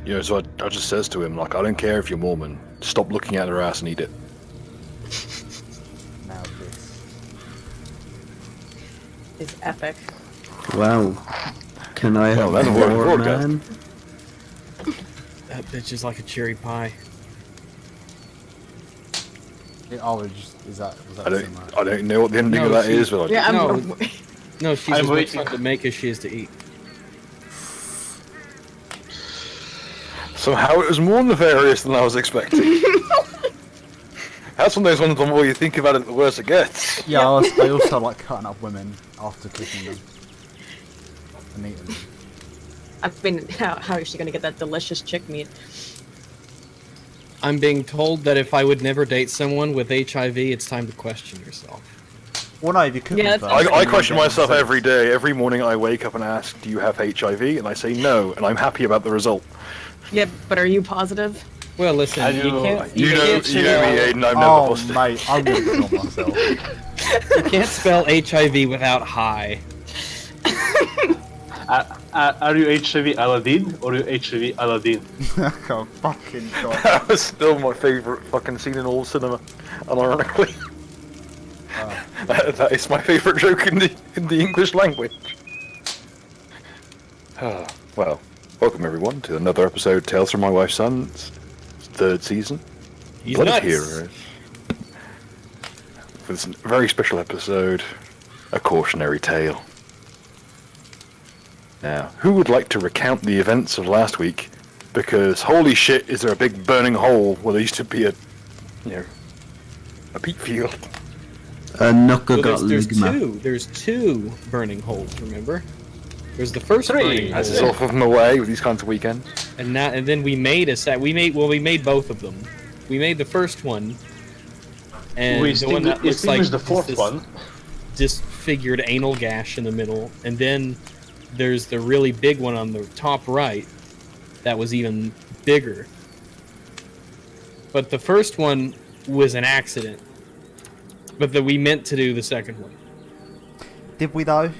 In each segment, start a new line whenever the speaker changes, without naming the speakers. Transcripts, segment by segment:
You know, so I just says to him, like, I don't care if you're Mormon, stop looking at her ass and eat it.
Now this.
Is epic.
Wow. Can I have
that's a
more,
word,
man?
That bitch is like a cherry pie.
Was that
I
similar?
don't know what the ending
No,
of that
she-
is, but
Yeah,
No.
I'm.
No, she's
I'm
as much
waiting.
fun to make as she is to eat.
somehow it was more nefarious than I was expecting. That's one of those ones where you think about it, the worse it gets.
Yeah, I also like cutting up women after cooking them and eating them.
I mean, how is she gonna get that delicious chick meat?
I'm being told that if I would never date someone with HIV, it's time to question yourself.
Well, no, if you cook
Yeah,
them
that's-
first,
I
then
question
you get
myself
disease.
every day. Every morning I wake up and ask, do you have HIV? And I say no, and I'm happy about the result.
Yeah, but are you positive?
Well, listen,
I
you
do-
can't.
You know me, Aiden, I'm never
Oh,
busted.
mate, I'm gonna kill myself.
You can't spell HIV without high.
Are you HIV Aladdin or are you HIV Aladdin?
Oh, fucking god.
That was still my favourite fucking scene in all cinema, unironically. That is my favourite joke in the English language. Well, welcome everyone to another episode of Tales from My Wife's Son's third season.
He's
Blood of
nuts.
Heroes. For this very special episode, a cautionary tale. Now, who would like to recount the events of last week? Because holy shit, is there a big burning hole where there used to be a peat field.
Knuckle
Well,
got
there's
ligma.
two. There's two burning holes. Remember? There's the first
Three.
burning
As is
hole,
off of them away with these kinds of weekends.
and then we made a set. We made both of them. We made the first one, and
We
the one that looks like
extinguished the fourth
this
one.
disfigured anal gash in the middle, and then there's the really big one on the top right that was even bigger. But the first one was an accident. But we meant to do the second one.
Did we though?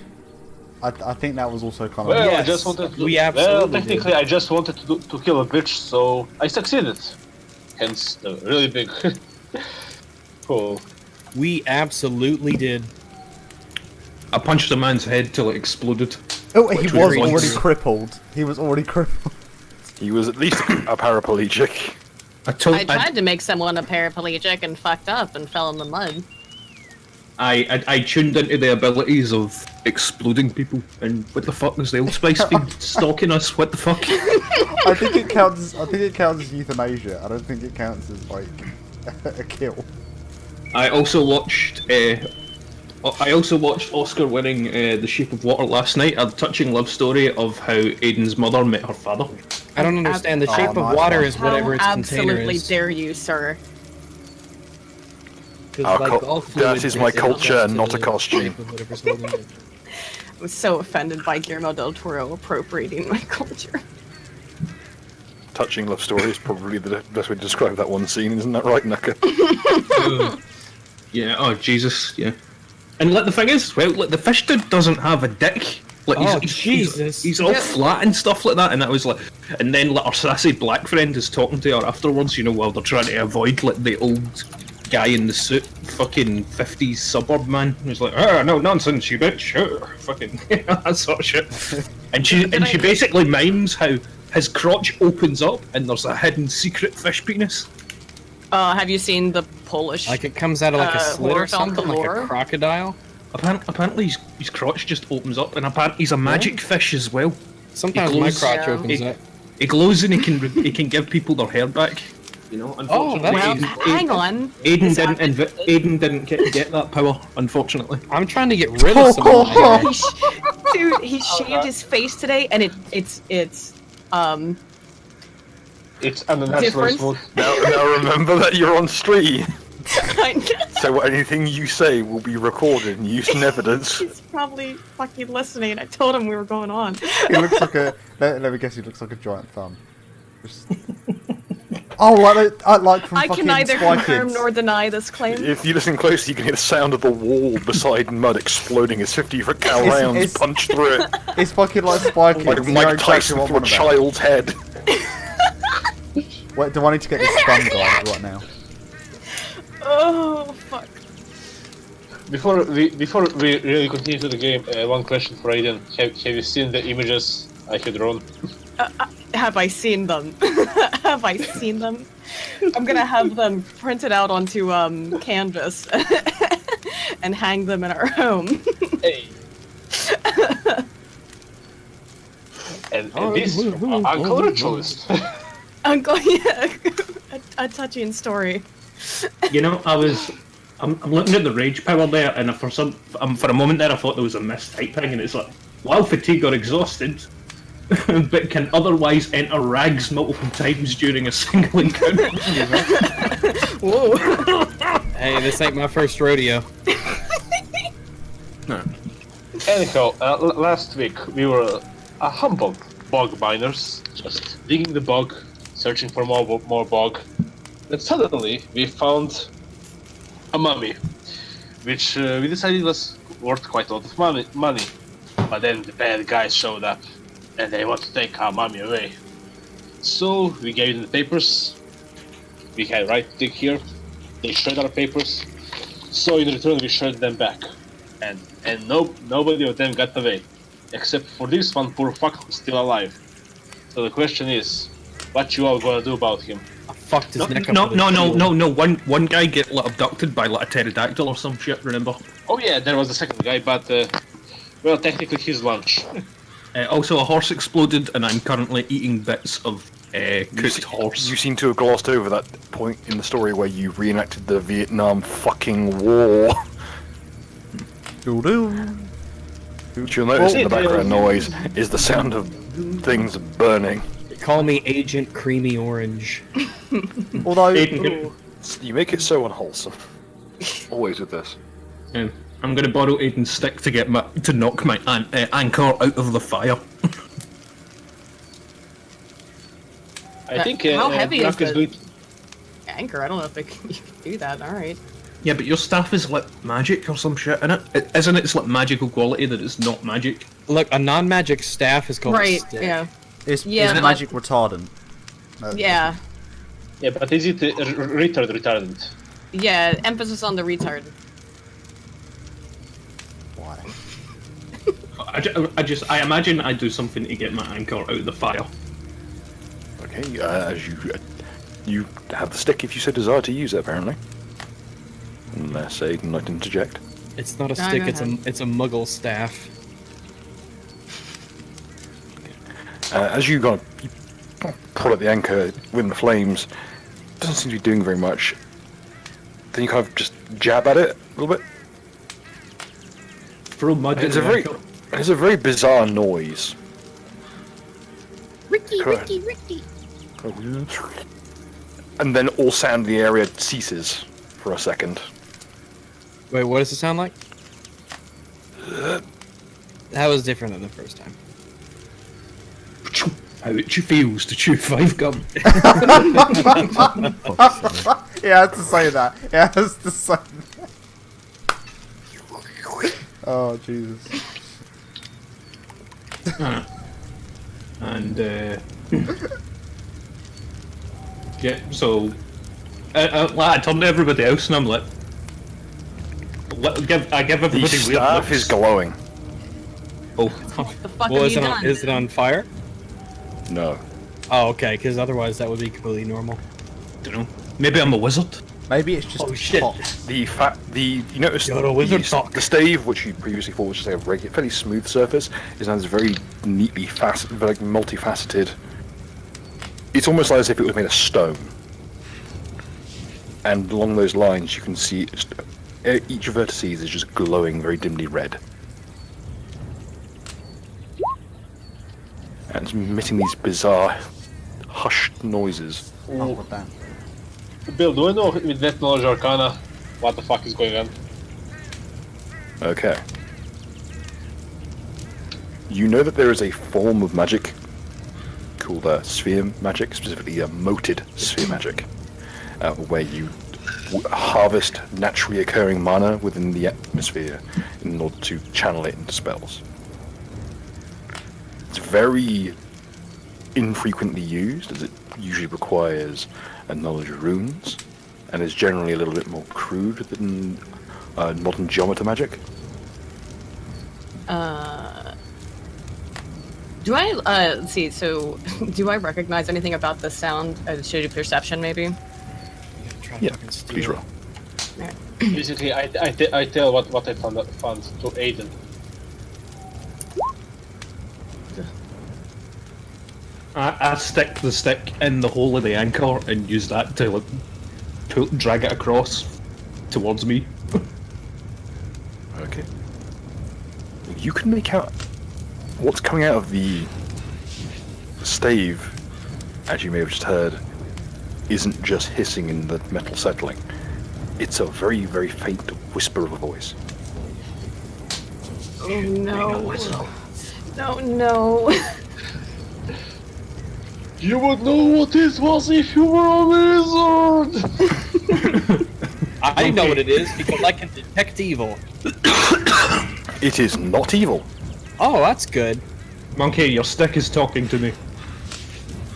I think that was also kind of.
Well, I
Yes,
just wanted to.
we absolutely
well, technically,
did.
I just wanted to kill a bitch, so I succeeded. Hence the really big hole.
We absolutely did.
I punched a man's head till it exploded.
Oh, he
Which
was
was
already
once.
crippled. He was already crippled.
He was at least a paraplegic.
I told
I tried to make someone a paraplegic and fucked up and fell in the mud.
I tuned into the abilities of exploding people, and what the fuck is the old Spice been stalking us? What the fuck?
I think it counts. I think it counts as euthanasia. I don't think it counts as like a kill.
I also watched Oscar-winning The Shape of Water last night. A touching love story of how Aiden's mother met her father.
I don't understand. The
Oh,
shape of
nice
water
one.
is whatever its container
absolutely
is.
dare you, sir?
'Cause, all
That
fluid
is my
gets
culture,
adjusted
not
to
a
the
costume.
shape of whatever's holding it.
I was so offended by Guillermo del Toro appropriating my culture.
Touching love story is probably the best way to describe that one scene, isn't that right, Nuka?
Yeah. Oh Jesus. Yeah. And like the thing is, well, like the fish dude doesn't have a dick. Like
Oh,
he's
Jesus.
he's all flat and stuff like that. And that was like, and then like our sassy black friend is talking to her afterwards. You know, while they're trying to avoid like the old guy in the suit, fucking 50s suburb man. Who's like, oh no nonsense, you bitch. Fucking that sort of shit. And she basically mimes how his crotch opens up and there's a hidden secret fish penis.
Have you seen the Polish?
Like it comes out of like a slit
horror
or
film
something, like a
galore?
crocodile.
Apparently his crotch just opens up, and apparently he's a magic fish as well.
Sometimes
It
my
glows.
crotch
Yeah.
opens up.
He glows and he can give people their hair back. You know, unfortunately,
well,
that's-
hang on.
Aiden
Is
didn't
that-
Aiden didn't get that power, unfortunately.
I'm trying to get rid of some of my hair.
Dude, he shaved his face today, and it's
It's unnatural
Different?
smooth.
Now remember that you're on stream,
kind of.
so anything you say will be recorded and used in evidence.
He's probably fucking listening. I told him we were going on.
He looks like a. Let me guess. He looks like a giant thumb. Just... Oh, like from
I
fucking
can neither
Spy
confirm
Kids.
nor deny this claim.
If you listen closely, you can hear the sound of the wall beside Mud exploding as 50-foot cal
It's-
rounds
it's-
punch through it,
It's fucking like Spy Kids.
like
You know
Mike
exactly
Tyson
what
through a
I'm on about.
child's head.
Wait, do I need to get this stun guy? What now?
Oh fuck.
Before we really continue to the game, one question for Aiden. Have you seen the images I had drawn?
Have I seen them? Have I seen them? I'm gonna have them printed out onto canvas and hang them in our home.
Hey. And this is from Uncle Ritualist.
Uncle, yeah, a touching story.
You know, I'm looking at the rage power there, and for a moment there, I thought there was a mistyping, and it's like, while fatigued or exhausted, but can otherwise enter rags multiple times during a single encounter.
Whoa.
Hey, this ain't my first rodeo.
Anyhow, last week we were humble bog miners, just digging the bog, searching for more bog. Then suddenly we found a mummy, which we decided was worth quite a lot of money. But then the bad guys showed up, and they want to take our mummy away. So we gave them the papers. We had right to dig here. They shred our papers. So in return we shred them back, and nobody of them got away, except for this one poor fuck who's still alive. So the question is, what you all gonna do about him?
I fucked his neck up.
No. One guy get abducted by a pterodactyl or some shit. Remember?
Oh yeah, there was the second guy, but well, technically his lunch.
Also, a horse exploded, and I'm currently eating bits of cooked horse.
You seem to have glossed over that point in the story where you reenacted the Vietnam fucking war. Which you'll notice in the background noise is the sound of things burning.
Call me Agent Creamy Orange.
Although,
You make it so unwholesome. Always with this.
I'm gonna borrow Aiden's stick to knock my anchor out of the fire.
I think
how heavy is
Black
the
going
anchor? I don't know if you can do that. All right.
Yeah, but your staff is magic or some shit in it. Isn't it? It's magical quality that it's not magic.
Look, a non-magic staff is called a
Right.
stick.
Yeah.
it's
Yeah.
magic retardant.
Yeah.
Yeah, but is it retardant?
Yeah. Emphasis on the retard.
Why?
I imagine I do something to get my anchor out of the fire.
Okay, as you have the stick if you so desire to use it, apparently. Unless Aiden would like to interject.
It's not a
No,
stick.
go
It's a muggle staff.
As you pull at the anchor within the flames, doesn't seem to be doing very much. Then you kind of just jab at it a little bit.
Throw mud in
It's
the
a
anchor.
very bizarre noise.
Ricky,
Correct.
Ricky.
And then all sound in the area ceases for a second.
Wait, what does it sound like? That was different than the first time.
How it feels to chew 5 gum.
He has to say that. He has to say that. Oh, Jesus.
And yeah, so I turned to everybody else and I'm like, I give
The
everybody weird
staff
looks.
is glowing.
Oh,
The fuck
Well,
have
is
you
it,
done?
is it on fire?
No.
Oh, okay, because otherwise that would be completely normal.
don't know. Maybe I'm a wizard.
Maybe it's just
Oh, shit.
hot.
You notice
You're a wizard
the,
talk.
the stave, which you previously thought was just a regular, fairly smooth surface, is now this very neatly multifaceted. It's almost like as if it was made of stone. And along those lines, you can see each vertices is just glowing very dimly red. And it's emitting these bizarre, hushed noises.
Oh, what damn.
Bill, do I know with that knowledge arcana what the fuck is going on?
Okay. You know that there is a form of magic called sphere magic, specifically moted sphere magic, where you harvest naturally occurring mana within the atmosphere in order to channel it into spells. It's very infrequently used, as it usually requires a knowledge of runes, and is generally a little bit more crude than modern geometer magic.
Do I, let's see, so, do I recognize anything about the sound? Should I do perception, maybe?
Try
Yeah,
fucking steal
please
it.
roll.
Basically, I tell what I found to Aiden.
I stick the stick in the hole of the anchor and use that to like drag it across towards me.
Okay. You can make out what's coming out of the stave, as you may have just heard, isn't just hissing in the metal settling. It's a very, very faint whisper of a voice.
Oh no. No, no.
You would know what this was if you were a wizard!
I know what it is because I can detect evil.
It is not evil.
Oh, that's good.
Monkey, your stick is talking to me.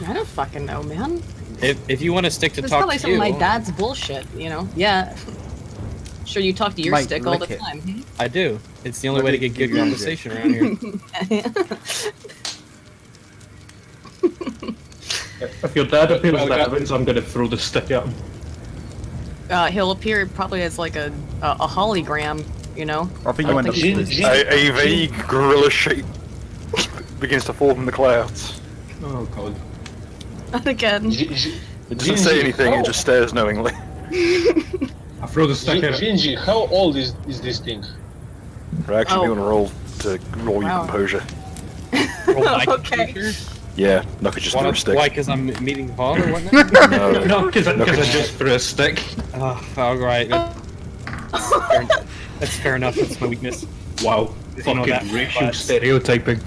I don't fucking know, man.
If you want to stick to
This is
talk
probably
to
some
you,
of my dad's bullshit, you know? Yeah. Sure, you talk to your
Mate,
stick all the
lick it.
time. Hmm?
I do. It's the only way to get good conversation around here.
If your dad appears
Well,
that
got-
happens, I'm gonna throw the stick at him.
He'll appear probably as like a hologram, you know?
I think you end up
Jin-
losing.
Jin-
A vague gorilla shape begins to form in the clouds.
Oh god.
Not again.
It doesn't say anything, it just stares knowingly.
I throw the stick at him.
Shinji, how old is this thing?
I actually
Oh.
do want to roll your
Wow.
composure.
Roll my
Okay.
computer.
Yeah, no, could just throw a stick.
Why? Because I'm meeting the father or whatnot?
No,
No, because I
No,
just threw a stick.
All right. That's fair enough. That's my weakness.
Wow.
You know that,
Fucking racial
but-
stereotyping.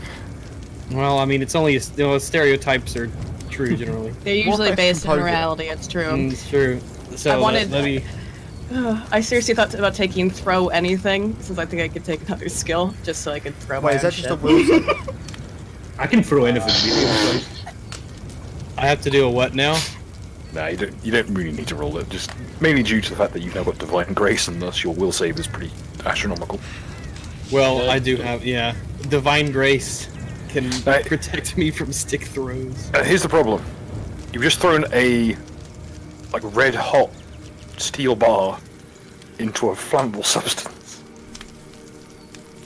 Well, I mean, it's only stereotypes are true generally.
They're usually
What
based in
composure?
reality, it's true.
It's true. So
I wanted-
let me.
I seriously thought about taking throw anything, since I think I could take another skill, just so I could throw my
Wait,
own
is that just a
shit.
will save?
I can throw anything medium sized.
I have to do a what now?
nah, you don't really need to roll it. Just mainly due to the fact that you've now got Divine Grace, and thus your will save is pretty astronomical.
Well, I do have divine grace can
Right.
protect me from stick throws.
Here's the problem: you've just thrown a red hot steel bar into a flammable substance.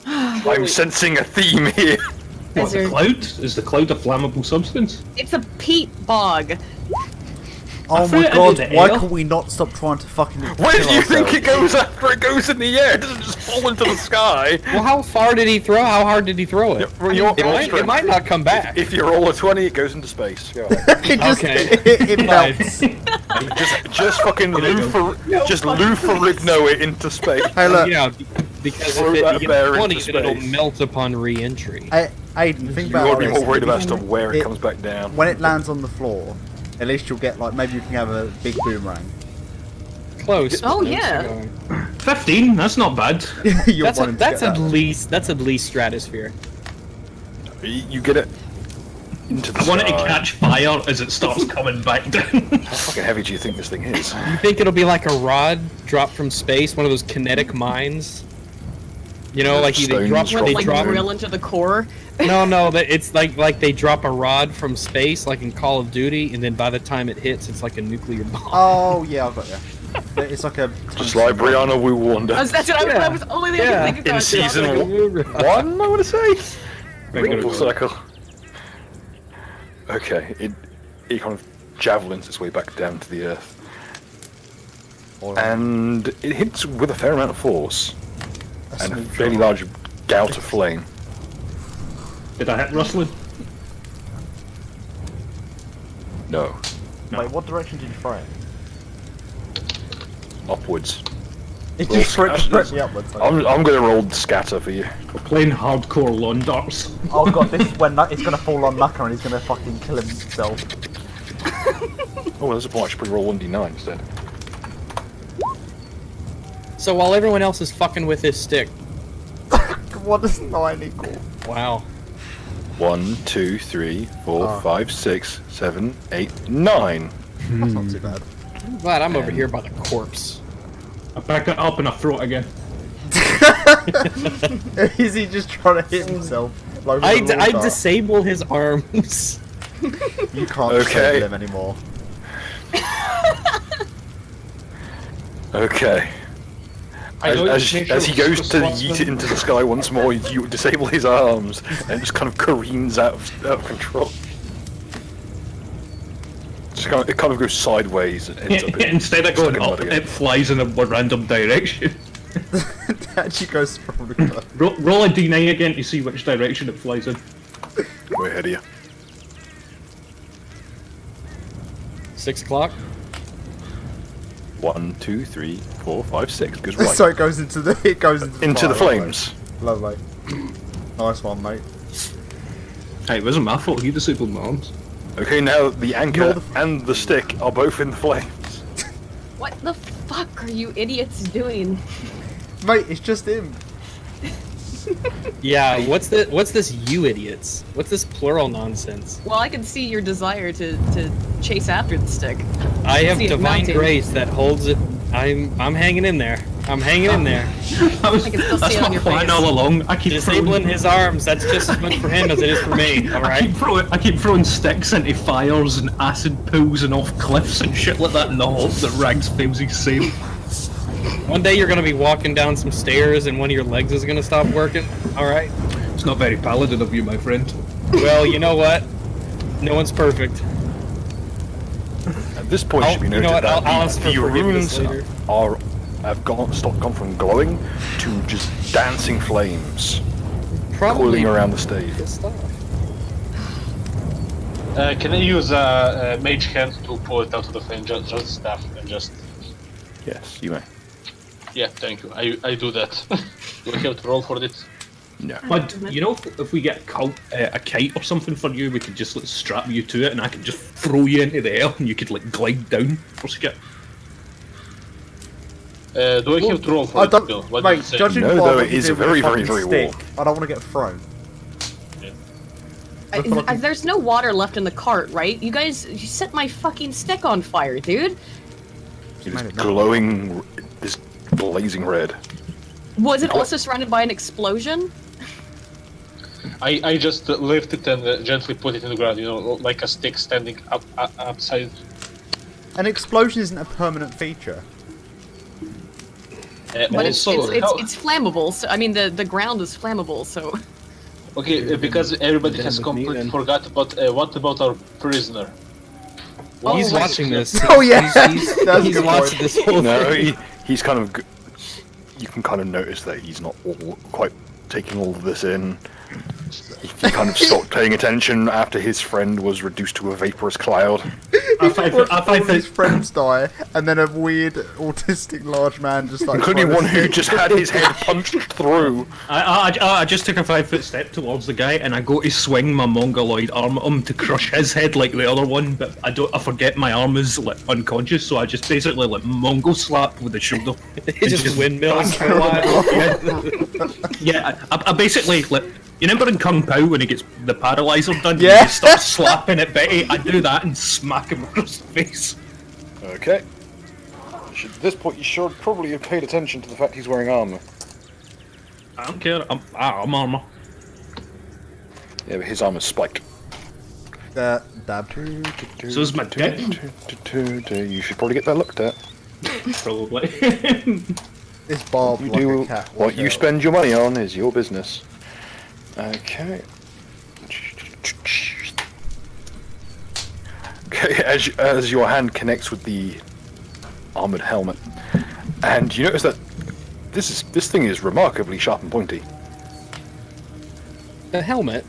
I'm sensing a theme here.
What,
Is
the
there-
cloud? Is the cloud a flammable substance?
It's a peat bog.
Oh
threw
my
it
god,
into the
why
air.
can we not stop trying to fucking
Where
kill
do you think
ourselves?
it goes after it goes in the air? It doesn't just fall into the sky.
Well, how far did he throw? How hard did he throw it?
Well, you're
It might not come back.
If you roll a 20, it goes into space. Go ahead.
It just,
Okay.
it melts.
just fucking Lufarigno it into space.
Hey look,
Yeah, because
Throw
if
that
it gets
bear
20,
into
then it'll
space.
melt upon re-entry.
Aiden, think
You
about
gotta be
this.
more worried about stuff where it
It-
comes back down.
When it lands on the floor, at least you'll get maybe you can have a big boomerang.
Close.
Oh,
but
yeah.
going.
15? That's not bad.
You're
That's
wanting to
that's
get
at
that.
least stratosphere.
You get it into the
I want it to
sky.
catch fire as it starts coming back down.
How fucking heavy do you think this thing is?
You think it'll be like a rod dropped from space, one of those kinetic mines? You know, like they
Stones
drop,
from
they
Like
drop.
drill into the core.
No, it's like they drop a rod from space, like in Call of Duty, and then by the time it hits, it's like a nuclear bomb.
Oh yeah, I've got you. It's like a
Just like Brianna Wu Wonder.
That's what I was only thing I
Yeah.
could think
In
about.
season
Like,
one, I want to say. Bring it full
Regular.
circle. Okay, it kind of javelins its way back down to the earth. And it hits with a fair amount of force. And a fairly large gout of flame.
Did I hit rustling?
No,
Wait, what direction did you throw it?
upwards.
It
Roll
just
scatter.
spread me upwards.
I'm going to roll scatter for you.
We're playing hardcore lawn darts.
Oh god, this is when it's gonna fall on Nucker and he's gonna fucking kill himself.
Oh, there's a point. I should probably roll 1d9 instead.
So while everyone else is fucking with this stick,
What does 9 equal?
wow.
1, 2, 3, 4,
Ah.
5, 6, 7, 8, 9.
That's not too bad.
I'm glad I'm over here by the corpse.
I back it up and I throw it again.
Is he just trying to hit himself? Like with
I
a law dart?
disable his arms.
You can't
Okay.
disable him anymore.
Okay.
I know
As
it's
he
nature
goes
of
to
Scotsman.
yeet it into the sky once more, you disable his arms, and it just kind of careens out of control. It kind of goes sideways and ends up in,
Instead of going
stuck in
up,
mud again.
it flies in a random direction.
It actually goes probably.
Roll a d9 again to see which direction it flies in.
Way ahead of you.
6 o'clock.
1, 2, 3, 4, 5, 6. Goes right
So it goes into the
into the
fire,
flames.
Lovely. Nice one, mate.
Hey, it wasn't my fault. He disabled my arms.
Okay, now the anchor
You're the-
and the stick are both in the flames.
What the fuck are you idiots doing?
Mate, it's just him.
Yeah, what's this you idiots? What's this plural nonsense?
Well, I can see your desire to chase after the stick.
I have
See it
divine
mounting.
grace that holds it. I'm hanging in there. I'm hanging in there.
That was,
I can still
that's
see it
my
on your
plan
face.
all along. I keep
Disabling his arms, that's just as much for him as it is for me, alright?
I keep throwing sticks into fires and acid pools and off cliffs and shit like that in the hope that Rags fails his safe.
One day you're gonna be walking down some stairs and one of your legs is gonna stop working, alright?
It's not very paladin of you, my friend.
Well, you know what? No one's perfect.
At this point, it should be
You
noted
know what,
that
I'll ask for
the
forgiveness
runes
later.
have gone from glowing to just dancing flames
Probably
coiling around the stage.
pissed off.
Can I use a mage hand to pull it out of the flame? Just staff and just.
Yes, you may.
Yeah, thank you. I do that. Do I have to roll for it?
No.
But you know, if we get a kite or something for you, we could just like, strap you to it, and I could just throw you into the air, and you could like glide down for skip.
Do I have to roll for
I
it, Bill?
don't,
What do you
mate.
say?
Judging
No,
by
though,
what
it
you
is
did with
very,
the
very,
fucking
very
stick, I don't want to get thrown.
There's no water left in the cart, right? You guys, you set my fucking stick on fire, dude.
It is
Made it not.
glowing, this blazing red.
Was it also surrounded by an explosion?
I just lift it and gently put it in the ground, you know, like a stick standing upside.
An explosion isn't a permanent feature.
But it's
Also, how-
it's flammable. So I mean, the ground is flammable. So
okay, because everybody
Then
has
with me,
completely
then.
forgot about what about our prisoner?
He's
Oh,
watching this.
Oh, yeah.
He's
That's a
he's
good
watching
point.
this whole
No,
thing.
he's kind of. You can kind of notice that he's not quite taking all of this in. He kind of stopped paying attention after his friend was reduced to a vaporous cloud.
I find
All his
that
friends die, and then a weird autistic large man just like.
Including one who just had his head punched through.
I just took a 5-foot step towards the guy, and I go to swing my mongoloid arm at him to crush his head like the other one, but I forget my arm is like unconscious, so I just basically like Mongol slap with the shoulder.
He just windmills for a while.
Yeah, I basically like. You remember in Kung Pao when he gets the paralyzer done?
Yeah.
You just start slapping at Betty. I do that and smack him across the face.
Okay. At this point, you should probably have paid attention to the fact he's wearing armor.
I don't care. I'm armor.
Yeah, but his armor's spiked.
Dab.
So is my dick.
You should probably get that looked at.
Probably.
It's barbed
You
like
do
a cat.
what
watch
you
out.
spend your money on is your business. Okay. Okay, as your hand connects with the armored helmet, and you notice that this thing is remarkably sharp and pointy.
The helmet.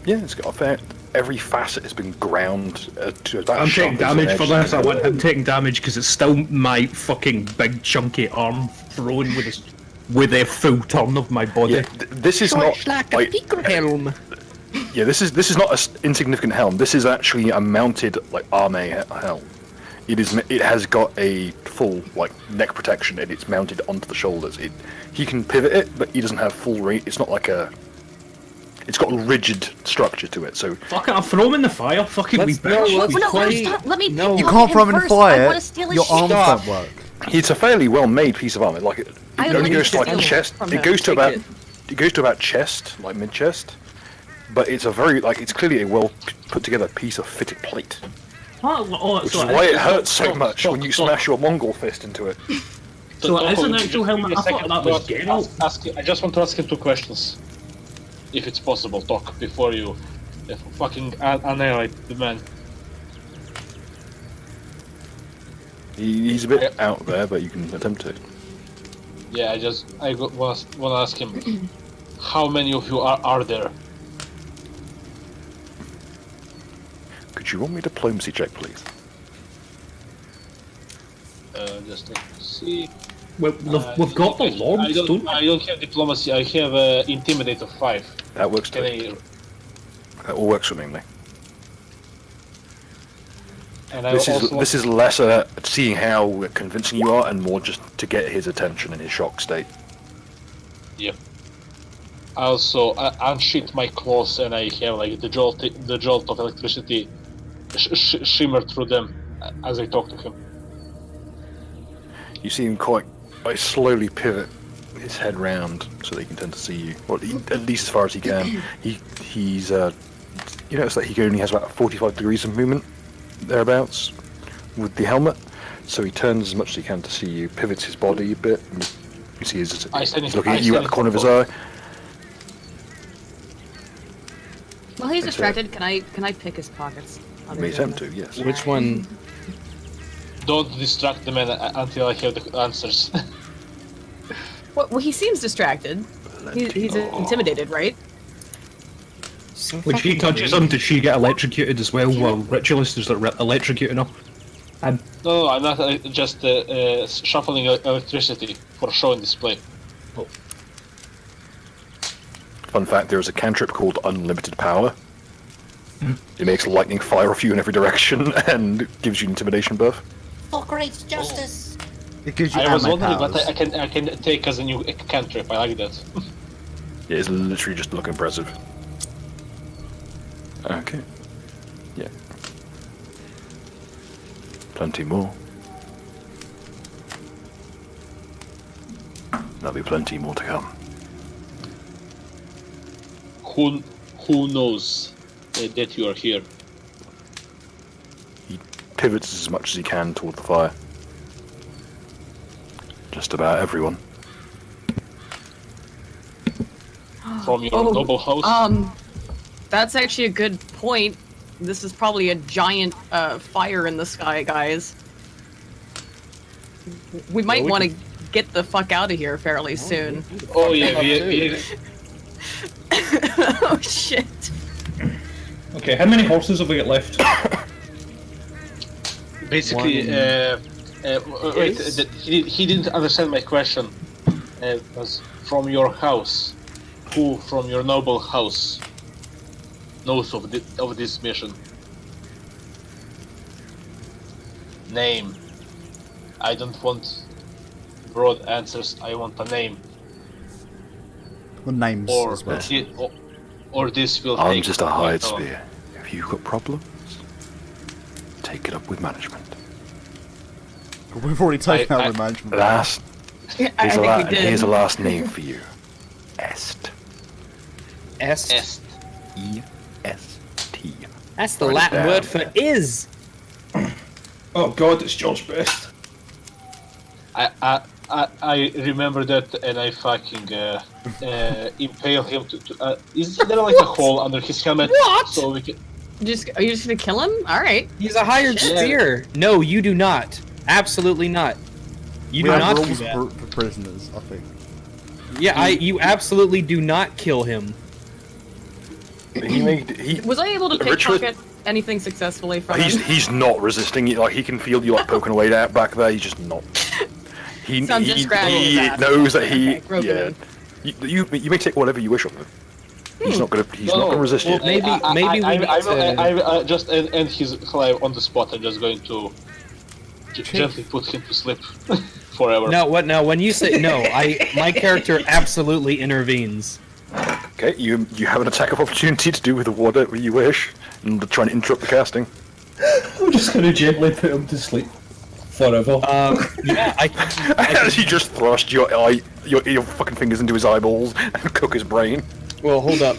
Yeah, it's got a fair. Every facet has been ground to about.
I'm
as sharp
taking
as an
damage
edge
for
to
this. I
the
want
blade.
him taking damage because it's still my fucking big chunky arm thrown with a full turn of my body.
Yeah, this is not like,
helm.
yeah. This is not an insignificant helm. This is actually a mounted like arme helm. It has got a full like neck protection and it's mounted onto the shoulders. He can pivot it, but he doesn't have full range. It's not like a. it's got a rigid structure to it. So
Fuck it, I'll throw him in the fire. Fucking
Let's-
wee
no,
bitch.
let's-
No,
play-
stop. Let me.
no.
You
look
can't
at
throw him in
first. I
fire.
want to steal his
Your
shit.
arms
Stop.
don't work.
it's a fairly well-made piece of armor. Like it
I
only
like
goes to
to
like
steal
chest.
from
It
him.
goes to
Take
about
it.
it goes to about chest, like mid-chest. But it's a very like it's clearly a well put together piece of fitted plate, which is why it hurts so much when you smash your Mongol fist into it.
So it is an
Just
actual
give me
helmet.
a
I thought
second
that
to
was Geralt.
I just want to ask him 2 questions. If it's possible, talk before you fucking annihilate the man.
He's a bit out there, but you can attempt it.
Yeah, I want to ask him, how many of you are there?
Could you roll me a diplomacy check, please?
Just let me see.
We've got the lords, don't we?
I don't have diplomacy. I have intimidate of 5.
That works
Can
too.
I?
That all works swimmingly.
And I
This
also
is less seeing how convincing you are, and more just to get his attention in his shock state.
Yep. I also unsheath my claws, and I have like the jolt of electricity shimmer through them as I talk to him.
You see him quite slowly pivot his head round so that he can tend to see you, or at least as far as he can. He's you notice that he only has about 45 degrees of movement thereabouts with the helmet, so he turns as much as he can to see you, pivots his body a bit, and you see he's looking at you at the corner of his eye.
While he's
That's
distracted, can I pick his pockets?
You may attempt to, yes.
Which one?
Don't distract the man until I have the answers.
Well, he seems distracted. He's intimidated, right?
So
When she
fucking
touches
weird.
him, does she get electrocuted as well while Ritualist is electrocuting her?
No, I'm not just shuffling electricity for show and display.
Fun fact, there is a cantrip called Unlimited Power. It makes lightning fire off you in every direction and gives you intimidation buff.
For great justice.
It gives you
I was
ammo
wondering,
powers.
but I can take as a new cantrip. I like that.
Yeah, it's literally just look impressive. Okay. Yeah. Plenty more. There'll be plenty more to come.
Who knows that you are here?
He pivots as much as he can toward the fire. Just about everyone.
From your noble house?
That's actually a good point. This is probably a giant fire in the sky, guys. We might want to get the fuck out of here fairly soon.
Oh yeah, we
Oh shit.
Okay, how many horses have we got left?
basically. Wait, he didn't understand my question. Was from your house? Who from your noble house knows of this mission? Name. I don't want broad answers. I want a name.
Or names
Or
as well.
or this will
I'm
take
just a
quite
hired
long.
spear. If you've got problems, take it up with management.
We've already taken
I-
out the management.
Last,
I think we did.
here's a last name for you. Est.
Est.
Est.
E-S-T.
That's the
Write it
Latin
down.
word for is.
Oh god, it's George Best.
I remember that, and I fucking impale him. Is there like a hole under his helmet?
What?
So we can.
Are you just gonna kill him? All right.
He's a hired
Shit.
spear. No, you do not. Absolutely not. You
We
do
have
not do
rules
that.
for prisoners, I think.
Yeah, you absolutely do not kill him.
He
Was I able to
Richard-
pickpocket anything successfully from him?
he's not resisting. Like he can feel you like poking away at back there. He's just not. He,
So I'm just grabbing his ass.
knows that he.
Okay, rope him
Yeah. You may take whatever you wish of him. He's not gonna. He's not gonna resist you.
maybe we need to-
I just end his life on the spot. I'm just going to gently put him to sleep forever.
No, what? No, when you say no, my character absolutely intervenes.
Okay, you have an attack of opportunity to do with whatever you wish, and try and interrupt the casting.
I'm just gonna gently put him to sleep. Forever.
Yeah,
As you just thrust your fucking fingers into his eyeballs and cook his brain.
well, hold up.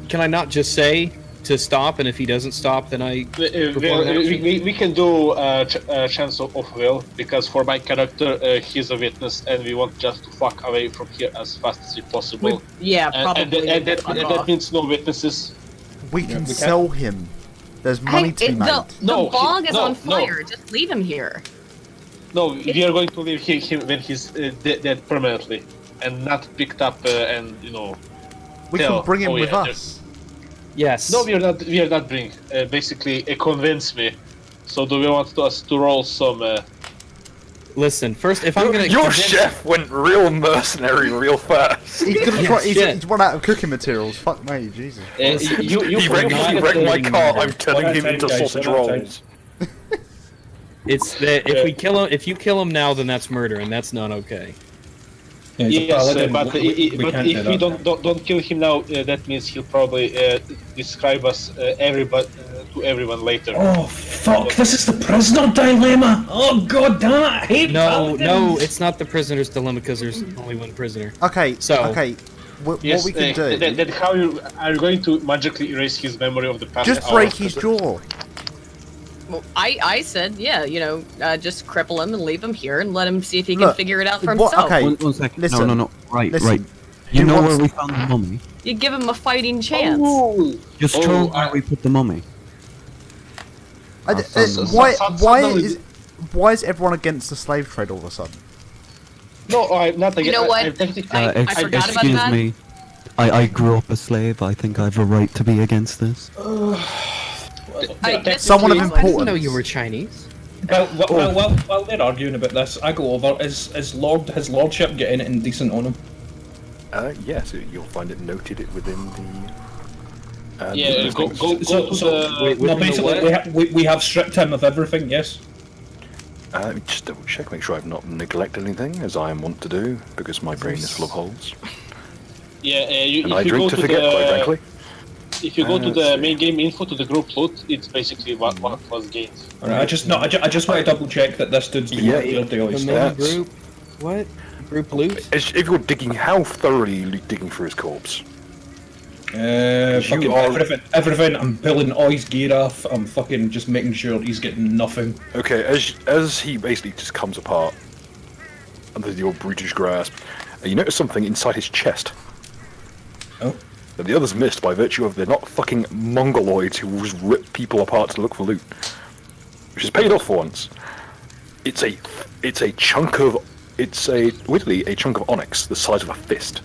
Can I not just say to stop, and if he doesn't stop, then I perform an action?
We can do chance of will, because for my character, he's a witness, and we want just to fuck away from here as fast as possible.
Yeah, probably.
And that means no witnesses.
We can sell him. There's money to be made.
No,
the bog is
no,
on
no.
fire. Just leave him here.
No, we are going to leave him when he's dead permanently, and not picked up and
We
tell,
can bring him
oh,
with
yeah,
us.
Yes.
No, we are not. We are not bring. Basically, convince me. So, do we want us to roll some?
Listen, first, if I'm gonna
Your
convince-
chef went real mercenary real fast.
He's gonna
Yeah,
try.
shit.
He's run out of cooking materials. Fuck me, Jesus.
You
He wrecked my car. I'm turning
One
him
at a
into
time, guys,
sausage
one at a time.
rolls.
It's that if we kill him, if you kill him now, then that's murder, and that's not okay.
Yeah, he's a
Yes,
paladin,
but
we can't do
if we
that.
don't kill him now, that means he'll probably describe us everybody to everyone later.
Oh fuck! This is the prisoner dilemma. Oh god damn it! I hate
No,
paladins.
no, it's not the prisoner's dilemma because there's only one prisoner.
Okay.
So-
okay. What
Yes,
we can do?
Then how you are going to magically erase his memory of the past?
Just
hour?
break his jaw.
Well, I said, yeah, just cripple him and leave him here and let him see if he can
Look,
figure it out for
what-
himself.
okay.
One second.
Listen,
no. Right,
listen.
right. You
Who
know
wants-
where we found the mummy?
You give him a fighting chance.
Just
Oh,
show where we put the mummy.
Why
suddenly-
why is everyone against the slave trade all of a sudden?
No, I'm not again.
You know what?
I'm technically.
I forgot about
excuse
that.
me. I grew up a slave. I think I have a right to be against this.
Someone of
I didn't
importance.
know you were Chinese.
While they're arguing about this, I go over. Is his lordship get anything decent on him?
Yes, you'll find it noted within the.
Yeah, go to the.
Wait,
No,
within the
basically
what?
we have stripped him of everything. Yes.
Just double check, make sure I've not neglected anything, as I am wont to do, because my brain is full of holes.
Yeah,
And
if
I
you
drink
go
to
to
forget, quite
the.
frankly.
If you go to
Let's
the
see.
main game info to the group loot, it's basically what was gained.
Alright, I just want to double check that this dude's been
Yeah,
cleared the
The
oyster.
main
That's-
group. What? Group loot?
If you're digging, how thoroughly are you digging through his corpse?
Fucking
are-
everything. I'm pulling all his gear off. I'm fucking just making sure he's getting nothing.
Okay, as he basically just comes apart under your brutish grasp, you notice something inside his chest
Oh.
that the others missed by virtue of they're not fucking mongoloids who just rip people apart to look for loot, which is paid off for once. It's a literally a chunk of onyx the size of a fist.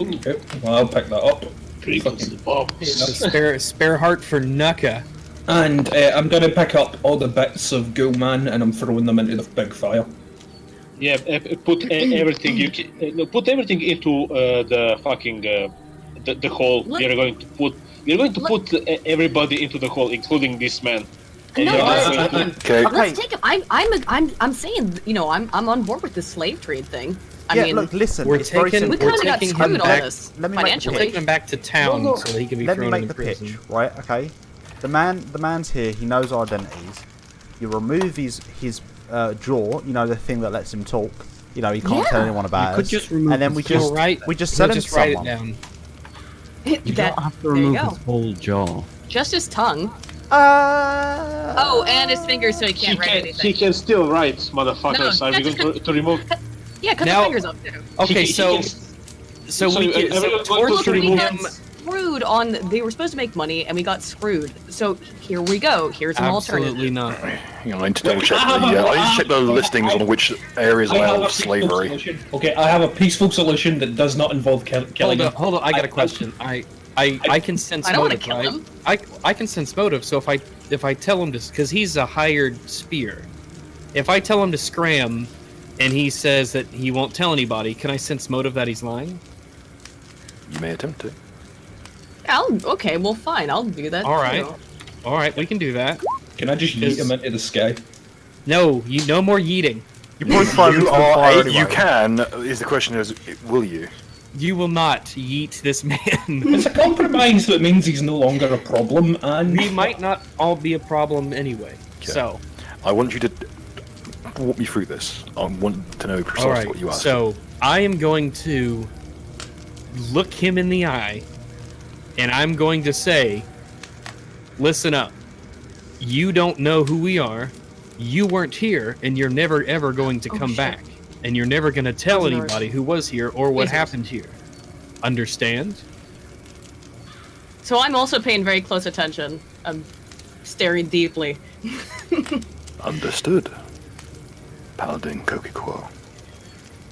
Okay, well, I'll pick that up.
Spare heart for Nuka.
And I'm gonna pick up all the bits of Ghoulman and I'm throwing them into the big fire.
Yeah, put everything you can. No, put everything into the fucking the hole.
Let-
We're going to put everybody into the hole, including this man. And
No,
you're
let's
going
take
to-
him.
Okay,
Let's take him. I'm saying, I'm on board with the slave trade thing. I
Yeah,
mean,
look, listen.
we're
It's very
taking-
we
simple.
kind of got
taking him
screwed on
back-
this
Let me make the
We're
financially.
taking him back to town
No, no.
so that he can be
Let me
thrown
make
in
the
prison.
pitch, right? Okay. The man's here. He knows our identities. You remove his jaw. You know, the thing that lets him talk. You know, he can't tell
Yeah.
anyone about
You could
us.
just remove
and then
his
we
jaw.
just
Right.
we just
We'll
sell him to
just write
someone.
it down.
You
That,
don't have to
there you
remove
go.
his whole jaw.
Just his tongue.
Oh,
Oh, and his fingers so he
He
can't write
can,
anything.
he can still write, motherfuckers.
No,
Are we
that's-
going to remove?
Yeah, cut
Now-
the fingers off too.
Okay,
He
so
can-
so
so
we
everyone
can, so
going
Torch
to
Look, we
remove
got
him.
screwed on. They were supposed to make money, and we got screwed. So here we go. Here's an
Absolutely
alternative.
not.
I need to double check I need to check the listings on which areas
I have
allow
a peaceful
slavery.
solution. Okay, I have a peaceful solution that does not involve killing him.
Hold on. I got a question. I can sense
I don't wanna
motive,
kill
right?
him.
I can sense motive. So if I tell him to, because he's a hired spear, if I tell him to scram, and he says that he won't tell anybody, can I sense motive that he's lying?
You may attempt to.
Okay, well, fine. I'll do that.
All right.
too.
All right, we can do that.
Can I just yeet him into the sky?
No, no more yeeting.
you probably throw him into the fire anyway.
You can. Is the question is, will you?
You will not yeet this man.
It's a compromise that means he's no longer a problem, and
We might not all be a problem anyway.
Okay.
So,
I want you to walk me through this. I want to know precisely
all right.
what you asked.
So I am going to look him in the eye, and I'm going to say, "Listen up. You don't know who we are. You weren't here, and you're never ever going to come
shit.
back. And you're never going to tell
Lord.
anybody who was here or what
Jesus.
happened here. Understand?"
So I'm also paying very close attention. I'm staring deeply.
Understood. Paladin Kokiko.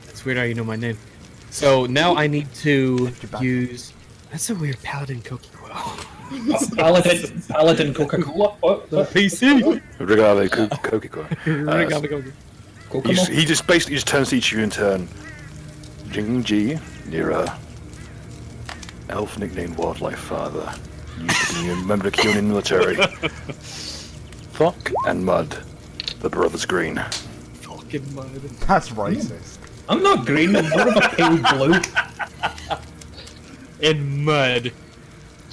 It's weird how you know my name. So now I need to
your back.
use. That's a weird Paladin Kokiko.
Paladin Coca-Cola. What? The
PC.
Regale Kokiko. He just basically just turns to each of you in turn. Jingji, Nira, elf nicknamed Wildlife Father. Used to be a member of the Kyonin military. Fuck and Mud, the brothers Green.
Fucking mud.
That's racist.
I'm not green. I'm more of a pale blue.
In mud.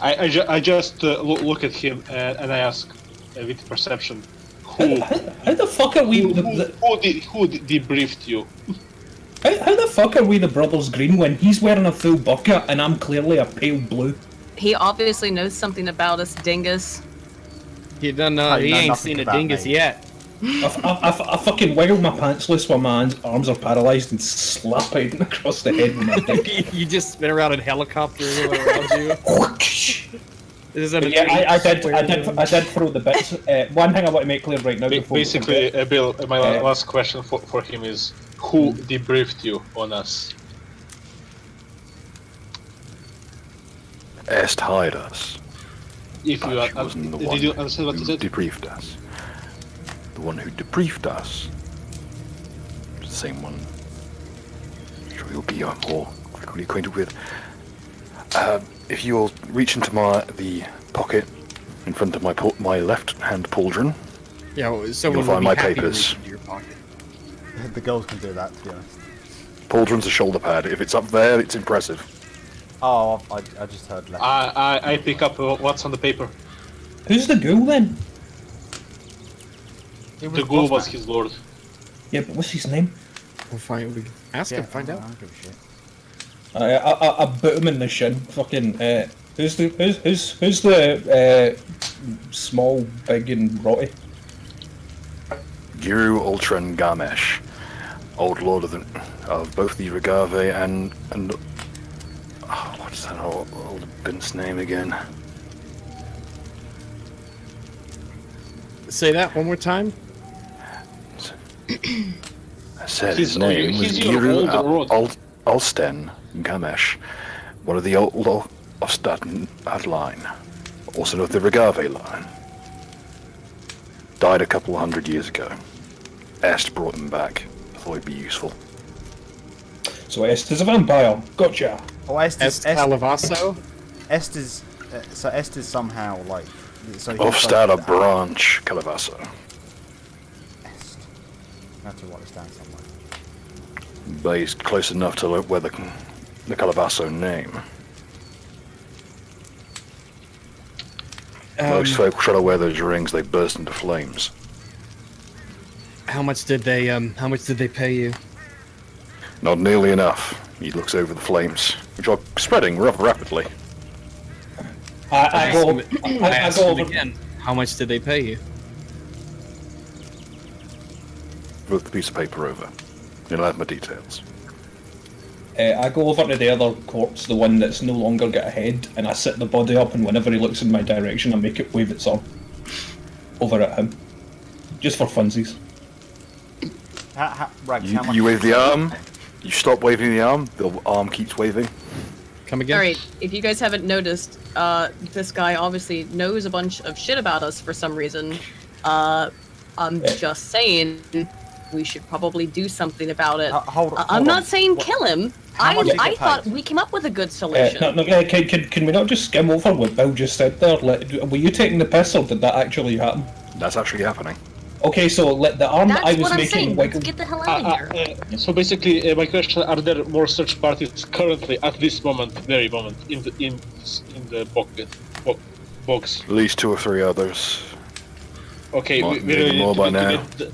I just look at him and I ask with perception, who
How the fuck are we?
who debriefed you?
How the fuck are we the brothers Green when he's wearing a full bucket and I'm clearly a pale blue?
He obviously knows something about us, dingus.
He done.
Oh, you
He
know
ain't
nothing
seen a
about
dingus
me.
yet.
I fucking wiggle my pants loose while my arms are paralysed and slap Aiden across the head with my dick.
You just spin around in helicopters around you. This is
Yeah, I did throw the bits. One thing I want to make clear right now before we
Basically,
forget-
Bill, my last question for him is, who debriefed you on us?
Est hired us.
If you
Ash wasn't the one
did you understand what
who
he said?
debriefed us. The one who debriefed us. The same one. I'm sure you'll be more frequently acquainted with. If you'll reach into the pocket in front of my left-hand pauldron,
Yeah, well, someone
You'll find
would be
my
happy to
papers.
reach into your pocket.
The girls can do that, to be honest.
pauldron's a shoulder pad. If it's up there, it's impressive.
Oh, I just heard left.
I pick up what's on the paper.
Who's the ghoul then?
It
The ghoul
boss
was
man.
his lord.
Yeah, but what's his name?
We'll find. We can ask
Yeah,
him. Find
I
out.
don't give a shit.
I boot him in the shin. Fucking. Who's the small, big, and rotty?
Guru Ultran Gamesh, old lord of both the Regave and what's that old Bint's name again?
Say that one more time.
I said
He's-
his name was
he's your
Guru
old lord.
Ulsten Gamesh, one of the old Ulstadt line, also known as the Regave line. Died a couple hundred years ago. Est brought him back. I thought he'd be useful.
So Esther's a vampire. Gotcha.
Oh, Est
Calavasso.
is so Est is somehow like so he's
Hofstadter
like-
branch Calavasso.
Est. I have to write this down somewhere.
But he's close enough to where the Calavasso name. Most folk try to wear those rings, they burst into flames.
How much did they pay you?
Not nearly enough. He looks over the flames, which are spreading rather rapidly.
I go over.
Again. How much did they pay you?
Look the piece of paper over. You'll have my details.
I go over to the other corpse, the one that's no longer got a head, and I sit the body up, and whenever he looks in my direction, I make it wave its arm over at him, just for funsies.
Rags, how much?
You wave the arm, you stop waving the arm keeps waving.
Come again?
Alright, if you guys haven't noticed, this guy obviously knows a bunch of shit about us for some reason. I'm just saying, we should probably do something about it.
Hold
I'm
on.
not saying
What-
kill him.
How much did you
I
get
thought
paid?
we came up with a good solution.
Can we not just skim over what Bill just said there? Like, were you taking the piss, or did that actually happen?
That's actually happening.
Okay, so the arm that
That's
I was
what I'm
making
saying.
wiggle.
Let's get the hell out of here.
So basically, my question: are there more search parties currently at this moment, very moment, in the box?
At least 2 or 3 others.
Okay,
Might
we
be
really
more
need
by
to
now.
get the,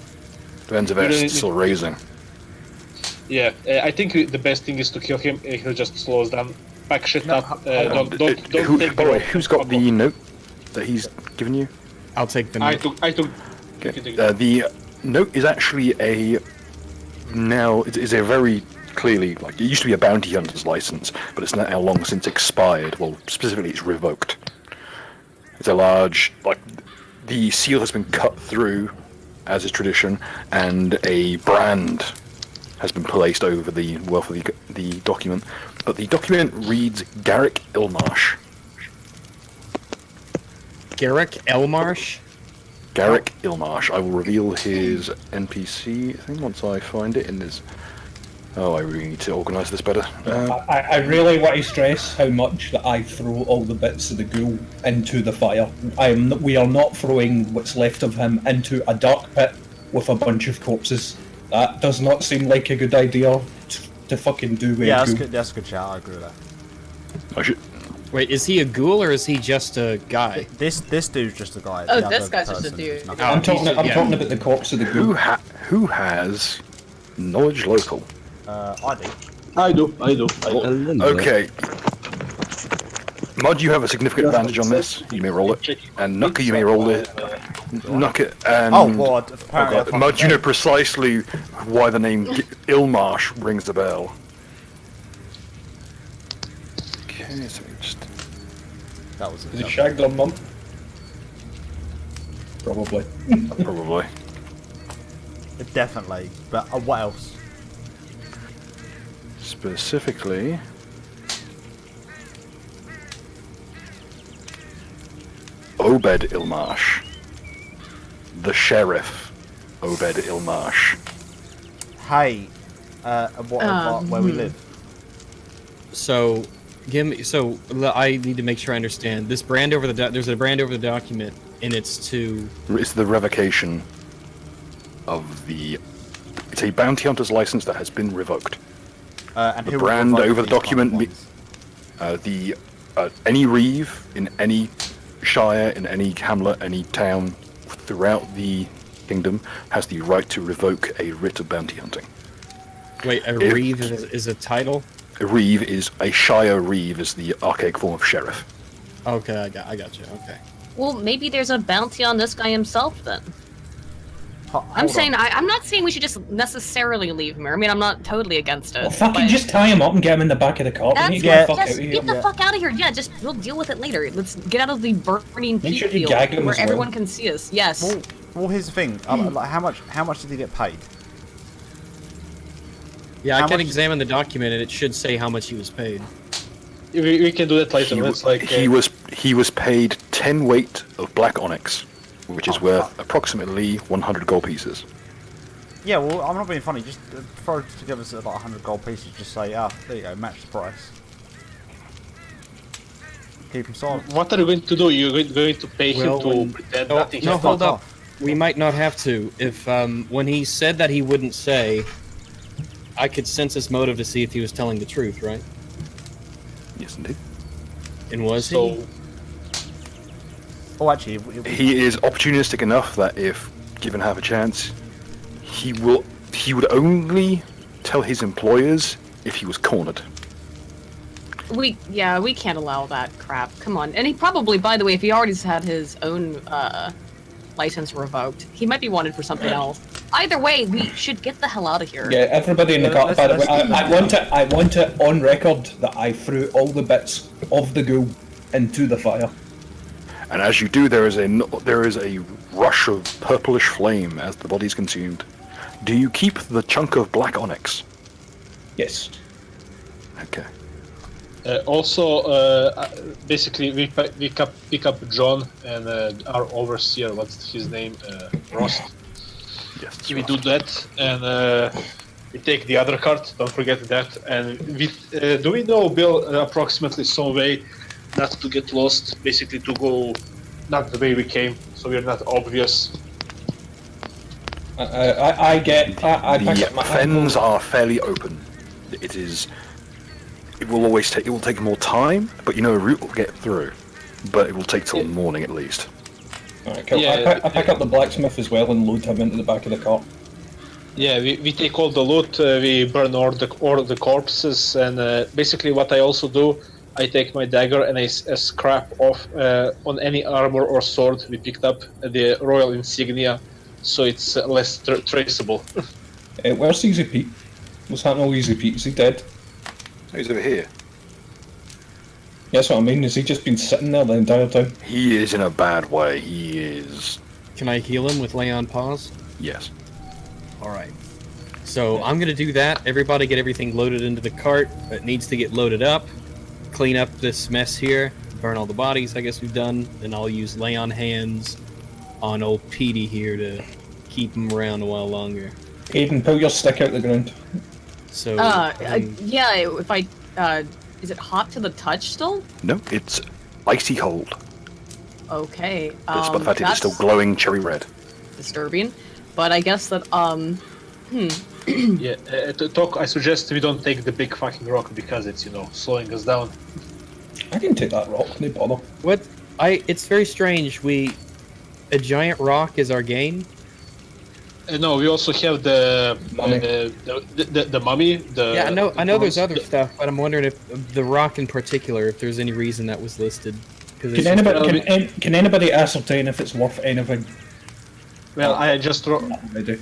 Depends if
We really
it's
need-
still raising.
yeah, I think the best thing is to kill him. He'll just slow us down. Back shit
No,
up.
hold
Don't
Who,
take
by the way,
rope.
who's got the note that he's given you?
I'll take the
I
note.
took. You
Okay.
can take it.
The note is actually it is a very clearly, like, it used to be a bounty hunter's license, but it's now long since expired. Well, specifically, it's revoked. It's a large, like, the seal has been cut through, as is tradition, and a brand has been placed over the wealth of the document. But the document reads Garrick Ilmarsh.
Garrick Elmarsh?
Garrick Ilmarsh. I will reveal his NPC thing once I find it in his... Oh, I really need to organise this better.
I really want to stress how much that I throw all the bits of the ghoul into the fire. We are not throwing what's left of him into a dark pit with a bunch of corpses. That does not seem like a good idea to fucking do with
Yeah,
a
that's
ghoul.
good. That's a good shout. I agree with that.
I should...
Wait, is he a ghoul or is he just a guy?
This dude's just a guy.
Oh,
The
this
other
guy's just a
person
dude.
is nothing.
I'm talking
yeah.
about the corpse of the ghoul.
Who has knowledge local?
I do.
I do.
A little bit.
Okay. Mud, you have a significant advantage on this. You may roll it. And Nuka, you may roll it. Nuka and...
Oh, well, apparently I fucking
Mud, you know
did.
precisely why the name Ilmarsh rings a bell. Okay, so we just...
That was
Is it shagged on mum? Probably.
Probably.
Definitely. But what else?
Specifically... Obed Ilmarsh. The Sheriff. Obed Ilmarsh.
Hey, where we live.
So, give me. So, I need to make sure I understand. This brand over the there's a brand over the document, and it's to.
It's the revocation of the... It's a bounty hunter's license that has been revoked.
And
The
who would
brand
revoke
over the
these kind of
document
ones?
Any reeve in any shire, in any hamlet, any town throughout the kingdom has the right to revoke a writ of bounty hunting.
Wait, a
If-
reeve is a title?
A reeve is a shire reeve, is the archaic form of sheriff.
Okay, I got you. Okay.
Well, maybe there's a bounty on this guy himself then. I'm
Hold
saying
on.
I'm not saying we should just necessarily leave him here. I mean, I'm not totally against it.
Well, fucking
but
just tie him up and get him in the back of the car. We
That's
need to
Yeah.
get the fuck out
just
of here.
get the
Yeah.
fuck out of here. Yeah, just we'll deal with it later. Let's get out of the burning
Make
peat
sure you
field
gag him
where
as well.
everyone can see us. Yes.
Well, here's the thing. Like, how much did he get paid?
Yeah,
How
I can
much-
examine the document, and it should say how much he was paid.
We can do that later.
He,
It's like
he was paid 10 weight of black onyx, which is worth approximately 100 gold pieces.
Yeah, well, I'm not being funny. Just throw together like 100 gold pieces. Just say, there you go, match the price. Keep him silent.
What are you going to do? You're going to pay
Well,
him to
when-
pretend
No,
nothing
no,
happened?
hold
fuck
up.
off.
We might not have to. If when he said that he wouldn't say, I could sense his motive to see if he was telling the truth, right?
Yes, indeed.
And was he?
So
Oh, actually,
He is opportunistic enough that if given half a chance, he would only tell his employers if he was cornered.
We can't allow that crap. Come on. And he probably, by the way, if he already had his own license revoked, he might be wanted for something else. Either way, we should get the hell out of here.
Yeah, everybody in the
Yeah,
car.
let's-
By the way,
let's-
I want it on record that I threw all the bits of the ghoul into the fire.
And as you do, there is a rush of purplish flame as the body is consumed. Do you keep the chunk of black onyx?
Yes.
Okay.
basically, we pick up John and our overseer. What's his name? Ross.
Yes.
We do that, and we take the other card. Don't forget that. And do we know, Bill, approximately some way not to get lost? Basically, to go not the way we came, so we're not obvious.
I pick
The
up my
fens are fairly open. It will always take. It will take more time, but you know a route will get through. But it will take till morning at least.
Alright, cool.
Yeah,
I pick up the blacksmith as well and load him into the back of the cart.
Yeah, we take all the loot, we burn all the corpses, and basically what I also do, I take my dagger and I scrap off on any armor or sword we picked up the royal insignia, so it's less traceable.
Where's Easy Pete? What's happening with Easy Pete? Is he dead?
He's over here.
Yeah, that's what I mean. Has he just been sitting there the entire time?
He is in a bad way. He is.
Can I heal him with lay on pause?
Yes.
Alright. So I'm gonna do that. Everybody get everything loaded into the cart. It needs to get loaded up. Clean up this mess here. Burn all the bodies I guess we've done. Then I'll use lay on hands on old Petey here to keep him around a while longer.
Aiden, pull your stick out the ground.
So
Yeah, if I, is it hot to the touch still?
No, it's icy cold.
Okay.
Despite the fact it is
That's
still glowing cherry red.
disturbing. But I guess that,
Yeah, to talk, I suggest we don't take the big fucking rock because it's, slowing us down.
I can take that rock, no bother.
what it's very strange. A giant rock is our gain.
No, we also have the
Mummy.
the mummy.
Yeah, I know there's other stuff, but I'm wondering if the rock in particular, if there's any reason that was listed.
Can anybody ascertain if it's worth anything?
Well, I just
I do.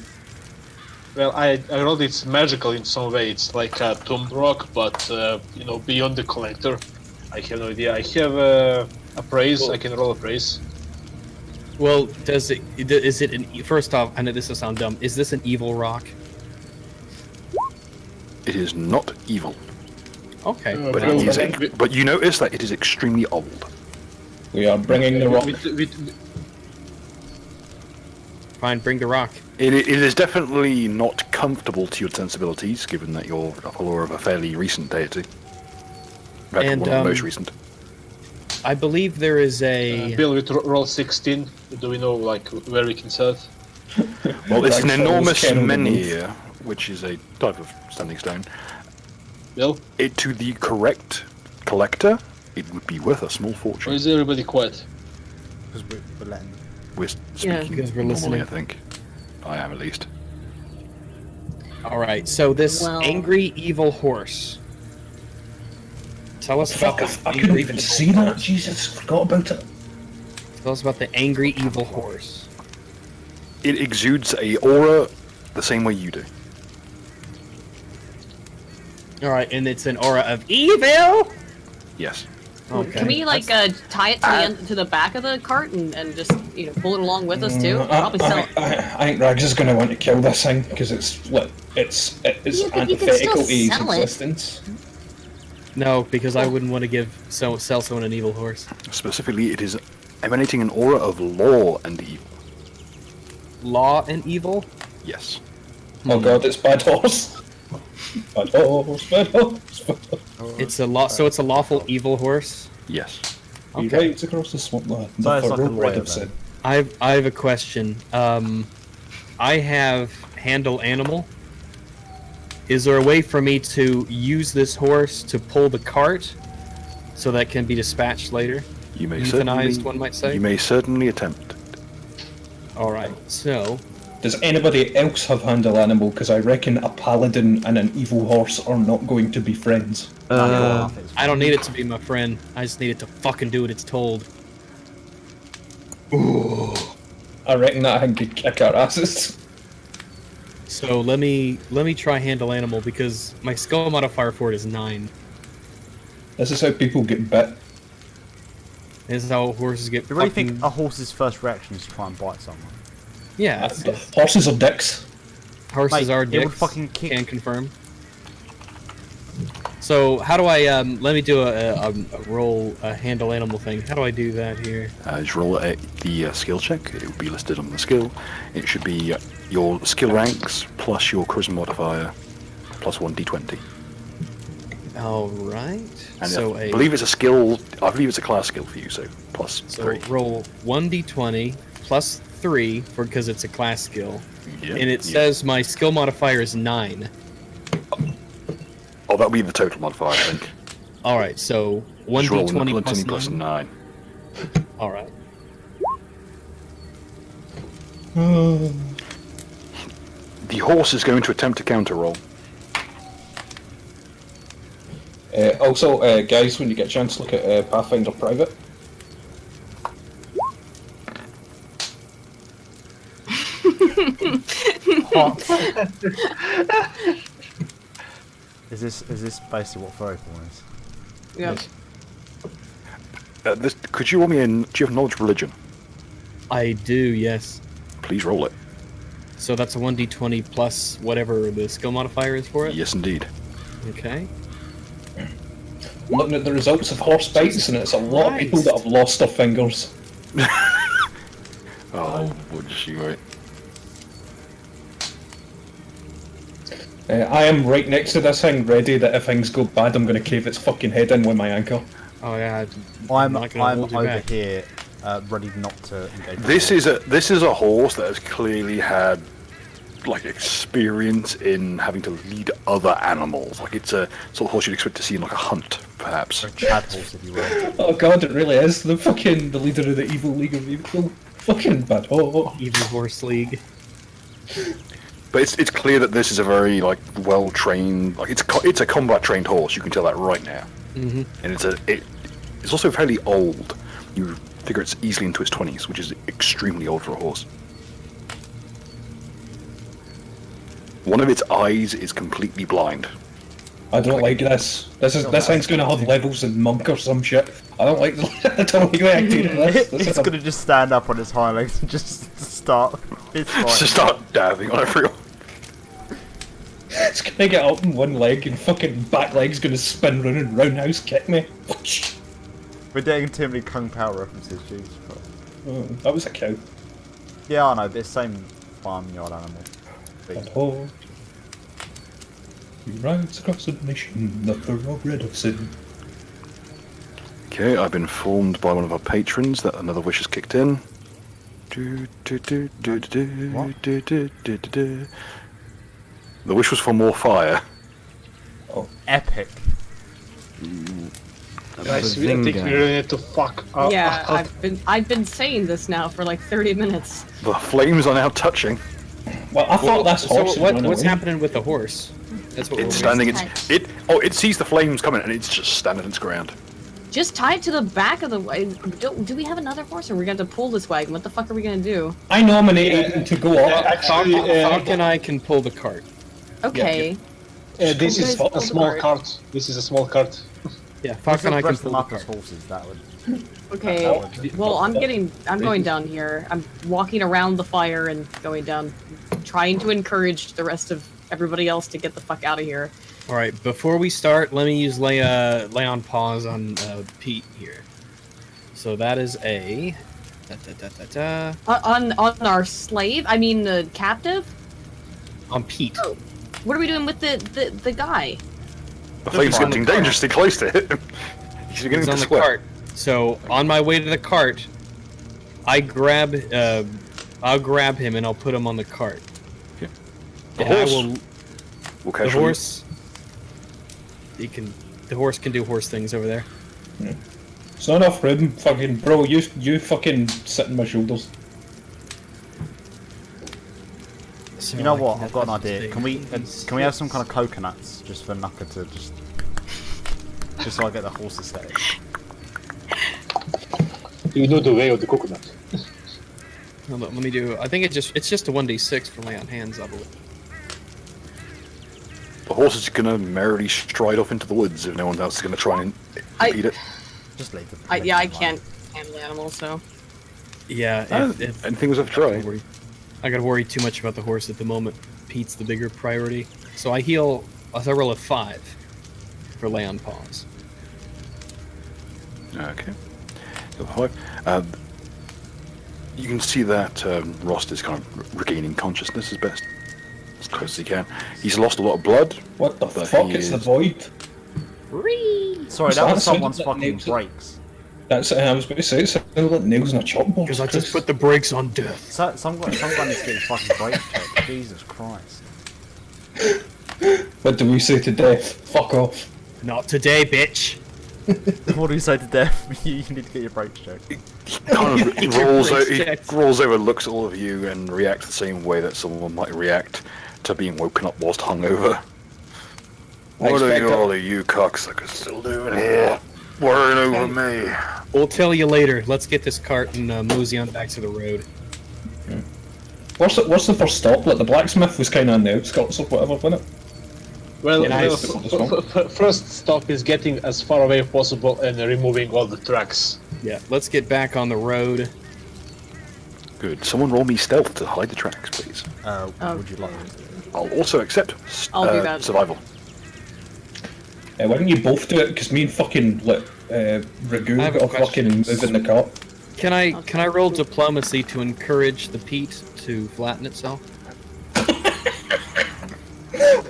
well, I wrote it's magical in some way. It's like a tomb rock, but beyond the collector, I have no idea. I have a praise. I can roll a praise.
Well, is it first off, I know this will sound dumb, is this an evil rock?
It is not evil,
Okay.
but it is. But you notice that it is extremely old.
We are bringing the rock.
Fine, bring the rock.
It is definitely not comfortable to your sensibilities, given that you're a follower of a fairly recent deity. In fact,
And,
one of the most recent.
I believe there is a...
Bill, with roll 16, do we know where we can sell it?
Well, it's an
Like
enormous
Saul's Kennel
menhir, which is a type of standing stone.
Bill,
To the correct collector, it would be worth a small
or
fortune.
is everybody quiet?
Because we're letting.
We're speaking
because we're
normally,
listening.
I think. I am, at least.
Alright, so this
Well-
angry evil horse. Tell us about
Fuck,
this
I couldn't
angry
even
evil
see that.
horse.
Jesus, forgot about it.
Tell us about the angry evil horse.
It exudes a aura the same way you do.
Alright, and it's an aura of evil?
Yes.
Okay.
Can we tie it to the back of the cart and just pull it along with us too? Probably sell it.
I think Rags is going to want to kill this thing because it's
Yeah, but you can
antithetical
still
to his
sell it.
existence.
No, because I wouldn't want to sell someone an evil horse.
Specifically, it is emanating an aura of law and evil.
Law and evil?
Yes.
Oh god, it's bad horse. Bad horse, bad horse. Bad horse.
It's a lawful evil horse.
Yes.
He
Okay.
rides across the swampland.
So it's like a
Road
lawyer,
Red have
then.
said.
I have a question. I have handle animal. Is there a way for me to use this horse to pull the cart so that can be dispatched later?
You may
Euthanized,
certainly,
one might say.
You may certainly attempt.
Alright, so
Does anybody else have handle animal? Because I reckon a paladin and an evil horse are not going to be friends.
I don't need it to be my friend. I just need it to fucking do what it's told.
I reckon that thing could kick our asses.
So let me try handle animal because my skill modifier for it is 9.
This is how people get bit.
This is how horses get
Do you really
fucking...
think a horse's first reaction is to try and bite someone?
Yeah, it's-
Horses are dicks.
horses
Mate,
are
it
dicks.
would fucking kick.
Can confirm. So how do I let me do a roll a handle animal thing. How do I do that here?
Just roll the skill check. It will be listed on the skill. It should be your skill ranks plus your charisma modifier plus 1d20.
All right.
And
So
I believe it's a skill. I believe it's a class skill for you. So plus
so
3.
roll 1d20 plus 3 because it's a class skill,
Yeah,
and it
yeah.
says my skill modifier is 9.
Oh, that'll be the total modifier, I think.
All right, so
Just roll
1d20 plus
plus
9.
9.
All right.
The horse is going to attempt to counter roll.
Also, guys, when you get a chance, look at Pathfinder Private.
Is this basically what Furryporn is?
Yep.
Could you roll me in? Do you have knowledge of religion?
I do, yes.
Please roll it.
So that's a 1d20 plus whatever the skill modifier is for it?
Yes, indeed.
Okay.
I'm looking at the results of horse bites, and it's a lot of people that have lost their fingers.
Oh, would you right?
I am right next to this thing, ready that if things go bad, I'm going to cave its fucking head in with my anchor.
Oh yeah.
I'm
not gonna hold you
over
back.
here, ready not to engage.
This is a horse that has clearly had like experience in having to lead other animals. Like it's a sort of horse you'd expect to see in like a hunt, perhaps.
a Chad horse, if you will.
Oh god, it really is the leader of the evil League of Evil. Fucking bad. Oh.
Evil Horse League.
But it's clear that this is a very like well trained, like it's a combat trained horse. You can tell that right now.
Mm-hmm.
And it's also fairly old. You figure it's easily into its 20s, which is extremely old for a horse. One of its eyes is completely blind.
I don't like this. This thing's going to have levels in Monk or some shit. I don't like I don't like the idea of this. This
It's
is a-
gonna just stand up on its hind legs and just start. It's fine.
Just start dabbing on everyone.
It's gonna get up in one leg and fucking back leg's gonna spin round and roundhouse kick me.
We're getting too many Kung Pao references, jeez. But...
Oh, that was a cow.
Yeah, I know, but it's same farmyard animal.
And oh, he rides across the nation, the thoroughbred of sin.
Okay, I've been informed by one of our patrons that another wish has kicked in. The wish was for more fire.
Epic.
Guys, I think we really need to fuck up.
Yeah, I've been saying this now for like 30 minutes.
The flames are now touching.
Well, I thought that's
So
horse.
what's happening with the horse? That's what
It's
we're
standing. It sees the flames coming and it's just standing its ground.
Just tie it to the back of the wagon. Do we have another horse, or are we going to pull this wagon? What the fuck are we going to do?
I nominated him to go up.
Actually,
Falcon and I can pull the cart.
Okay.
this is
Pull
a
the
small
cart.
cart. This is a small cart.
Yeah, Falcon and I can
Dress
pull
them
the
up as
cart.
horses, that would...
Okay. Well, I'm going down here. I'm walking around the fire and going down, trying to encourage the rest of everybody else to get the fuck out of here.
All right, before we start, let me use lay on pause on Pete here. So that is a
On our slave? I mean, the captive?
on Pete.
Oh. What are we doing with the guy?
The flames
fine.
getting dangerously close to him. He's beginning
He's
to
on the
sweat.
cart. So on my way to the cart, I'll grab him and I'll put him on the cart.
Okay.
And
The
I
horse
will.
will
The
casually-
horse. The horse can do horse things over there.
It's not enough room, fucking bro. You fucking sit on my shoulders.
So
You know
I
what?
can
I've got an
have
idea.
this
Can we
thing.
have some kind of coconuts just for Nuka to just so I get the horse aesthetic?
You know the way of the coconut.
Hold on, let me do. I think it's just a 1d6 for lay on hands, I believe.
The horse is gonna merrily stride off into the woods if no one else is gonna try and impede it.
Just leave the.
I can't handle animals, so.
Yeah.
Anything was worth trying.
I gotta worry too much about the horse at the moment. Pete's the bigger priority. So I heal. I roll a 5 for lay on pause.
Okay. So 5. You can see that Rost is kind of regaining consciousness as best, as close as he can. He's lost a lot of blood.
What the
But
fuck?
he
It's the
is-
void.
Sorry, that
Sounds
was someone's
like
fucking
names.
brakes.
That's it. I was about to say it sounded like nails on a chalkboard.
Because I just put the brakes on death.
So, some guy needs to get his fucking brakes checked. Jesus Christ.
What do we say to death? Fuck off.
Not today, bitch.
What do you say to death? You need to get your brakes checked.
He rolls over, looks at all of you, and reacts the same way that someone might react to being woken up whilst hungover. What are all of you cocksuckers still doing here? Worrying over me.
We'll tell you later. Let's get this cart and mosey on back to the road.
What's the first stop? Like the blacksmith was kind of on the outskirts or whatever, wasn't it?
Well,
Yeah,
first stop is getting as far away as possible and removing all the tracks.
Yeah, let's get back on the road.
Good. Someone roll me stealth to hide the tracks, please.
Would you like?
I'll also accept
I'll do that.
survival.
Why don't you both do it? Because me and fucking Ragu
I have a
got a fucking
question.
move in the cart.
Can I roll diplomacy to encourage the peat to flatten itself?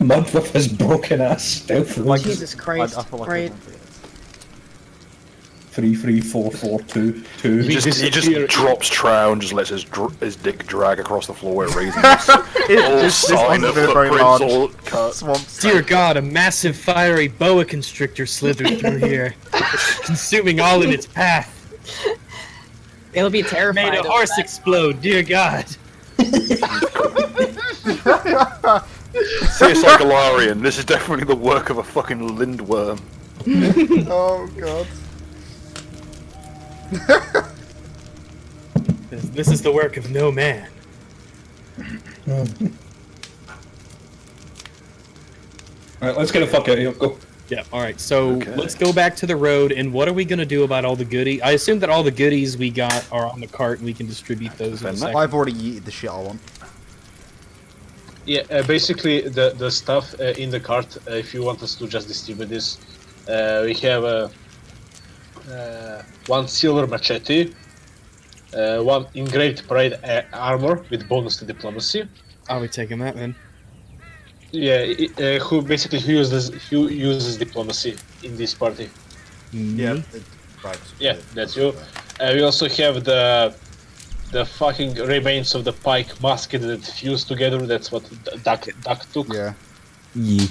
Mud with his broken ass stealth.
Jesus Christ.
I feel like
Right.
3, 3, 4, 4, 2, 2.
He just
disappear.
drops trow and just lets his dick drag across the floor, raising
This
sign
one's
of
been very
footprints,
large.
all cut.
Swamp.
Dear God, a massive fiery boa constrictor slithered through here, consuming all in its path.
It'll be terrified.
Made a
of
horse
that.
explode. Dear God.
CSI Galarian, this is definitely the work of a fucking lindworm.
Oh god.
This is the work of no man.
Alright, let's get the fuck out of here. Go.
Yeah, alright, so
Okay.
let's go back to the road, and what are we gonna do about all the goodies? I assume that all the goodies we got are on the cart, and we can distribute those in a
Then
second.
I've already yeeted the shit I want.
Yeah, basically the stuff in the cart. If you want us to just distribute this, we have one silver machete, one engraved parade armor with bonus to diplomacy.
Are we taking that then?
Yeah, who uses diplomacy in this party?
Yeah.
Me?
Right.
Yeah, that's you. We also have the fucking remains of the pike musket that fused together. That's what Duck took.
Yeah.
Yeah.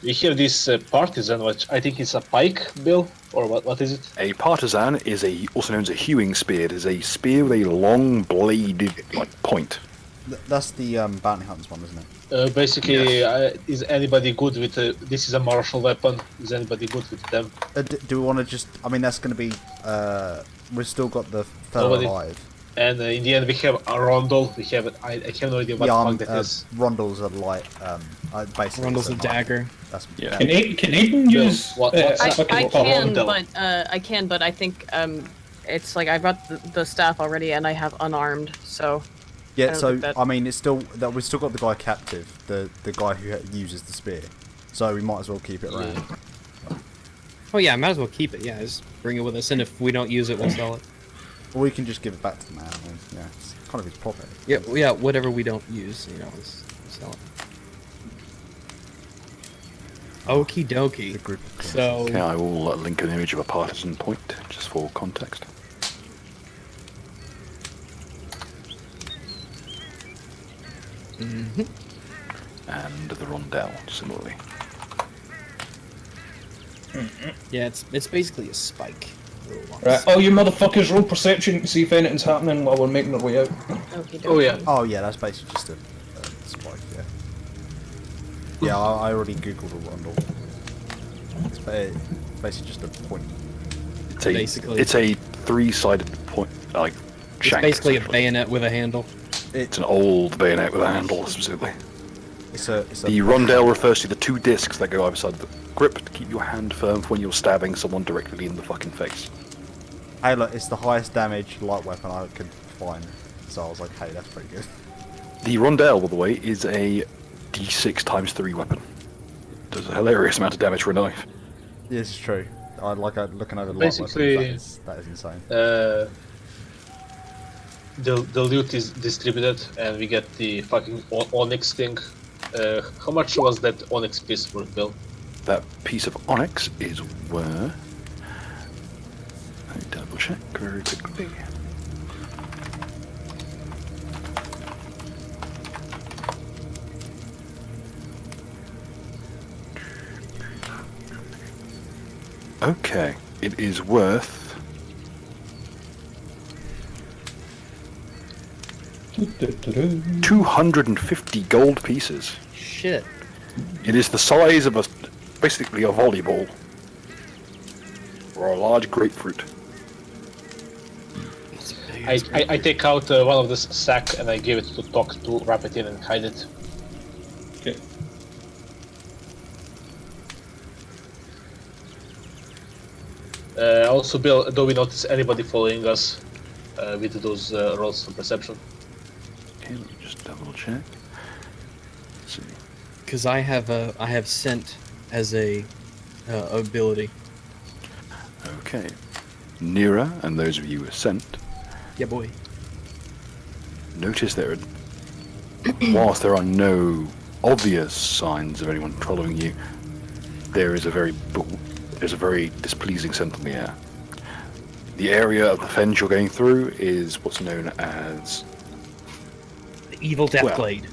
We have this partisan, which I think is a pike, Bill, or what is it?
A partisan is also known as a hewing spear. It is a spear with a long bladed point.
That's the bounty hunters one, isn't it?
Basically, is anybody good with this? Is a martial weapon. Is anybody good with them?
Do we want to just? I mean, that's going to be. We've still got the fellow
Nobody-
alive.
And in the end, we have a rondel. We have it. I have no idea what
Yeah,
the fuck that is.
Rondels are light. Basically.
Rundle's a
it's
dagger.
That's
Yeah.
Can Aiden use...
What's
I
fucking
can,
rondel?
but I think it's like I've got the staff already, and I have unarmed, so. I
Yeah,
don't
so
think that-
I mean, it's still that we've still got the guy captive, the guy who uses the spear. So we might as well keep it around.
Oh yeah, might as well keep it. Yeah, just bring it with us, and if we don't use it, we'll sell it.
Or we can just give it back to the man. And, yeah, it's kind of his property.
Yeah, whatever we don't use, let's sell it. Okie dokie.
The group of
So
Okay, I will link an image of a partisan point, just for context.
mhm.
And the rondel, similarly.
Yeah, it's basically a spike.
Right, oh, you motherfuckers, roll perception to see if anything's happening while we're making our way out.
Oh yeah.
Oh yeah, that's basically just a spike. Yeah. Yeah, I already googled a rondel. It's basically just a point.
It's a
Basically.
it's a three-sided point, like
It's
shank.
basically a
essentially.
bayonet with a handle.
It's an old bayonet with a handle, specifically.
It's a
The rondel refers to the two discs that go either side of the grip to keep your hand firm for when you're stabbing someone directly in the fucking face.
Hey, look, it's the highest damage light weapon I could find. So I was like, hey, that's pretty good.
The rondel, by the way, is a d6 times 3 weapon. Does a hilarious amount of damage for a knife.
This is true. I like looking over light
Basically-
weapons. That is insane.
The loot is distributed, and we get the fucking onyx thing. How much was that onyx piece worth, Bill?
That piece of onyx is worth... It check very quickly. Okay, it is worth 250 gold pieces.
Shit.
It is the size of basically a volleyball or a large grapefruit.
I take out one of this sack and I give it to Tok to wrap it in and hide it.
Okay.
Also, Bill, do we notice anybody following us with those rolls for perception?
Okay, let me just double check. Let's see.
Because I have scent as a ability.
Okay. Nira and those of you who are sent,
Yeah, boy.
notice there, whilst there are no obvious signs of anyone following you, there is a very displeasing scent in the air. The area of the fens you're going through is what's known as
The evil death
Well.
glade.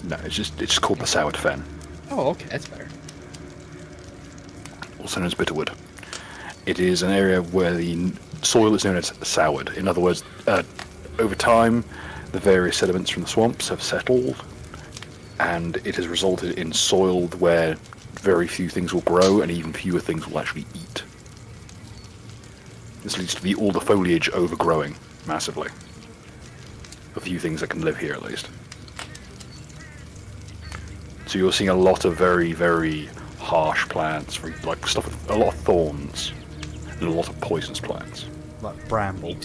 no, it's just called the Soured Fen,
Oh, okay, that's better.
also known as Bitterwood. It is an area where the soil is known as soured. In other words, over time, the various sediments from the swamps have settled, and it has resulted in soil where very few things will grow, and even fewer things will actually eat. This leads to all the foliage overgrowing massively. A few things that can live here, at least. So you're seeing a lot of very, very harsh plants, like stuff with a lot of thorns, and a lot of poisonous plants.
Like bramble.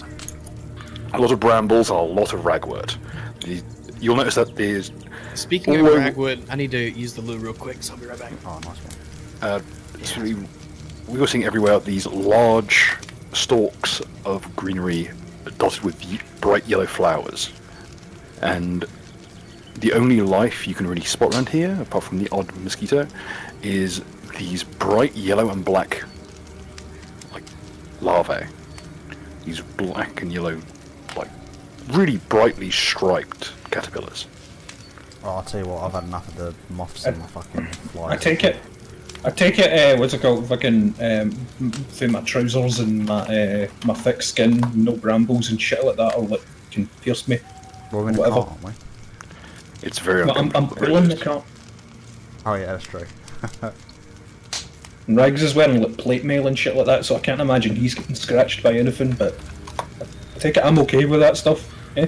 A lot of brambles, and a lot of ragwort. You'll notice that there's
Speaking of
Although-
ragwood, I need to use the loo real quick, so I'll be right back.
Oh, nice one.
so we're seeing everywhere these large stalks of greenery dotted with bright yellow flowers. And the only life you can really spot around here, apart from the odd mosquito, is these bright yellow and black, like, larvae. These black and yellow, like, really brightly striped caterpillars.
Oh, I'll tell you what, I've had enough of the moths and the fucking flies.
I take it, what's it called, fucking, through my trousers and my thick skin, no brambles and shit like that, or like, can pierce me.
We're in the
whatever.
car, aren't we?
It's very
But I'm
uncomfortable.
pulling the car.
Oh yeah, that's true.
And Rags is wearing like plate mail and shit like that, so I can't imagine he's getting scratched by anything, but I take it I'm okay with that stuff, eh?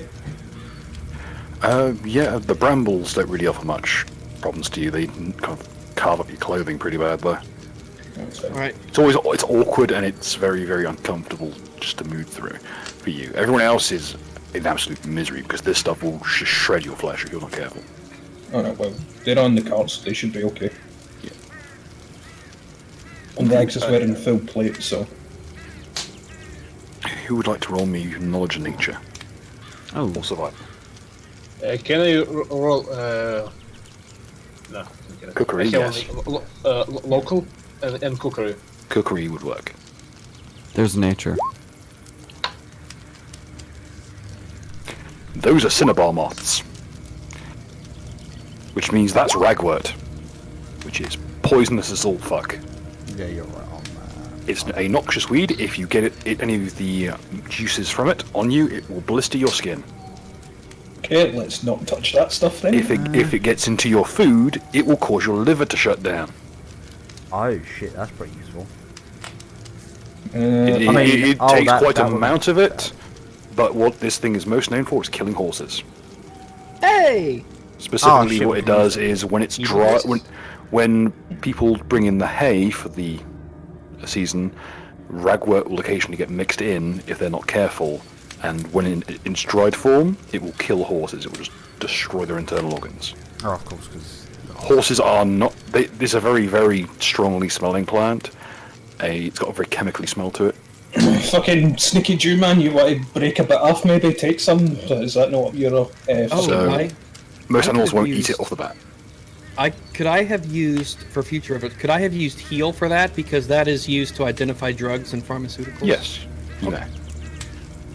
Yeah, the brambles don't really offer much problems to you. They can kind of carve up your clothing pretty badly.
That's fine.
Alright,
It's awkward and it's very, very uncomfortable just to move through for you. Everyone else is in absolute misery because this stuff will shred your flesh if you're not careful.
Oh no, well, they're on the cart, so they should be okay.
Yeah.
And Rags is wearing full plate, so...
Who would like to roll me knowledge of nature
Oh,
or survival?
Can I roll? No. Okay.
Cookery,
I have
yes.
only local and cookery.
Cookery would work.
there's nature.
Those are cinnabar moths, which means that's ragwort, which is poisonous as all fuck.
Yeah, you're right on that.
It's a noxious weed. If you get any of the juices from it on you, it will blister your skin.
Okay, let's not touch that stuff then.
If it gets into your food, it will cause your liver to shut down.
Oh shit, that's pretty useful.
It,
I mean,
it
oh,
takes
that-
quite
that
an
would-
amount of it, but what this thing is most known for is killing horses.
hey!
Specifically,
shit,
what
we
it
can
does is when it's
Evil
dry,
horses.
when people bring in the hay for the season, ragwort will occasionally get mixed in if they're not careful, and when in its dried form, it will kill horses. It will just destroy their internal organs.
Oh, of course, because
Horses are not. This is a very, very strongly smelling plant. It's got a very chemically smell to it.
Fucking sneaky Jew man, you want to break a bit off, maybe take some? Is that not what you're
Oh,
So-
I
Most
I
animals
could've
won't eat
used-
it off the bat.
could I have used for future reference? Could I have used heal for that because that is used to identify drugs and pharmaceuticals?
Yes. you know.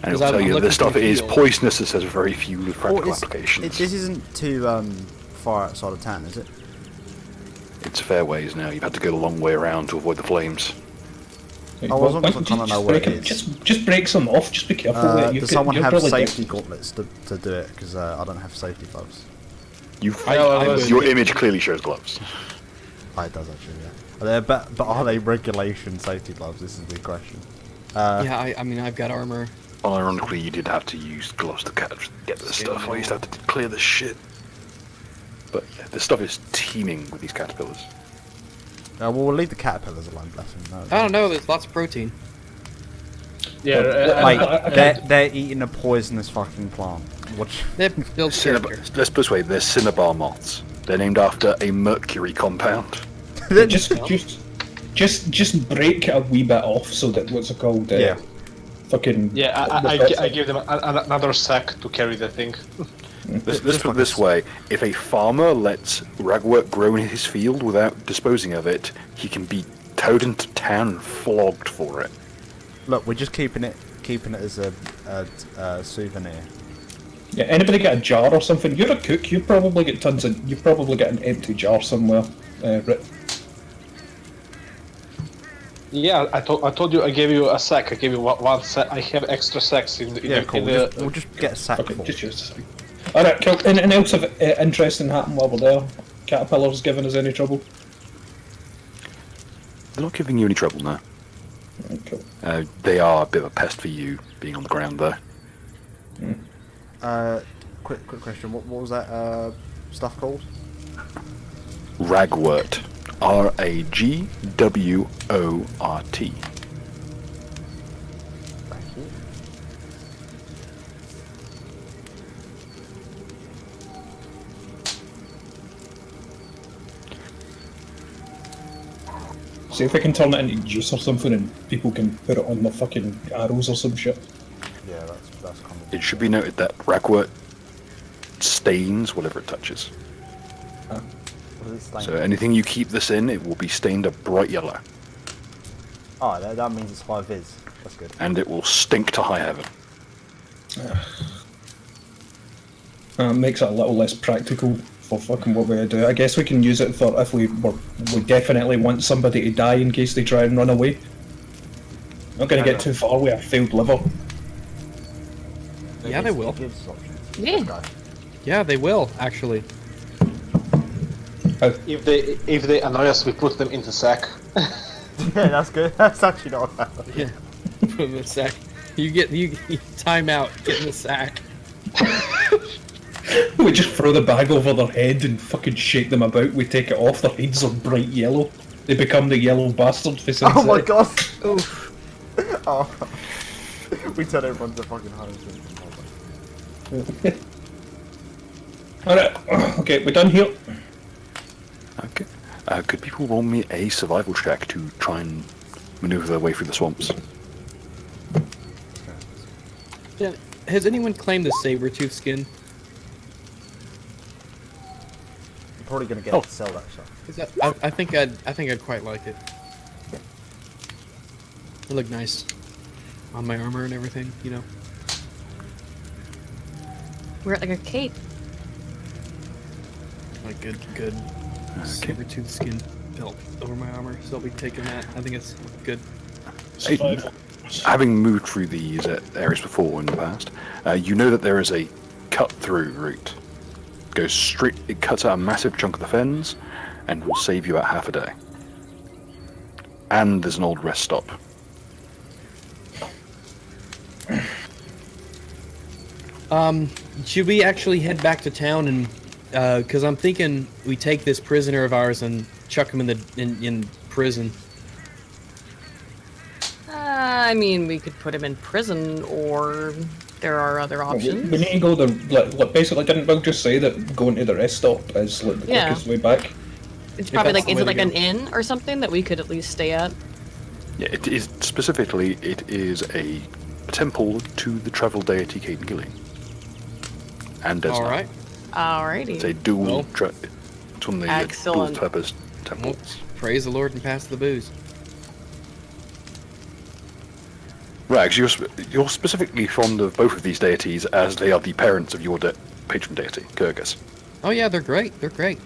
And
'Cause
it'll
I'm
tell you that
looking
this stuff
for the
is
field.
poisonous. It has very few practical
Well,
applications.
this isn't too far outside of town, is it?
It's fair ways now. You've had to go the long way around to avoid the flames.
I was on to kind of know where it is.
Just break some off. Just be careful.
Does someone have safety gauntlets to do it? Because I don't have safety gloves.
Your image clearly shows gloves.
Oh, it does actually, yeah. But are they regulation safety gloves? This is the question.
Yeah, I mean, I've got armor.
Ironically, you did have to use gloves to get this stuff. I used to have to clear this shit. But yeah, this stuff is teeming with these caterpillars.
Well, we'll leave the caterpillars alone, bless them. No,
I don't know. There's lots of protein.
Yeah,
Mate, they're eating a poisonous fucking plant. Watch.
They build character.
Let's put it this way, they're cinnabar moths. They're named after a mercury compound.
Just break a wee bit off so that what's it called?
Yeah.
Fucking.
yeah. I give them another sack to carry the thing.
Let's put it this way, if a farmer lets ragwort grow in his field without disposing of it, he can be towed into town and flogged for it.
Look, we're just keeping it as a souvenir.
Yeah, anybody get a jar or something? You're a cook. You probably get tons of. You probably get an empty jar somewhere. Right.
Yeah, I told you I gave you a sack. I gave you one sack. I have extra sacks in the.
Yeah, cool.
In the,
We'll just get a sack
Okay,
full.
just use the same. Alright, cool. Anything else of interesting happened while we're there? Caterpillars giving us any trouble?
They're not giving you any trouble now.
Cool.
They are a bit of a pest for you, being on the ground though.
Quick question. What was that stuff called?
Ragwort. Ragwort.
Thank you.
See if we can turn it into juice or something and people can put it on their fucking arrows or some shit.
Yeah, that's kind of.
It should be noted that ragwort stains whatever it touches.
What is it stained?
So anything you keep this in, it will be stained a bright yellow.
Oh, that means it's high vis. That's good.
And it will stink to high heaven.
Makes it a little less practical for fucking what we do. I guess we can use it for if we definitely want somebody to die in case they try and run away. Not gonna get too far with a failed liver.
Yeah, they will.
It gives options.
Yeah.
Okay.
Yeah, they will actually.
if they annoy us, we put them in the sack.
Yeah, that's good. That's actually not bad.
Yeah. Put them in the sack. You time out. Get in the sack.
We just throw the bag over their head and fucking shake them about. We take it off. Their heads are bright yellow. They become the yellow bastard for sunset.
Oh my god! Oof. Oh. We turn everyone to fucking home.
Alright, okay, we're done here.
Okay. Could people roll me a survival check to try and maneuver their way through the swamps?
Yeah. Has anyone claimed the saber-tooth skin?
You're probably gonna get
Oh.
to sell that shit.
'Cause I think I'd quite like it. It look nice on my armor and everything, you know.
Wear it like a cape.
Like good saber-tooth skin belt over my armor. So I'll be taking that. I think it's good.
Hey, having moved through these areas before in the past, you know that there is a cut-through route. Goes straight. It cuts out a massive chunk of the fens, and will save you about half a day. And there's an old rest stop.
Should we actually head back to town and, because I'm thinking we take this prisoner of ours and chuck him in prison.
I mean, we could put him in prison, or there are other options.
We need to go basically, didn't Bug just say that going to the rest stop is like the
Yeah.
quickest way back?
It's probably
that's
like,
the
is
way
it
to
like
go.
an inn or something that we could at least stay at?
Yeah, it is specifically. It is a temple to the travel deity Caden Gilly. And Desna.
All right.
It's a
Alrighty.
dual.
Well,
It's one of the
excellent.
dual-purpose temples.
Praise the Lord and pass the booze.
Right, 'cause you're specifically fond of both of these deities as they are the parents of your patron deity, Kyrgyz.
Oh yeah, they're great. They're great.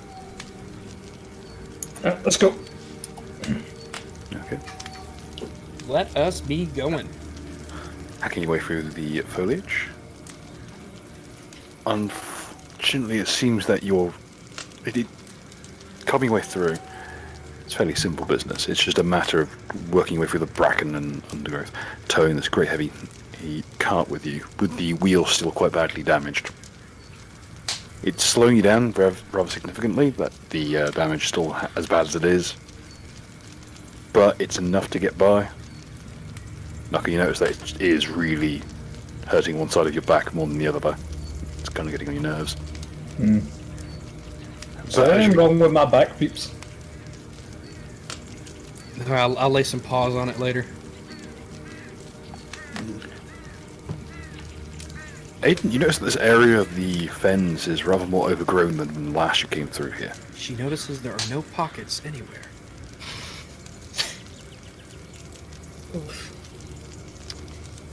Let's go.
Okay.
Let us be going.
Hacking your way through the foliage. Unfortunately, it seems that carving your way through. It's fairly simple business. It's just a matter of working your way through the bracken and undergrowth, towing this great heavy cart with you, with the wheel still quite badly damaged. It's slowing you down rather significantly, but the damage is still as bad as it is. But it's enough to get by. Luckily, you notice that it is really hurting one side of your back more than the other, though. It's kind of getting on your nerves.
Is there anything wrong with my back, peeps?
I'll lay some paws on it later.
Aiden, you notice that this area of the fens is rather more overgrown than when last you came through here.
She notices there are no pockets anywhere.
What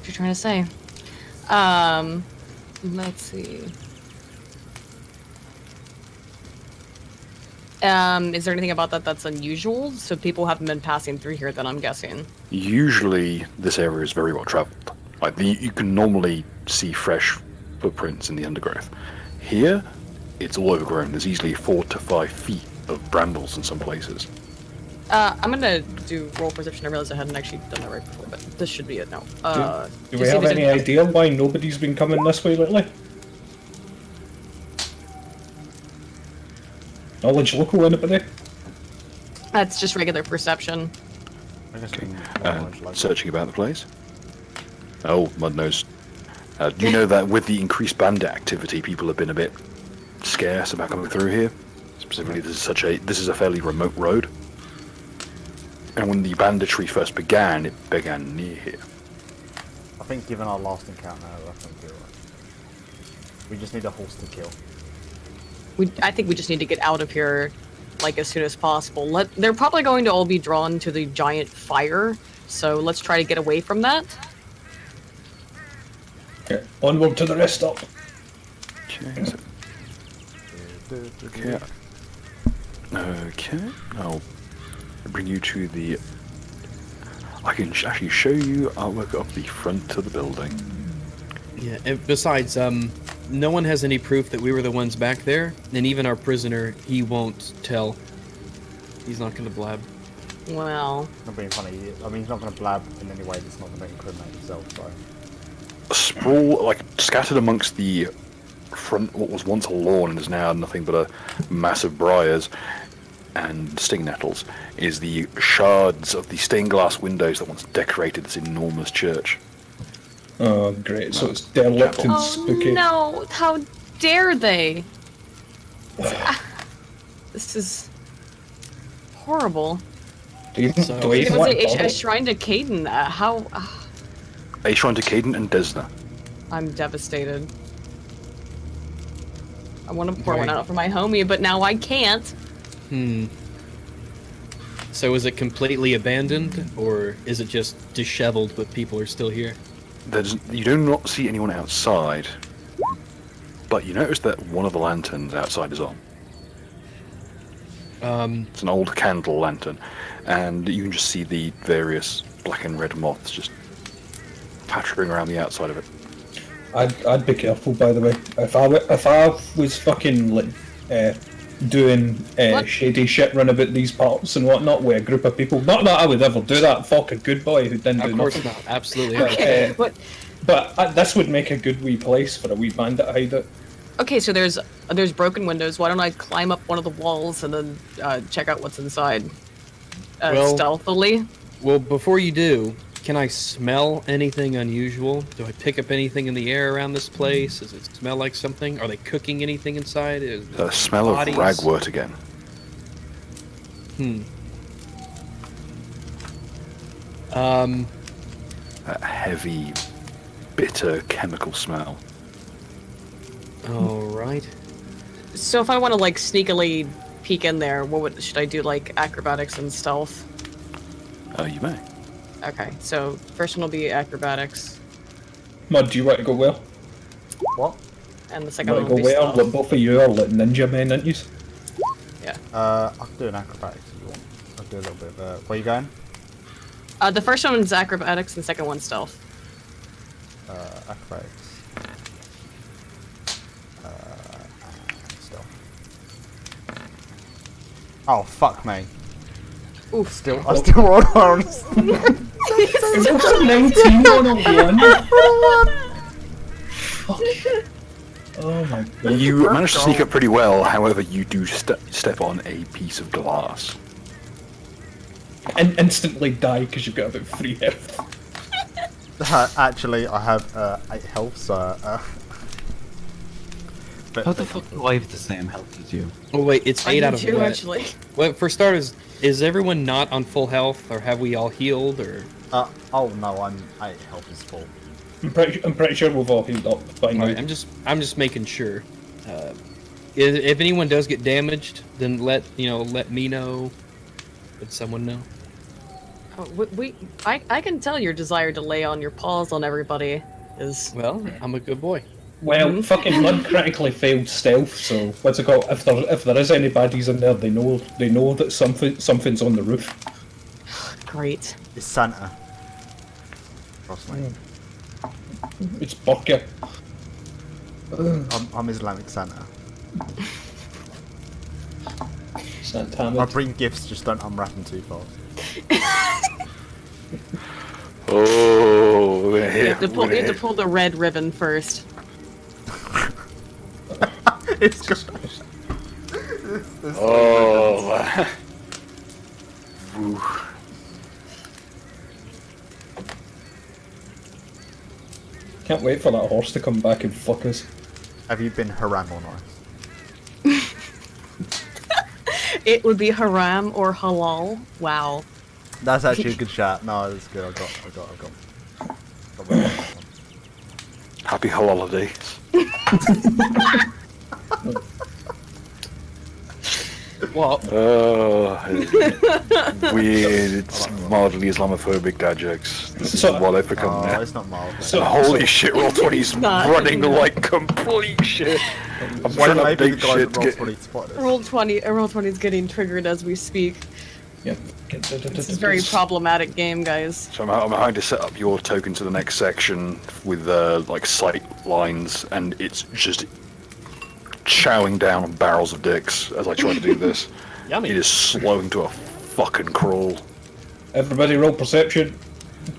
you trying to say? Let's see. Is there anything about that that's unusual? So people haven't been passing through here, then I'm guessing.
Usually, this area is very well travelled. Like you can normally see fresh footprints in the undergrowth. Here, it's all overgrown. There's easily 4 to 5 feet of brambles in some places.
I'm gonna do roll perception. I realized I hadn't actually done that right before, but this should be it now.
Do we have any idea why nobody's been coming this way lately? Knowledge local, anybody?
That's just regular perception.
Okay. Searching about the place. Oh, Mudnose. Do you know that with the increased bandit activity, people have been a bit scarce about coming through here? Specifically, this is a fairly remote road. And when the banditry first began, it began near here.
I think given our last encounter, I think you're right. We just need a horse to kill.
I think we just need to get out of here, like, as soon as possible. They're probably going to all be drawn to the giant fire, so let's try to get away from that.
Okay, onward to the rest stop.
Okay. Okay. Okay. I'll bring you to the... I can actually show you artwork of the front of the building.
Yeah, and besides, no one has any proof that we were the ones back there, and even our prisoner, he won't tell. He's not going to blab.
Well...
Not being funny. I mean, he's not going to blab in any way that's not going to incriminate himself, so...
Sprawl, like, scattered amongst the front, what was once a lawn and is now nothing but a massive briars and sting nettles, is the shards of the stained glass windows that once decorated this enormous church.
Oh, great. So it's derelict and spooky.
Oh no! How dare they? This is horrible.
Do you
So-
do you
It was
want
a shrine to Caden. How?
A shrine to Caden and Desna.
I'm devastated. I want to pour
Okay.
one out for my homie, but now I can't.
So is it completely abandoned, or is it just disheveled but people are still here?
You do not see anyone outside, but you notice that one of the lanterns outside is on. It's an old candle lantern, and you can just see the various black and red moths just pattering around the outside of it.
I'd be careful, by the way. If I was fucking like doing
What?
shady shit run about these parts and whatnot with a group of people, not that I would ever do that. Fuck a good boy who didn't do
Of course
nothing.
not. Absolutely not.
Okay,
But this would make a good wee place for a wee bandit hideout.
okay. So there's broken windows. Why don't I climb up one of the walls and then check out what's inside
Well-
stealthily?
Well, before you do, can I smell anything unusual? Do I pick up anything in the air around this place? Does it smell like something? Are they cooking anything inside? Is
The smell of
bodies?
ragwort again. That heavy, bitter chemical smell.
All right.
So if I want to like sneakily peek in there, should I do, like acrobatics and stealth?
You may.
Okay, so first one will be acrobatics,
Mud, do you want to go well?
What?
and the
You
second
want
one
to
will
go
be
well?
stealth.
Like, both of you are like ninja men, aren't you?
I can do an acrobatics if you want. I'll do a little bit of. Where you going?
The first one's acrobatics, and the second one's stealth.
Acrobatics. And stealth. Oh fuck me!
Oof.
I still rolled on.
It was a 19 on a 1. Fuck. Oh my god.
You managed to sneak up pretty well, however, you do step on a piece of glass.
And instantly die because you've got about 3 health.
Actually, I have 8 health, so. But
How the fuck do I have the same health as you?
Oh wait, it's 8 out of
two,
what?
actually.
Well, for starters, is everyone not on full health, or have we all healed, or?
oh no, I'm 8 health is full.
I'm pretty sure we've all healed up by now.
Alright, I'm just making sure. If anyone does get damaged, then let me know. Let someone know.
Oh, I can tell your desire to lay on your paws on everybody is.
Well, I'm a good boy.
Well, fucking Mud critically failed stealth, so what's it called? If there is any baddies in there, they know that something's on the roof.
Great.
It's Santa. Trust me.
It's Burka.
I'm Islamic Santa.
Santana.
I bring gifts, just don't unwrap them too fast.
Oh,
You have to pull the red ribbon first.
It's good.
Oh. Woo.
Can't wait for that horse to come back and fuck us.
Have you been haram or not?
It would be haram or halal. Wow.
That's actually a good shot. No, that's good. I got one.
Happy holidays.
What?
Oh, weird. It's mildly Islamophobic dad jokes. This is
So-
what I've become
Oh,
now.
it's not mild.
Holy shit, Roll20's
not.
running like complete shit. I'm trying to
Maybe the
update
guys
shit.
at
to get-
Roll20 spot us.
Roll20 is getting triggered as we speak.
Yep.
This is a very problematic game, guys.
So I'm having to set up your token to the next section with like sight lines, and it's just chowing down on barrels of dicks as I try to do this.
Yummy.
It is slowing to a fucking crawl.
Everybody roll perception.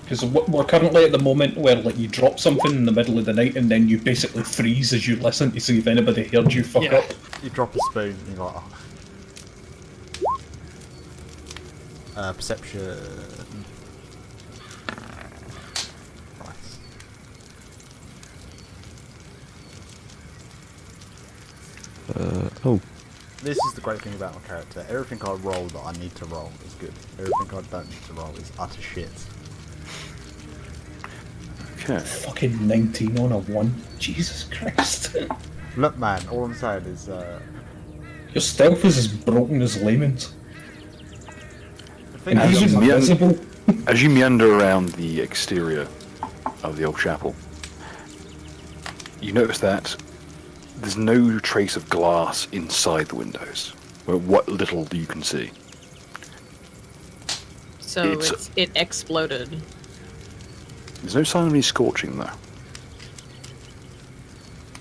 Because we're currently at the moment where like you drop something in the middle of the night and then you basically freeze as you listen to see if anybody heard you fuck
Yeah.
up.
You drop a spoon and you're like, oh. Perception. Nice.
Oh,
This is the great thing about my character. Everything I roll that I need to roll is good. Everything I don't need to roll is utter shit.
Okay.
Fucking 19 on a 1. Jesus Christ.
Look, man, all I'm saying is,
Your stealth is as broken as layman's.
the thing
And
As
he's
you
invisible.
As you meander around the exterior of the old chapel, you notice that there's no trace of glass inside the windows, but what little you can see.
So
It's-
it exploded.
There's no sign of any scorching, though.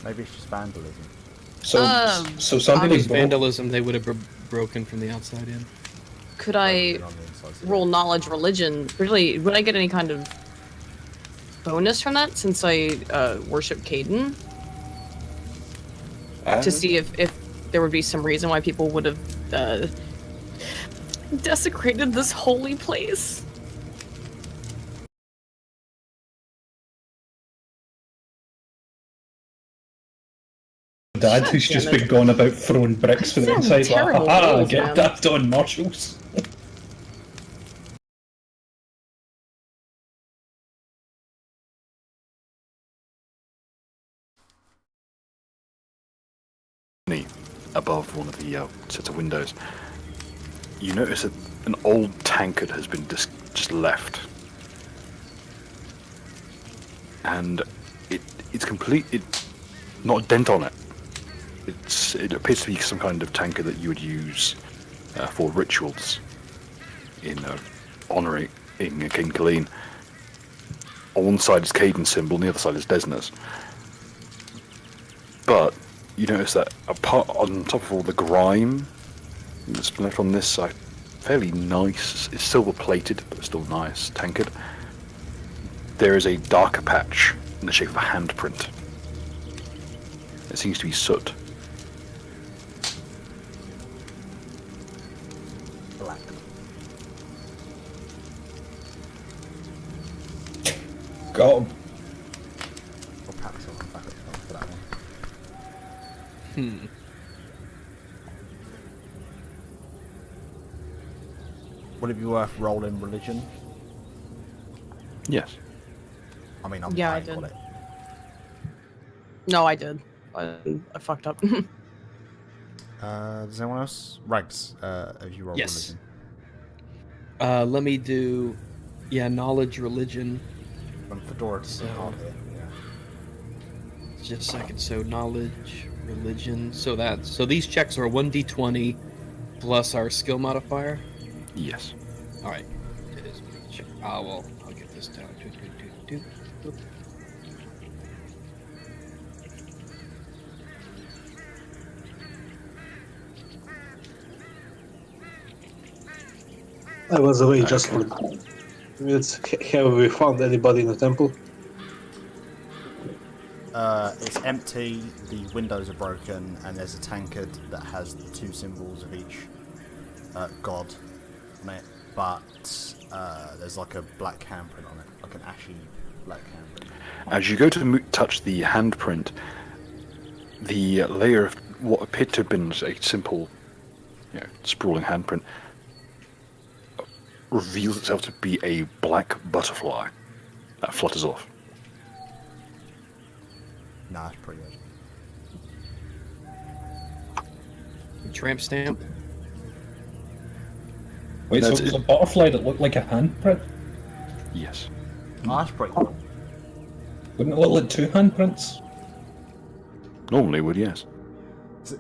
maybe it's just vandalism.
So
Um,
somebody
If
broke.
vandalism, they would have broken from the outside in.
Could I
On the inside, so-
roll knowledge religion? Really, would I get any kind of bonus from that since I worship Caden? To see if there would be some reason why people would have desecrated this holy place.
Dad
God
who's
damn
just
it.
been going about throwing bricks for the
Sounds
inside. Like,
terrible
haha,
rules,
get
man.
that on Marshalls.
Above one of the sets of windows, you notice that an old tankard has been just left and it's complete. Not a dent on it. It appears to be some kind of tanker that you would use for rituals in honouring King Kaleen. On one side is Caden's symbol, on the other side is Desna's. But you notice that apart on top of all the grime that's left on this side, fairly nice. It's silver plated, but it's still nice, tankard. There is a darker patch in the shape of a handprint. It seems to be soot.
Black.
Got him.
Or perhaps I'll come back up for that one. Would it be worth rolling religion?
Yes.
I mean, I'm
Yeah, I
playing
did.
on it.
No, I did. I fucked up.
Does anyone else? Rags, have you rolled
Yes.
religion?
Let me do, knowledge, religion.
From Fedora to
So-
hard here. Yeah.
Just a second. So knowledge, religion. So these checks are 1d20 plus our skill modifier.
Yes.
All right. It is. I'll get this down. Boop.
I was away just for minutes. Have we found anybody in the temple?
It's empty, the windows are broken, and there's a tankard that has the two symbols of each god on it, but there's like a black handprint on it, like an ashy black handprint.
As you go to touch the handprint, the layer of what appeared to have been a simple, sprawling handprint reveals itself to be a black butterfly that flutters off.
Nah, it's pretty good.
Tramp stamp.
Wait,
No,
so
it's-
it was a butterfly that looked like a handprint?
Yes.
Oh, that's pretty cool.
Wouldn't it look like two handprints?
Normally would, yes.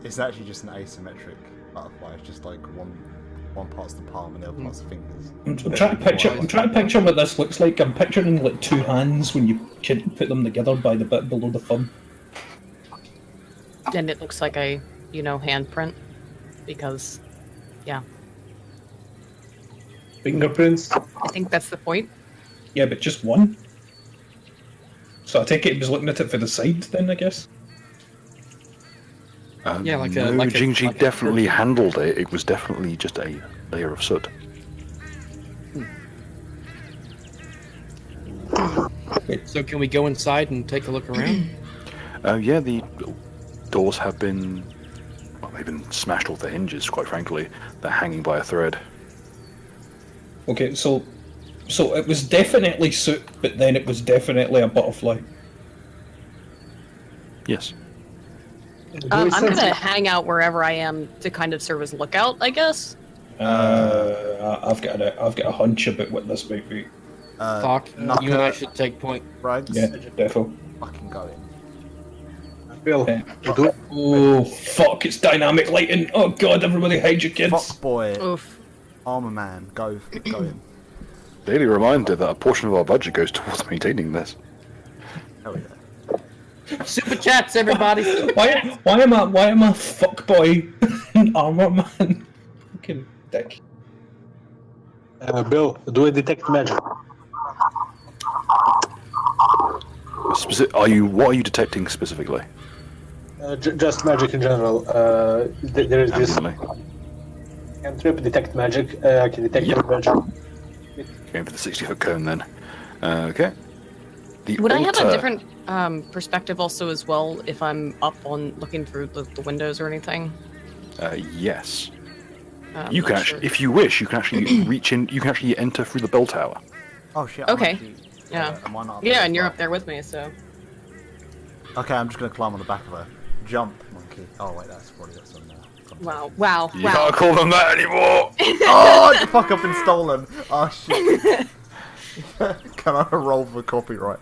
It's actually just an asymmetric butterfly. It's just like one part's the palm and the other part's the fingers.
I'm trying to picture what this looks like. I'm picturing like two hands when you can put them together by the bit below the thumb.
And it looks like a, handprint. Because,
Fingerprints?
I think that's the point.
Yeah, but just one. So I take it he was looking at it for the side then, I guess.
Yeah, like
no, Jingji definitely handled it. It was definitely just a layer of soot.
So can we go inside and take a look around?
Yeah, the doors have been... Well, they've been smashed off their hinges, quite frankly. They're hanging by a thread.
Okay, so it was definitely soot, but then it was definitely a butterfly.
Yes.
I'm gonna hang out wherever I am to kind of serve as lookout, I guess.
I've got a hunch about what this might be.
Talk. You and I should take point.
Rags,
Yeah, defo.
fucking go in.
Bill,
Yeah.
do it.
Oh fuck! It's dynamic lighting. Oh god! Everybody hide your kids.
Fuck boy,
Oof.
armor man, go in.
Daily reminder that a portion of our budget goes towards maintaining this.
Hell yeah.
Super chats, everybody.
Why am I fuckboy armor man? Fucking dick.
Bill, do a detect magic.
What are you detecting specifically?
Just magic in general. There is this
Absolutely.
cantrip, detect magic. I can detect
Yep.
magic.
Going for the 60-foot cone then. Okay. The
Would I have a
altar-
different perspective also as well if I'm up on looking through the windows or anything?
Yes.
I'm
You can
not
actually,
sure.
if you wish, you can actually reach in. You can actually enter through the bell tower.
Oh shit. I'm
Okay.
actually-
Yeah.
am I not up
Yeah,
there
and
as
you're
well?
up there with me, so.
Okay, I'm just gonna climb on the back of her. Jump, monkey. Oh wait, that's probably got some.
Wow.
You can't call them that anymore.
Oh fuck! I've been stolen. Oh shit. Can I roll for copyright?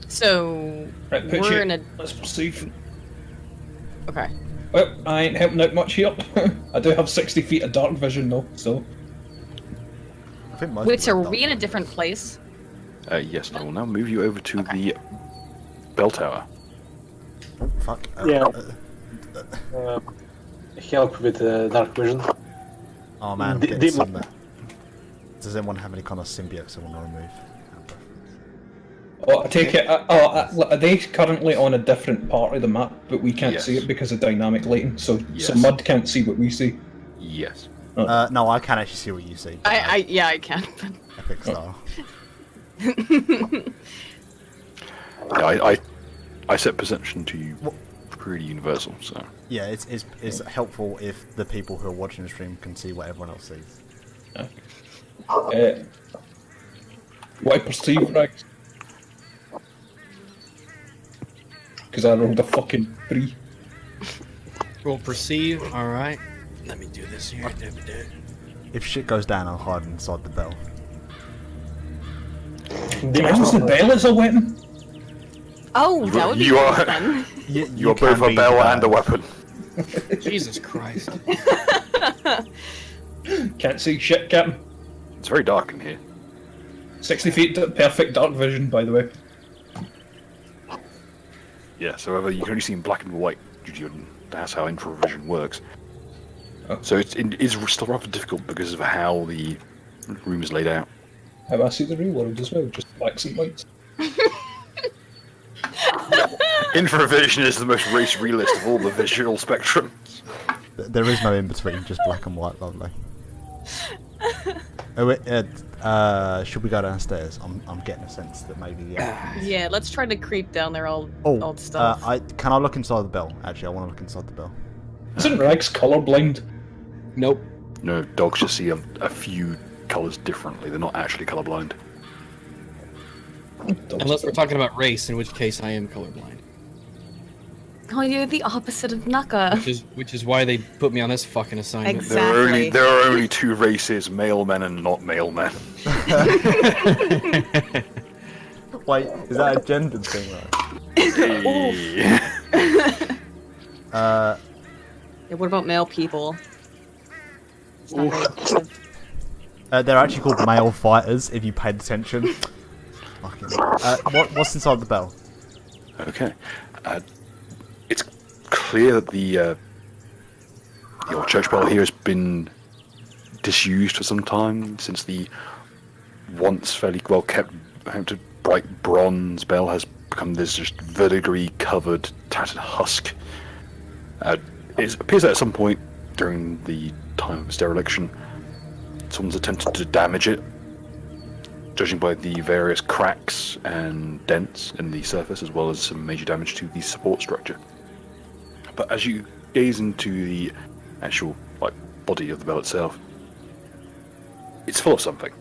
So
Right, put
we're
you.
in a
Let's proceed.
okay.
Well, I ain't helping out much here. I do have 60 feet of dark vision though, so.
I think most
Wait,
people
so are
have
we in a
done
different place?
Yes, I will now move you over to the bell tower.
that. Oh, fuck.
Yeah. Help with dark vision.
Oh man, I'm
D-
getting
dim
some.
light.
Does anyone have any kind of symbiotes I want to remove?
Oh, I take it. Are they currently on a different part of the map, but we can't see
Yes.
it because of dynamic lighting? So
Yes.
Mud can't see what we see.
Yes.
No, I can actually see what you see.
Yeah, I can.
Epic style.
Yeah, I set perception to you pretty universal, so.
Yeah, it's helpful if the people who are watching the stream can see what everyone else sees.
What I perceive, right? Because I rolled a fucking 3.
Roll perceive. All right. Let me do this here.
If shit goes down, I'll hide inside the bell.
Is the bell as a weapon?
Oh, that would be
You are-
fun.
You are both a bell and a weapon.
Jesus Christ.
Can't see shit, Captain.
It's very dark in here.
60 feet, perfect dark vision, by the way.
Yeah, so however, you can only see in black and white. That's how infravision works.
Oh.
So it's still rather difficult because of how the room is laid out.
How I see the real world as well, just blacks and whites.
Infravision is the most race realist of all the visual spectrum.
There is no in between, just black and white. Lovely. Oh, wait, should we go downstairs? I'm getting a sense that maybe.
Yeah, let's try to creep down there all
Oh,
stuff.
can I look inside the bell? Actually, I want to look inside the bell.
Isn't Rags colourblind?
Nope.
No, dogs just see a few colours differently. They're not actually colourblind.
Unless we're talking about race, in which case I am colorblind.
Oh, you're the opposite of Naka.
Which is why they put me on this fucking assignment.
Exactly.
There are only two races: male men and not male men.
Wait, is that a gendered thing,
Hey.
right?
Yeah, what about male people? It's not very inclusive.
They're actually called male fighters. If you paid attention. Fucking. What's inside the bell?
Okay. It's clear that the old church bell here has been disused for some time, since the once fairly well kept bright bronze bell has become this just verdigris covered tattered husk. It appears that at some point during the time of its dereliction, someone's attempted to damage it, judging by the various cracks and dents in the surface, as well as some major damage to the support structure. But as you gaze into the actual body of the bell itself, it's full of something.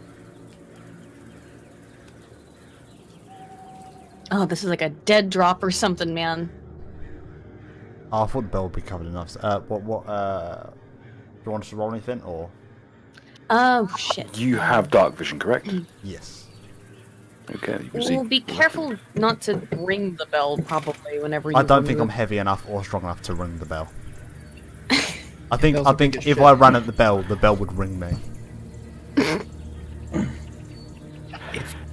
Oh, this is like a dead drop or something, man.
Oh, I thought the bell would be covered in knives. Do you want us to roll anything, or?
Oh, shit.
You have dark vision, correct?
Yes.
Okay. You can see.
Well, be careful not to ring the bell, probably, whenever you
I don't think I'm
remove-
heavy enough or strong enough to ring the bell. I think
Bells are big as
if
shit.
I ran at the bell would ring me.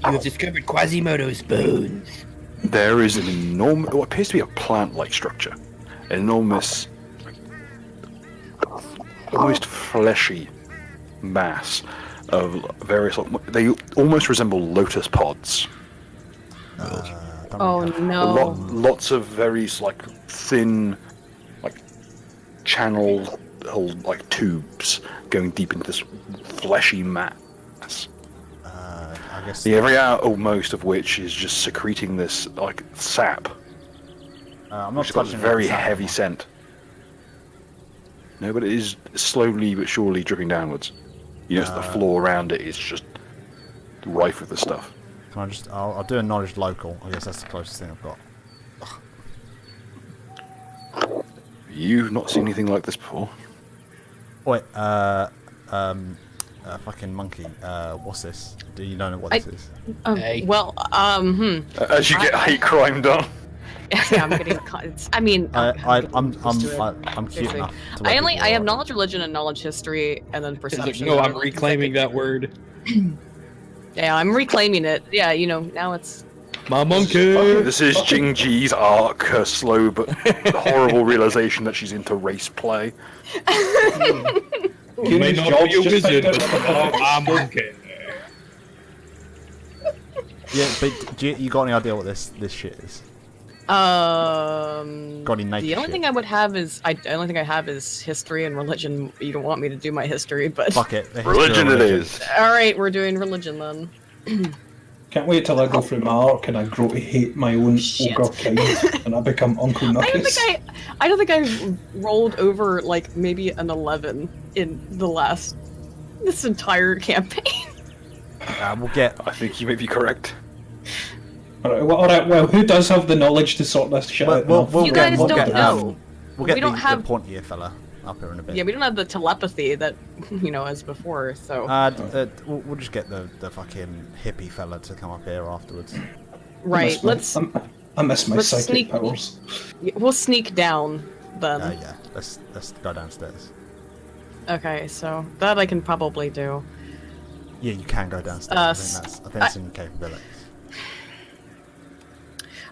You have discovered Quasimodo's bones.
There is an enormous, what appears to be a plant-like structure, an enormous, almost fleshy mass of various. They almost resemble lotus pods.
Oh, no.
Lots of very thin, channel, tubes going deep into this fleshy mass.
I guess.
The every hour, or most of which is just secreting this sap,
I'm not
which has got
touching
this very
the sap.
heavy scent. No, but it is slowly but surely dripping downwards. You notice the floor around it is just rife with the stuff.
Can I just? I'll do a knowledge local. I guess that's the closest thing I've got.
You've not seen anything like this before.
Wait. fucking monkey. What's this? Do you know what this is?
Hey.
Well,
As you get hate crime done.
yeah, I'm getting. I mean,
I'm
used to it.
cute
Seriously.
enough. To
I
let
only
people
I have
know.
knowledge religion and knowledge history, and then perception.
No, I'm reclaiming that word.
Yeah, I'm reclaiming it. Yeah, now it's.
My monkey.
This is Jing Ji's arc, her slow but horrible realization that she's into race play.
You may not be a wizard, but I'm a monkey.
Yeah, but you got any idea what this shit is? Got any nature
The only
shit?
thing I would have is the only thing I have is history and religion. You don't want me to do my history, but
Fuck it. the history
Religion
of
it is.
all right, we're doing religion then.
Can't wait till I go through my arc and I grow to hate my own
Shit.
ogre kind and I become Uncle Knuckles.
I don't think I rolled over like maybe an 11 in this entire campaign.
We'll get.
I think you may be correct.
Alright, well, who does have the knowledge to sort this shit out?
We'll
You
get,
guys
we'll
don't
get,
know.
We'll get
We don't
the
have-
pointier fella up here in a bit.
Yeah, we don't have the telepathy that as before. So
We'll just get the fucking hippie fella to come up here afterwards.
right,
I miss my
let's
psychic
sneak-
powers.
we'll sneak down then.
Yeah. Let's go downstairs.
Okay, so that I can probably do.
Yeah, you can go downstairs. I think that's in your capabilities.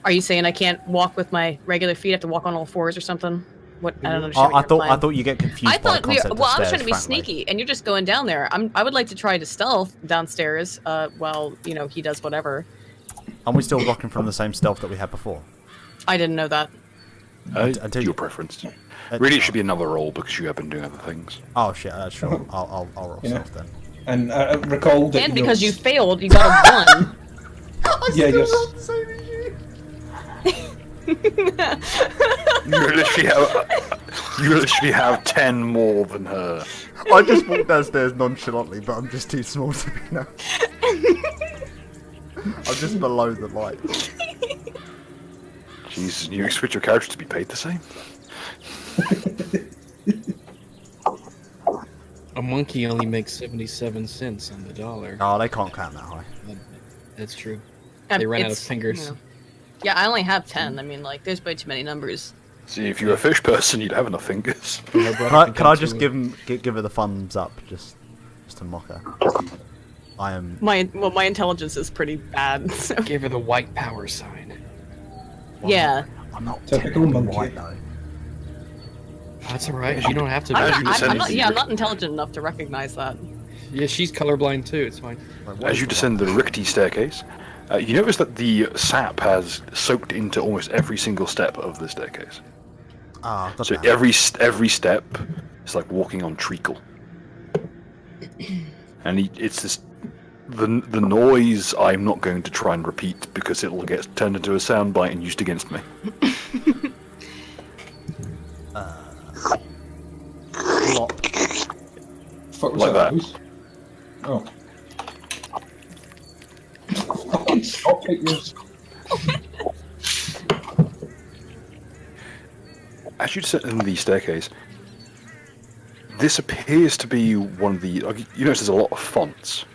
Are you saying I can't walk with my regular feet? I have to walk on all fours or something? What? I don't understand.
I thought you get confused.
I
by
thought
the
we.
concept of
Well, I was
stairs,
trying to be
frankly.
sneaky, and you're just going down there. I would like to try to stealth downstairs. While he does whatever.
Are we still rocking from the same stealth that we had before?
I didn't know that.
Your preference. Really, it should be another roll because you have been doing other things.
Oh shit! Sure. I'll roll
Yeah.
stealth then.
And recall that
And because you failed, you got a 1.
Yeah, you're...
You literally have 10 more than her.
I just walked downstairs nonchalantly, but I'm just too small to be known. I'm just below the light.
Jesus, you expect your character to be paid the same?
A monkey only makes 77 cents on the dollar.
Oh, they can't count that high.
That's true. They ran out of
It's,
fingers.
Yeah, I only have 10. I mean, there's way too many numbers.
See, if you're a fish person, you'd have enough fingers.
Can I just give her the thumbs up just to mock her? I am.
My intelligence is pretty bad. So.
Give her the white power sign.
Yeah.
I'm not
Typical
technically
monkey.
white though.
That's alright. You don't have to.
I'm
descend
not,
the
yeah, I'm not intelligent enough to recognize that.
Yeah, she's colorblind too. It's fine.
As you descend the rickety staircase, you notice that the sap has soaked into almost every single step of the staircase.
Ah,
So
doesn't
every step is like walking on treacle. And it's this the noise I'm not going to try and repeat because it will get turned into a soundbite and used against me.
Lock.
Fuck was
Like that.
noise? Oh. Fucking stop it, yours.
As you descend the staircase, this appears to be one of the. You notice there's a lot of fonts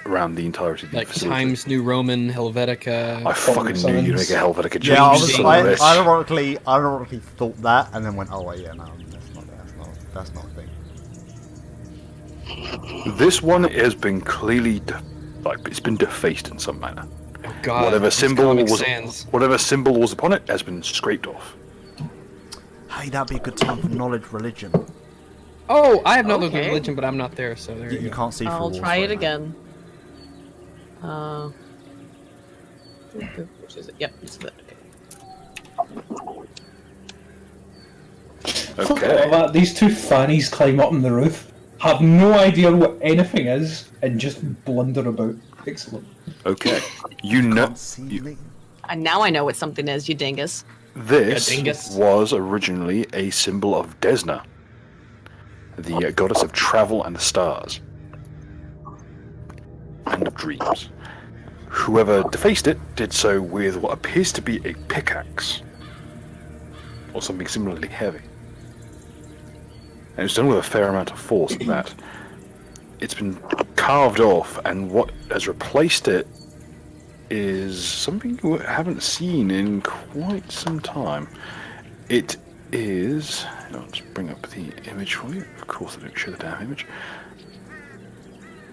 around the entirety of the
Like
facility.
Times New Roman, Helvetica.
I fucking knew you'd make a Helvetica.
Yeah, I
Jesus,
was.
son
I
of a bitch.
ironically thought that, and then went, "Oh wait, yeah, no, that's not a thing."
This one has been clearly, it's been defaced in some manner.
Oh God.
Whatever
it's
symbol
Comic
was,
Sans.
whatever symbol was upon it has been scraped off.
Hey, that'd be a good time for knowledge religion.
Oh, I have knowledge
Okay.
of religion, but I'm not there, so there you
You
go.
can't see.
I'll
through
try
walls
it
right now.
again. Which is it? Yep, this is it.
Fuck all
Okay.
that. These two fannies climb up on the roof, have no idea what anything is, and just blunder about. Excellent.
Okay. You know,
Can't see me.
And now I know what something is, you dingus.
this
Yeah, dingus.
was originally a symbol of Desna, the goddess of travel and the stars, and of dreams. Whoever defaced it did so with what appears to be a pickaxe, or something similarly heavy. and it's done with a fair amount of force at that. It's been carved off, and what has replaced it is something you haven't seen in quite some time. It is... I'll just bring up the image for you. Of course I don't show the damn image.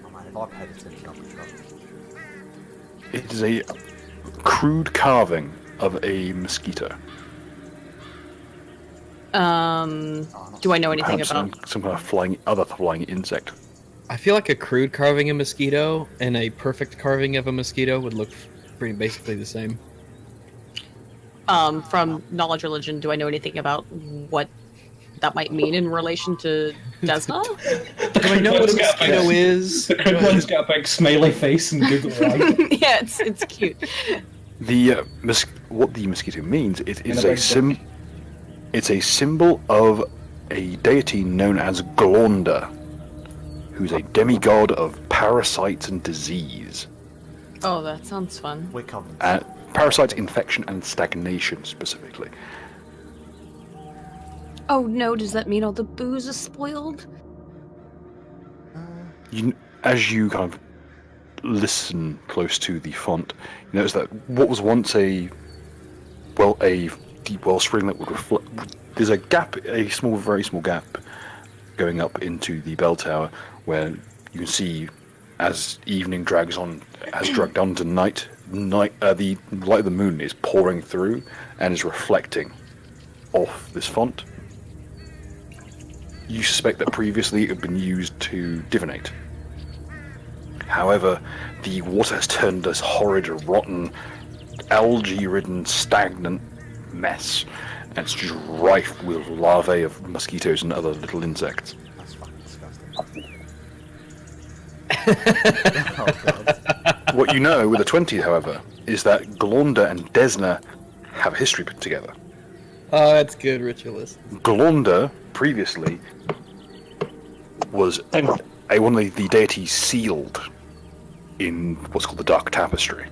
Oh man, if I paid attention, I'd be trouble.
It is a crude carving of a mosquito.
Do I know anything
Perhaps
about?
some kind of other flying insect.
I feel like a crude carving of a mosquito and a perfect carving of a mosquito would look pretty basically the same.
From knowledge religion, do I know anything about what that might mean in relation to Desna?
Do I know what a mosquito is?
The crude one's got a big smiley face and Google Live.
Yeah, it's cute.
What the mosquito means, it
And
is
a
a
big
it's a symbol of a deity known as Glonda, who's a demigod of parasites and disease.
Oh, that sounds fun.
We're covered.
Parasites, infection, and stagnation specifically.
Oh no, does that mean all the booze is spoiled?
As you kind of listen close to the font, you notice that what was once a deep wellspring that would reflect. There's a gap, very small gap, going up into the bell tower, where you can see, as evening drags on, has dragged on to night. The light of the moon is pouring through and is reflecting off this font. You suspect that previously it had been used to divinate. However, the water has turned this horrid, rotten, algae-ridden, stagnant mess, and it's just rife with larvae of mosquitoes and other little insects.
That's fucking disgusting. Oh god.
What you know with the 20, however, is that Glonda and Desna have a history put together.
Oh, that's good, ritualist.
Glonda, previously, was one of the deities sealed in what's called the Dark Tapestry,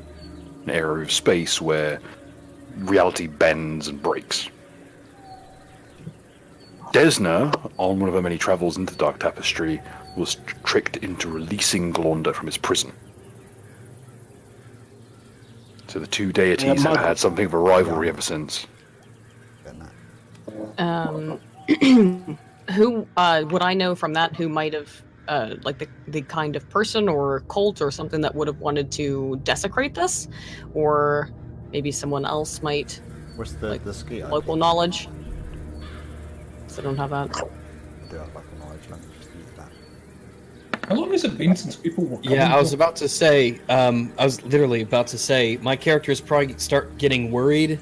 an area of space where reality bends and breaks. Desna, on one of her many travels into the Dark Tapestry, was tricked into releasing Glonda from his prison. So the two deities have had something of a rivalry ever since.
Who would I know from that who might have like the kind of person or cult or something that would have wanted to desecrate this, or maybe someone else might
Where's the ski?
local knowledge. So I don't have that.
I do have local knowledge. Let me just use that.
How long has it been since people were coming?
Yeah, I was about to say, my characters probably start getting worried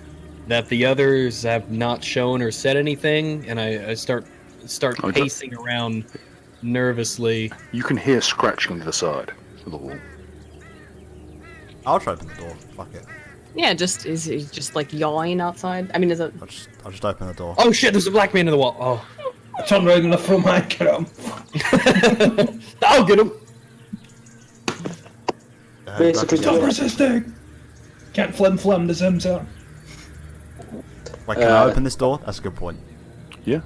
that the others have not shown or said anything, and I start pacing around nervously.
You can hear scratching to the side of the wall.
I'll try to open the door. Fuck it.
Yeah, is he just like yawing outside? I mean, is it?
I'll just open the door.
Oh shit! There's a black man in the wall. Oh,
I turn around and I throw my anchor at him.
I'll get him.
Basically,
Stop resisting! Can't flim the Zims are.
Wait, can I open this door? That's a good point.
Yeah.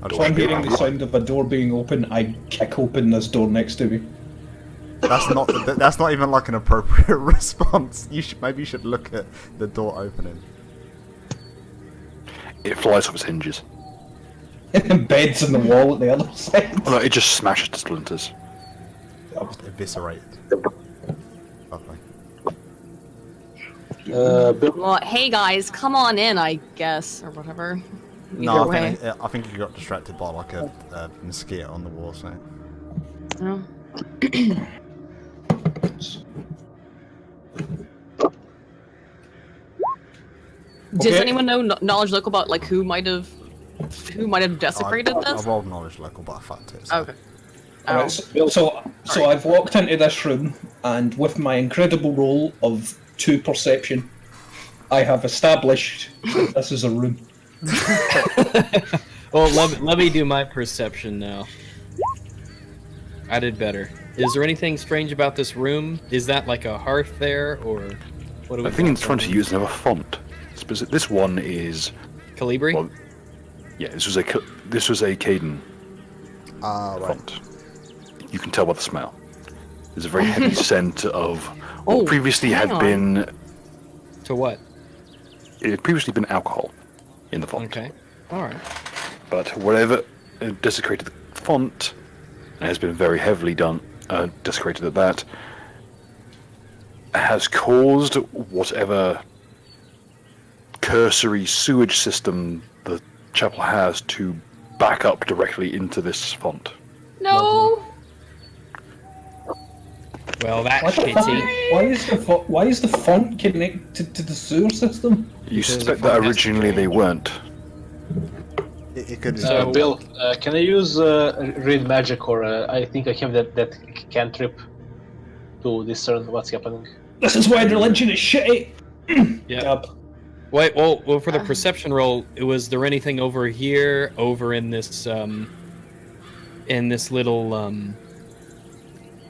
I'll
So
just
I'm hearing the sound of a door being open. I kick open this door next to me.
That's not even like an appropriate response. Maybe you should look at the door opening.
It flies off its hinges.
It embeds in the wall at the other side.
Oh, no, it just smashes to splinters.
Just eviscerated. Lovely.
Well, hey guys, come on in, I guess, or whatever.
No,
Either way.
I think you got distracted by like a mosquito on the wall. So.
No. Does
Okay.
anyone know knowledge local about like who might have desecrated
I
this?
rolled knowledge local, but I fucked it. So.
Okay.
Alright, so I've walked into this room, and with my incredible roll of 2 perception, I have established that this is a room.
Well, let me do my perception now. I did better. Is there anything strange about this room? Is that like a hearth there, or what do we?
The thing in front of you is another font. This one is
Calibri?
well, yeah. This was a Caden
Right.
font. You can tell by the smell. There's a very heavy scent of what
Oh,
previously
hang
had
on.
been
To what?
it had previously been alcohol in the font.
Okay. All right.
But whatever desecrated the font and has been very heavily desecrated at that, has caused whatever cursory sewage system the chapel has to back up directly into this font.
No.
Well, that's
What the fuck?
shitty.
Why is the font connected to the sewer system?
You
Because
suspect
the
that
font has to
originally they
drain.
weren't.
It could.
So-
Bill, can I use read magic, or I think I have that cantrip to discern what's happening?
This is why religion is shitty.
Yeah.
Gab.
Wait. Well, for the perception roll, was there anything over here, over in this little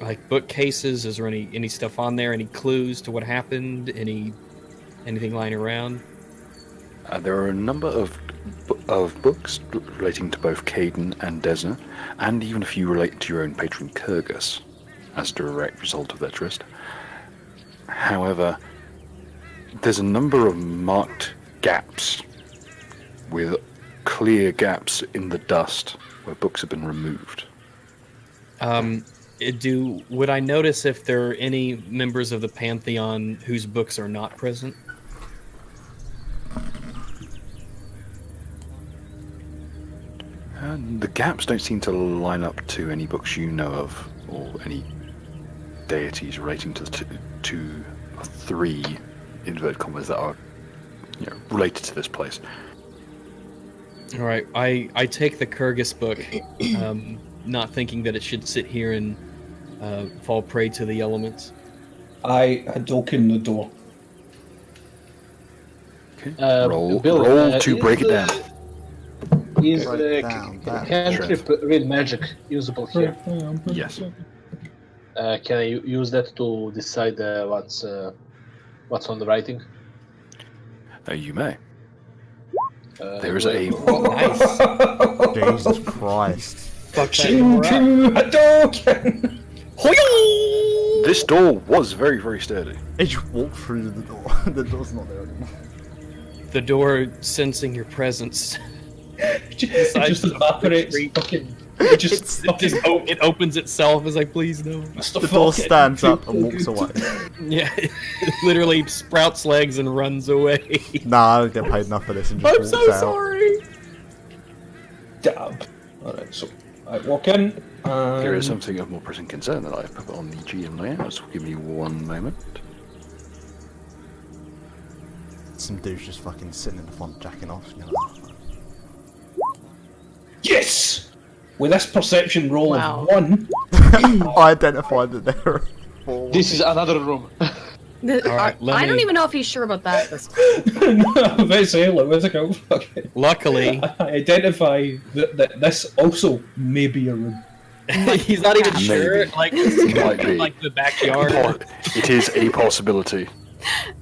like bookcases? Is there any stuff on there? Any clues to what happened? Anything lying around?
There are a number of books relating to both Caden and Desna, and even a few relating to your own patron Kurgus, as a direct result of their tryst. However, there's a number of marked gaps, with clear gaps in the dust where books have been removed.
Would I notice if there are any members of the Pantheon whose books are not present?
The gaps don't seem to line up to any books you know of, or any deities relating to three inverted commas that are related to this place.
All right, I take the Kurgus book, not thinking that it should sit here and fall prey to the elements.
I had opened the door.
Okay.
Bill,
roll to
is
break it down.
Is
Write
the
down that.
cantrip read magic usable here?
Yes.
Can I use that to decide what's on the writing?
You may. There is
well,
a
Jesus Christ.
Fuck
Choo choo Hadouken!
This door was very, very sturdy.
It just walked through the door. The door's not there anymore.
The door sensing your presence.
It just evaporates.
Street.
Fucking. It just.
It opens itself as like, please no.
The door stands up and walks away.
Yeah, it literally sprouts legs and runs away.
Nah, I don't get paid enough for this and just
I'm
walks
so
out.
sorry.
Dab. Alright, so I walk in.
There is something of more pressing concern that I've put on the GM layout, so give me one moment.
Some dude's just fucking sitting in the font jacking off. You know?
Yes! With this perception roll
Wow.
of 1,
I identified that there are four.
this is another room.
right, let
I don't
me-
even know if he's sure about that.
I'm about to say, like, where's it go? Okay.
Luckily,
I identify that this also may be a room.
he's not even
Maybe.
sure. Like,
Might be.
like the backyard.
It is a possibility.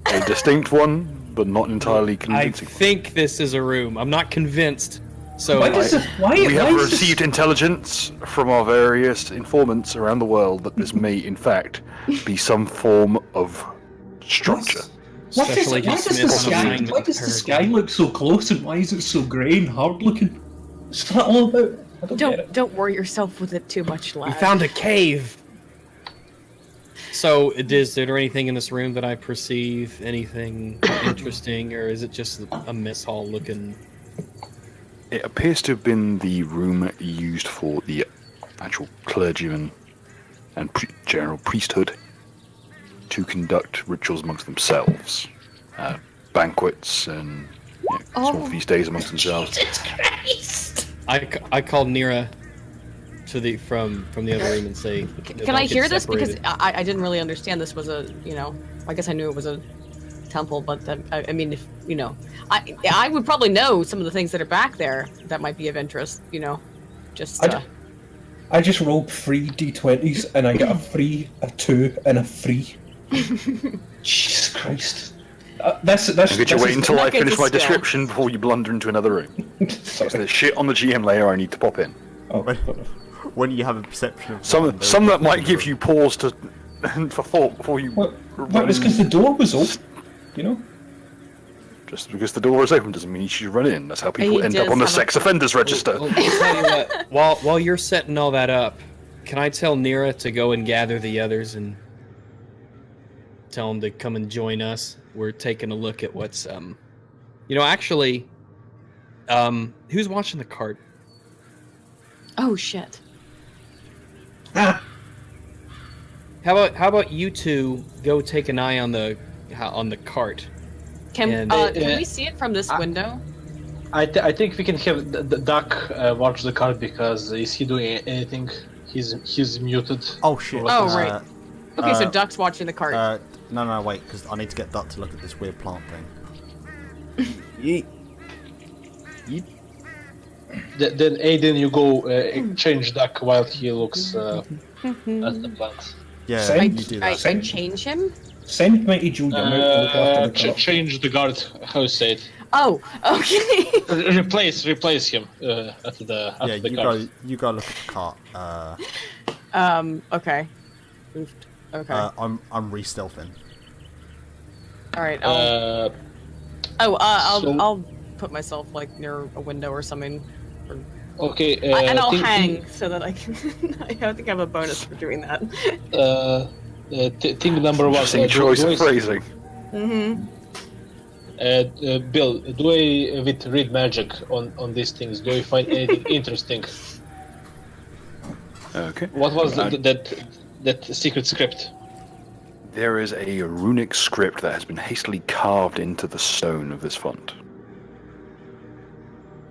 A distinct one, but not entirely
I
convincing.
think this is a room. I'm not convinced. So
Why does it? Why?
We
why
have
is
received
this,
intelligence from our various informants around the world that this may, in fact, be some form of structure.
What is
Special
it, why
Agent
does
Smith
the
on
sky?
assignment
Why does the
heard.
sky look so close, and why is it so grey and hard looking? What's that all about? I don't get it.
Don't worry yourself with it too much, lad.
we found a cave. So, is there anything in this room that I perceive anything interesting, or is it just a mess hall looking?
It appears to have been the room used for the actual clergymen and general priesthood to conduct rituals amongst themselves, banquets and small feast days amongst themselves.
I called Nira to from the other room and say,
Can I hear this? Because I didn't really understand this was a, I guess I knew it was a temple, but I mean, if, I would probably know some of the things that are back there that might be of interest, just...
I just rolled 3 d20s and I got a 3, a 2, and a 3. Jesus Christ.
Could you wait until I
Not good
finish
to
my
spell.
description before you blunder into another room?
Sorry.
There's shit on the GM layer I need to pop in.
Oh,
Right.
fair enough.
When you have a perception of
Some that might give you pause to for thought before you
Well,
run.
that was because the door was open, you know?
Just because the door is open doesn't mean you should run in. That's how people
He
end up
does
on the
have a
sex offenders register.
Well, I'll tell you what, while you're setting all that up, can I tell Nira to go and gather the others and tell them to come and join us? We're taking a look at what's actually, who's watching the cart?
Oh shit.
Ah!
How about you two go take an eye on the cart?
Can
And-
can we see it from this window?
I think we can have the Duck watch the card because is he doing anything? He's muted.
Oh shit.
Oh, right. Okay, so
uh,
Duck's watching the cart.
No, wait, because I need to get Duck to look at this weird plant thing.
Yeet.
Then Aiden, you go change Duck while he looks at the plant.
Yeah,
Send-
you do
I
that.
change him?
Send Mighty Joe out to look after the cart.
Change the guard. How you say it?
Oh, okay.
Replace him at the
Yeah,
the
you
card.
go look at the cart.
Okay. Okay.
I'm re-stealthing.
All right. I'll put myself like near a window or something,
Okay.
and I'll
think-
hang so that I can. I think I have a bonus for doing that.
Thing number one.
Interesting choice of phrasing.
Mm-hmm.
Bill, do I with read magic on these things? Do I find anything interesting?
Okay.
What was that secret script?
There is a runic script that has been hastily carved into the stone of this font.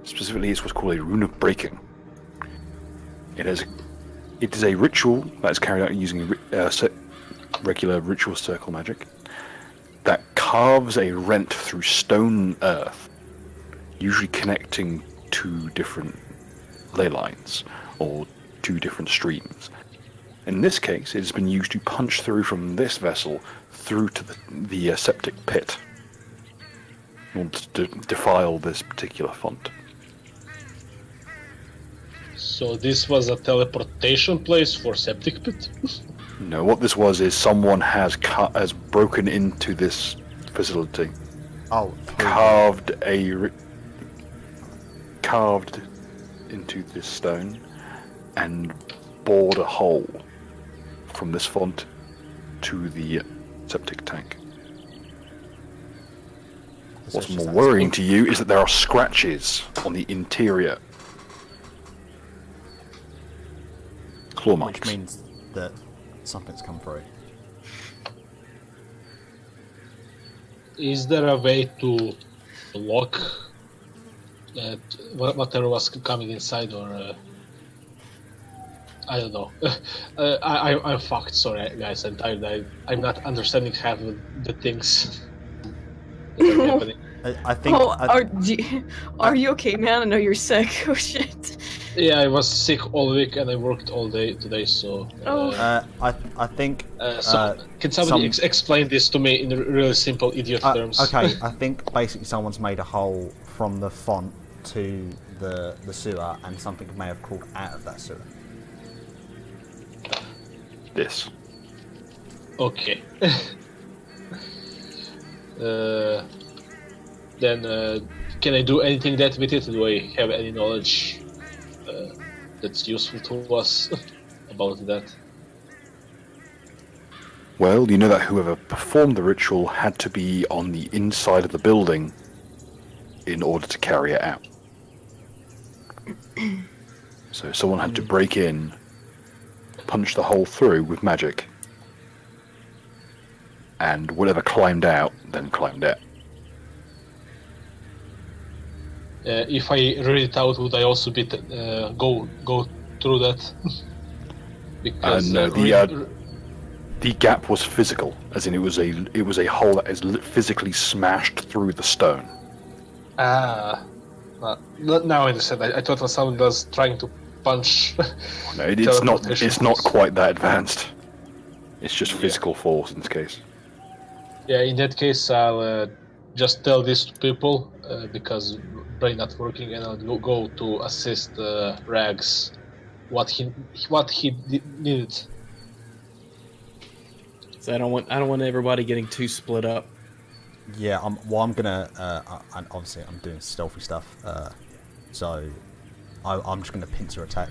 Specifically, it's what's called a rune of breaking. It is a ritual that is carried out using regular ritual circle magic that carves a rent through stone earth, usually connecting two different ley lines or two different streams. In this case, it has been used to punch through from this vessel through to the septic pit in order to defile this particular font.
So this was a teleportation place for septic pit?
No, what this was is someone has broken into this facility,
Oh,
carved into this stone, and bored a hole from this font to the septic tank. What's more worrying to you is that there are scratches on the interior. Claw marks.
which means that something's come through.
Is there a way to lock whatever was coming inside, or I don't know. I'm fucked. Sorry, guys. I'm tired. I'm not understanding half of the things that are happening.
I think.
Oh,
I-
are you okay, man? I know you're sick. Oh shit.
Yeah, I was sick all week and I worked all day today. So.
I think.
Can somebody
some-
explain this to me in really simple idiot terms?
Okay, I think basically someone's made a hole from the font to the sewer, and something may have crawled out of that sewer.
This.
Okay. Then can I do anything that with it? Do I have any knowledge that's useful to us about that?
Well, you know that whoever performed the ritual had to be on the inside of the building in order to carry it out. So someone had to break in, punch the hole through with magic, and whatever climbed out, then climbed out.
If I read it out, would I also be go through that? Because
No, the gap was physical, as in it was a hole that is physically smashed through the stone.
now I understand. I thought someone was trying to punch.
No, it's not.
Teleportation
It's not
force.
quite that advanced. It's just physical force in this case.
Yeah, in that case, I'll just tell this to people because brain not working, and I'll go to assist Rags what he needed.
So I don't want everybody getting too split up.
Yeah, I'm gonna. Obviously, I'm doing stealthy stuff. So I'm just gonna pincer attack.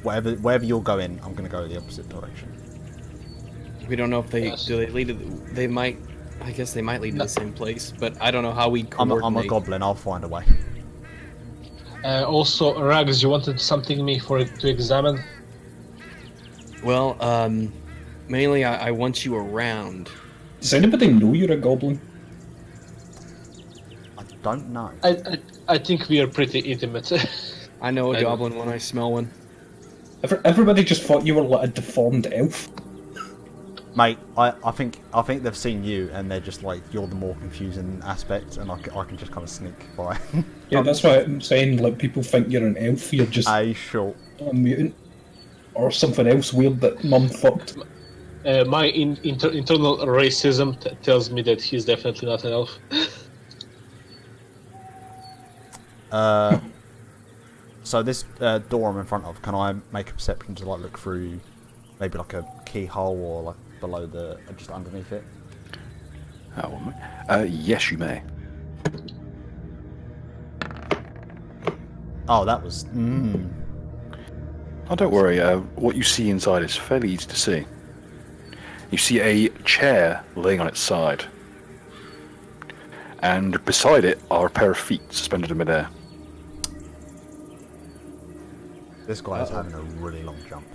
Wherever you're going, I'm gonna go the opposite direction.
We don't know if they
Yes.
do. They lead. They might. I guess they might lead to the same place, but I don't know how we
I'm
coordinate.
a goblin. I'll find a way.
Also, Rags, you wanted something to examine?
Well, mainly I want you around.
Does anybody know you're a goblin?
I don't know.
I think we are pretty intimate.
I know a
I-
goblin when I smell one.
Everybody just thought you were like a deformed elf.
Mate, I think they've seen you and they're just like you're the more confusing aspect, and I can just kind of sneak by.
Yeah, that's why I'm saying like people think you're an elf. You're just
Aye, sure.
a mutant or something else weird that mum fucked.
My internal racism tells me that he's definitely not an elf.
So this door I'm in front of, can I make a perception to like look through, maybe like a keyhole or like below just underneath it?
Yes, you may.
Oh, that was.
Oh, don't worry. What you see inside is fairly easy to see. You see a chair laying on its side, and beside it are a pair of feet suspended in midair.
This guy is having a really long jump.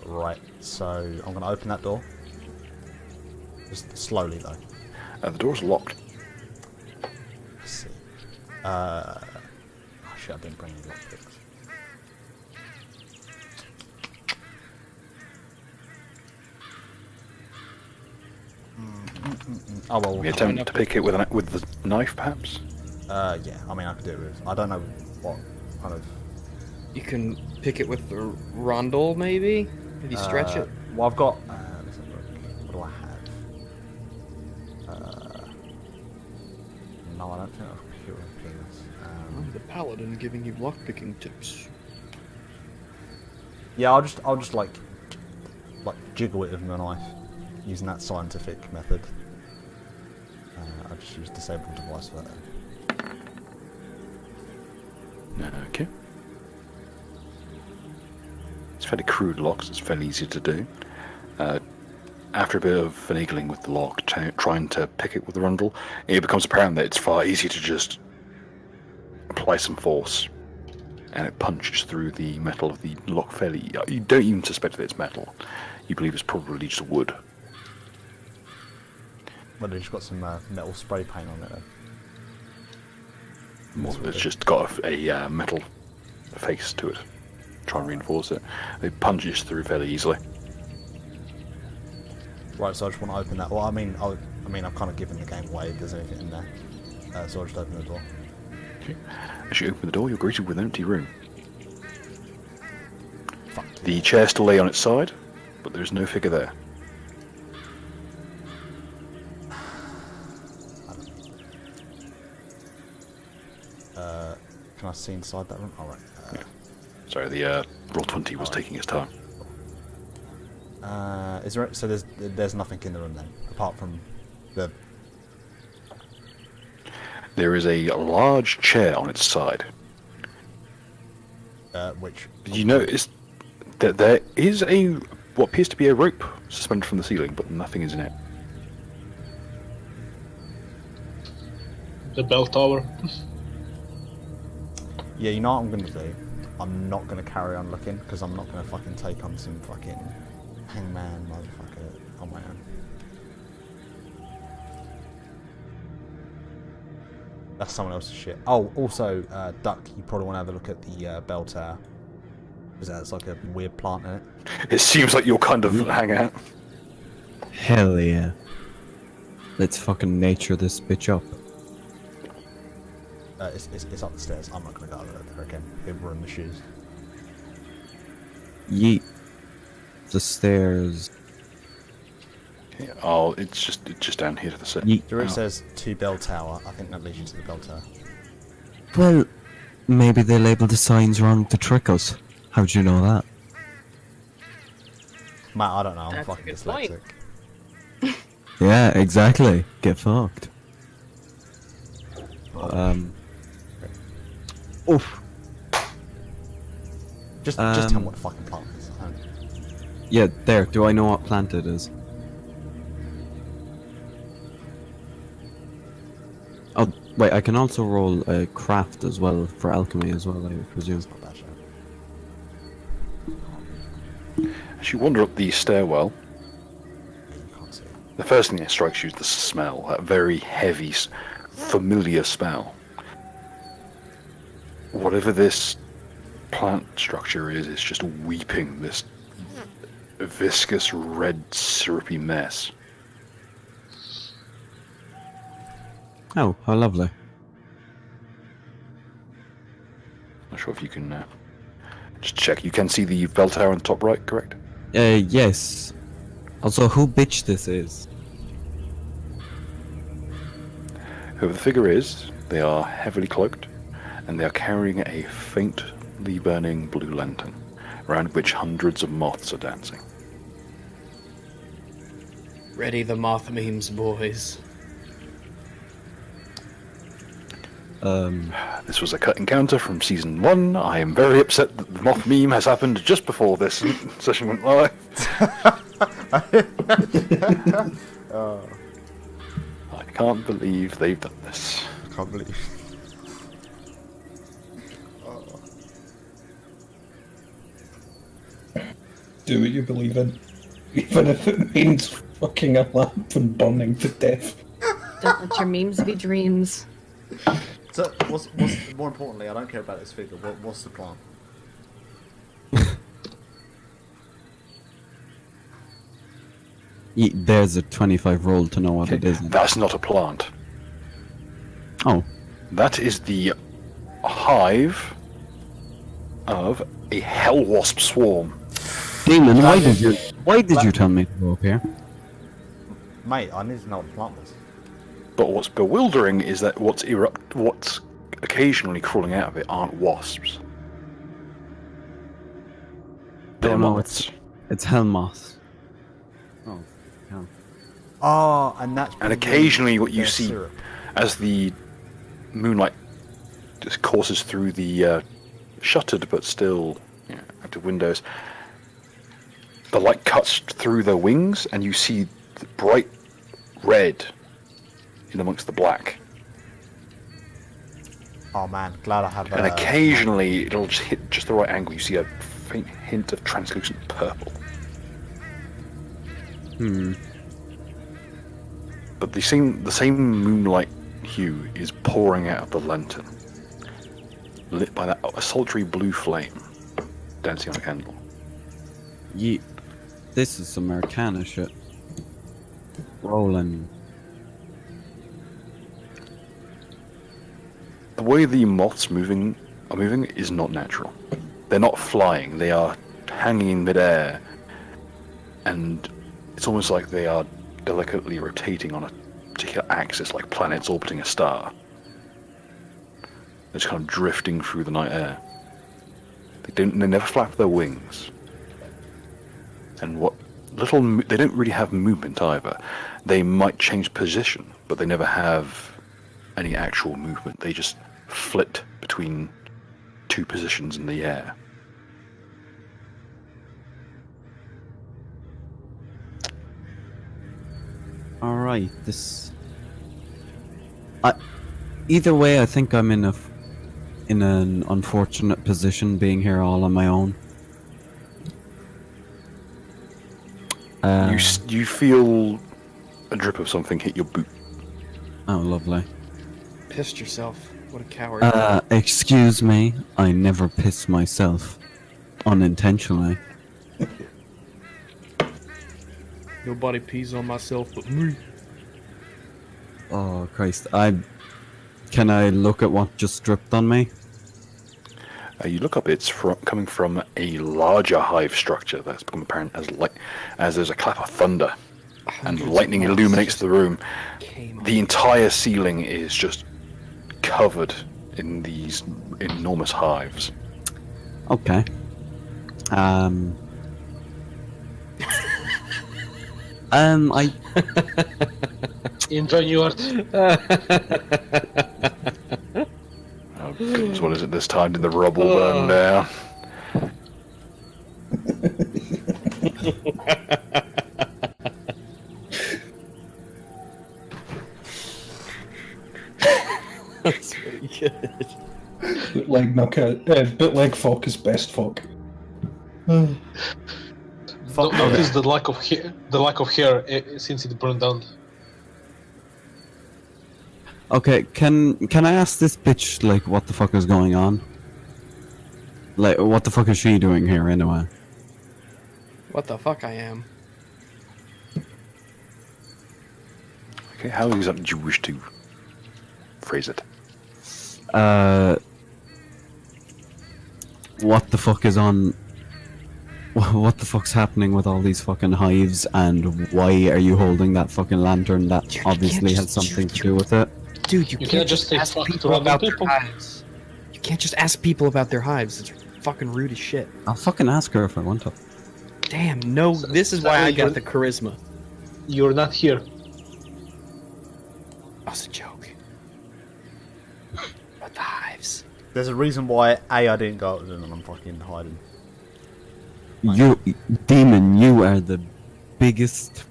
Right, so I'm going to open that door. Just slowly though.
The door's locked.
Let's see. Oh shit, I didn't bring any lockpicks. Oh well.
We attempt to pick it with the knife, perhaps.
Yeah. I mean, I could do it with. I don't know what kind of.
You can pick it with the rondel, maybe. If you stretch it.
Well, I've got. Let's have a look. What do I have? No, I don't think I've pure penis.
I'm the paladin giving you lockpicking tips.
Yeah, I'll just like jiggle it with my knife, using that scientific method. I just use disable device for that.
Okay. It's fairly crude locks. It's fairly easy to do. After a bit of finagling with the lock, trying to pick it with the rundle, it becomes apparent that it's far easier to just apply some force, and it punches through the metal of the lock fairly. You don't even suspect that it's metal. You believe it's probably just wood.
Well, they've just got some metal spray paint on it.
It's just got a metal face to it. Try and reinforce it. It punches through fairly easily.
Right, so I just want to open that. Well, I mean, I've kind of given the game away if there's anything in there. So I'll just open the door.
Okay. As you open the door, you're greeted with an empty room.
Fuck.
The chair still lay on its side, but there's no figure there.
Can I see inside that room? All right.
Sorry, the roll 20 was taking its time.
Is there? So there's nothing in the room then, apart from the.
There is a large chair on its side.
Which.
You notice that there is what appears to be a rope suspended from the ceiling, but nothing is in it.
The bell tower.
Yeah, you know what I'm gonna do? I'm not gonna carry on looking because I'm not gonna fucking take on some fucking hangman motherfucker on my own. That's someone else's shit. Oh, also, Duck, you probably want to have a look at the bell tower. Because that's like a weird plant in it.
It seems like you'll kind of hang out.
Hell yeah. Let's fucking nature this bitch up.
It's up the stairs. I'm not gonna go over there again. It'll ruin the shoes.
Yeet. The stairs.
Yeah, oh, it's just down here to the set.
Yeet.
There it says to bell tower. I think that leads you to the bell tower.
Well, maybe they labeled the signs wrong to trick us. How'd you know that?
Matt, I don't know. I'm
That's a
fucking
good
dyslexic.
point.
Yeah, exactly. Get fucked. Oof.
Just tell me
Um,
what the fucking plant is.
Yeah, there. Do I know what plant it is? Oh, wait, I can also roll a craft as well, for alchemy as well, I presume.
Not that shit.
As you wander up the stairwell,
You can't see.
the first thing that strikes you is the smell, that very heavy, familiar smell. Whatever this plant structure is, it's just weeping this viscous, red, syrupy mess.
Oh, how lovely.
Not sure if you can just check. You can see the bell tower on the top right, correct?
Yes. Also, who bitch this is?
Whoever the figure is, they are heavily cloaked, and they are carrying a faintly burning blue lantern, around which hundreds of moths are dancing.
Ready the moth memes, boys.
This was a cut encounter from season 1. I am very upset that the moth meme has happened just before this session went live. I can't believe they've done this.
I can't believe.
Do what you believe in, even if it means fucking a lamp and burning to death.
Don't let your memes be dreams.
So, what's more importantly, I don't care about this figure. What's the plan?
There's a 25 roll to know what it is.
That's not a plant.
Oh,
That is the hive of a hell wasp swarm.
Demon, why did you tell me to go up here?
Mate, I need to know what the plant was.
But what's bewildering is that what's occasionally crawling out of it aren't wasps. They're
Oh, no,
moths.
It's hell moth. Oh, hell.
Oh, and that's.
And occasionally what you
their
see
syrup.
as the moonlight just courses through the shuttered but still active windows, the light cuts through their wings and you see the bright red in amongst the black.
Oh man, glad I have.
And occasionally it'll just hit just the right angle. You see a faint hint of translucent purple. But the same moonlight hue is pouring out of the lantern, lit by a sultry blue flame dancing on a candle.
This is some Arcana shit. Rolling.
The way the moths are moving is not natural. They're not flying, they are hanging in midair, and it's almost like they are delicately rotating on a particular axis, like planets orbiting a star. They're just kind of drifting through the night air. They never flap their wings. And they don't really have movement either. They might change position, but they never have any actual movement. They just flit between two positions in the air.
Alright, either way, I think I'm in an unfortunate position being here all on my own.
You feel a drip of something hit your boot.
Oh, lovely.
Pissed yourself. What a coward.
Excuse me, I never piss myself. Unintentionally.
Nobody pees on myself but me.
Oh, Christ. Can I look at what just dripped on me?
You look up, it's coming from a larger hive structure that's become apparent as there's a clap of thunder and lightning illuminates the room. The entire ceiling is just covered in these enormous hives.
Okay. I
Enjoy yours.
Oh goodness, what is it this time? Did the rubble burn down?
That's pretty good.
Bootleg folk is best folk.
Notice the lack of hair. The lack of hair since it burned down.
okay. Can I ask this bitch like what the fuck is going on? Like what the fuck is she doing here anyway?
What the fuck I am?
Okay, how exactly do you wish to phrase it?
What the fuck is on? What the fuck's happening with all these fucking hives, and why are you holding that fucking lantern that
You
obviously
can't
has
just-
something to do with it?
Dude, you
You
can't
can't just say
ask
fuck to
people
random
about
people.
their hives. You can't just ask people about their hives. It's fucking rude as shit.
I'll fucking ask her if I want to.
Damn, no, this is why I got the charisma.
You're not here.
That was a joke. About the hives.
There's a reason why I didn't go out with them and I'm fucking hiding.
You, demon, you are the biggest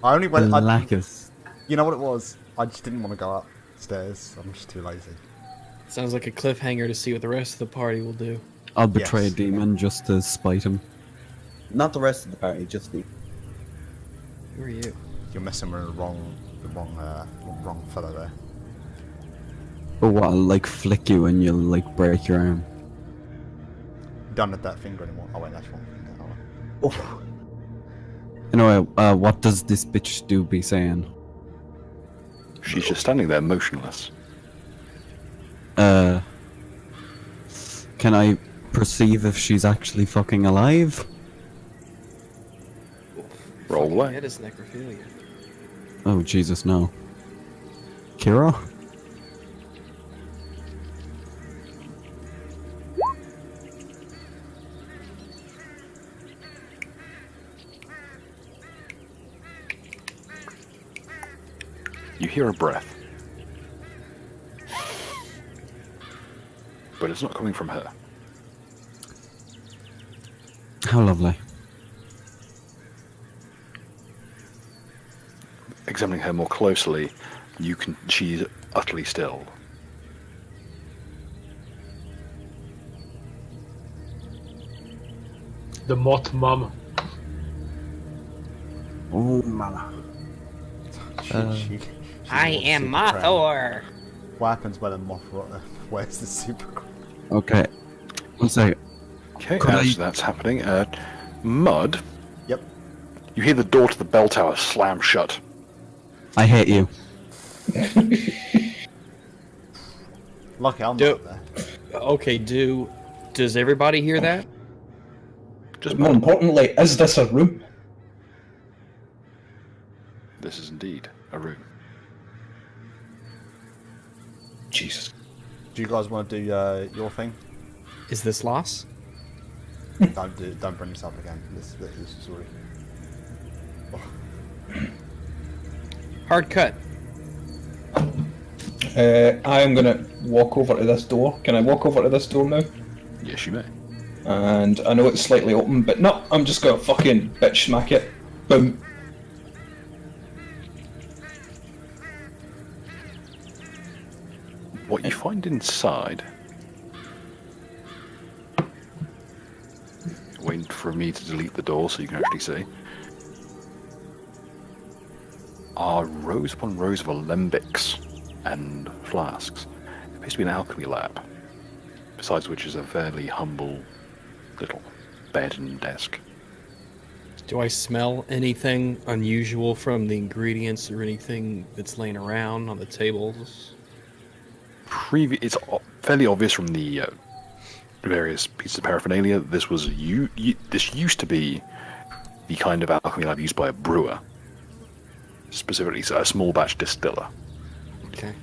I only went.
blackest.
You know what it was? I just didn't want to go upstairs. I'm just too lazy.
Sounds like a cliffhanger to see what the rest of the party will do.
I'll betray
Yes.
a demon just to spite him.
Not the rest of the party, just me.
Who are you?
You're messing with the wrong fellow there.
Or what? I'll like flick you and you'll like break your arm.
Don't have that finger anymore. Oh wait, that's wrong finger. Oh.
Anyway, what does this bitch do be saying?
She's just standing there motionless.
Can I perceive if she's actually fucking alive?
Roll
Fucking
away.
head is necrophilia.
Oh, Jesus, no. Kira?
You hear a breath. But it's not coming from her.
How lovely.
Examining her more closely, she's utterly still.
The moth mum.
Oh, mama.
I am Mothor.
What happens when a moth wears the super crown?
Okay. One second.
Okay,
Could
as
I-
that's happening, Mud,
Yep.
you hear the door to the bell tower slam shut.
I hate you.
Lucky I'm
Do-
not there.
Okay, does everybody hear that?
Just
More
Mud.
importantly, is this a room?
This is indeed a room.
Jesus.
Do you guys want to do your thing?
Is this loss?
Don't bring this up again. This is already.
Hard cut.
I am gonna walk over to this door. Can I walk over to this door now?
Yes, you may.
And I know it's slightly open, but no, I'm just gonna fucking bitch smack it. Boom.
What you find inside. Wait for me to delete the door so you can actually see. Are rows upon rows of alembics and flasks. It appears to be an alchemy lab. Besides which is a fairly humble little bed and desk.
Do I smell anything unusual from the ingredients or anything that's laying around on the tables?
It's fairly obvious from the various pieces of paraphernalia. This was this used to be the kind of alchemy lab used by a brewer, specifically a small batch distiller.
Okay.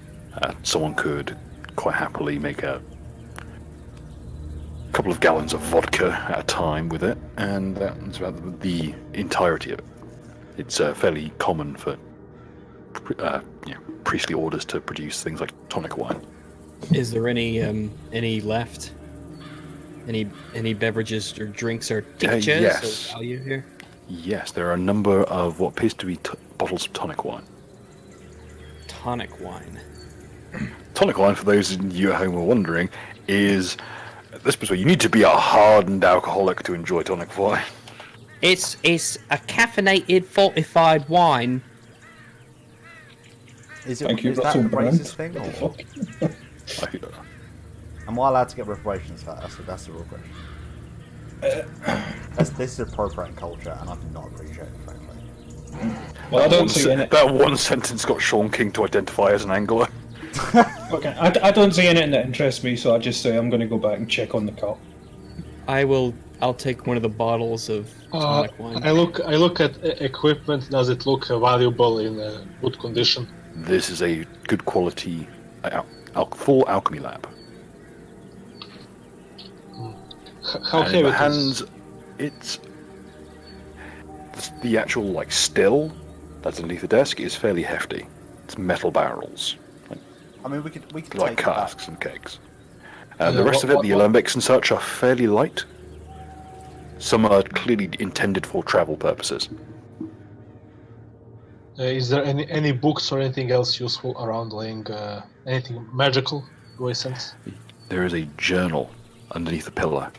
Someone could quite happily make a couple of gallons of vodka at a time with it, and that's about the entirety of it. It's fairly common for priestly orders to produce things like tonic wine.
Is there any left? Any beverages or drinks or tinctures
yes.
of value here?
Yes, there are a number of what appears to be bottles of tonic wine.
Tonic wine.
Tonic wine, for those of you at home who are wondering, is this was where you need to be a hardened alcoholic to enjoy tonic wine.
It's a caffeinated fortified wine.
Is
Thank you,
that a
Russell Brand.
racist thing?
What the
Or
fuck?
am I allowed to get reparations for that? That's the real question. This is appropriating culture, and I do not appreciate it, frankly.
Well, I don't see any.
That one sentence got Sean King to identify as an angler.
Okay, I don't see anything that interests me, so I just say I'm going to go back and check on the cup.
I'll take one of the bottles of tonic wine.
I look at equipment. Does it look valuable in good condition?
This is a good quality, full alchemy lab.
How
And in
heavy
the
it
hands,
is?
it's the actual still that's underneath the desk is fairly hefty. It's metal barrels,
I mean, we could
like
take it back.
casks and kegs. The rest of it,
what-
the alembics and such, are fairly light. Some are clearly intended for travel purposes.
Is there any books or anything else useful around laying? Anything magical, do I sense?
There is a journal underneath the pillar.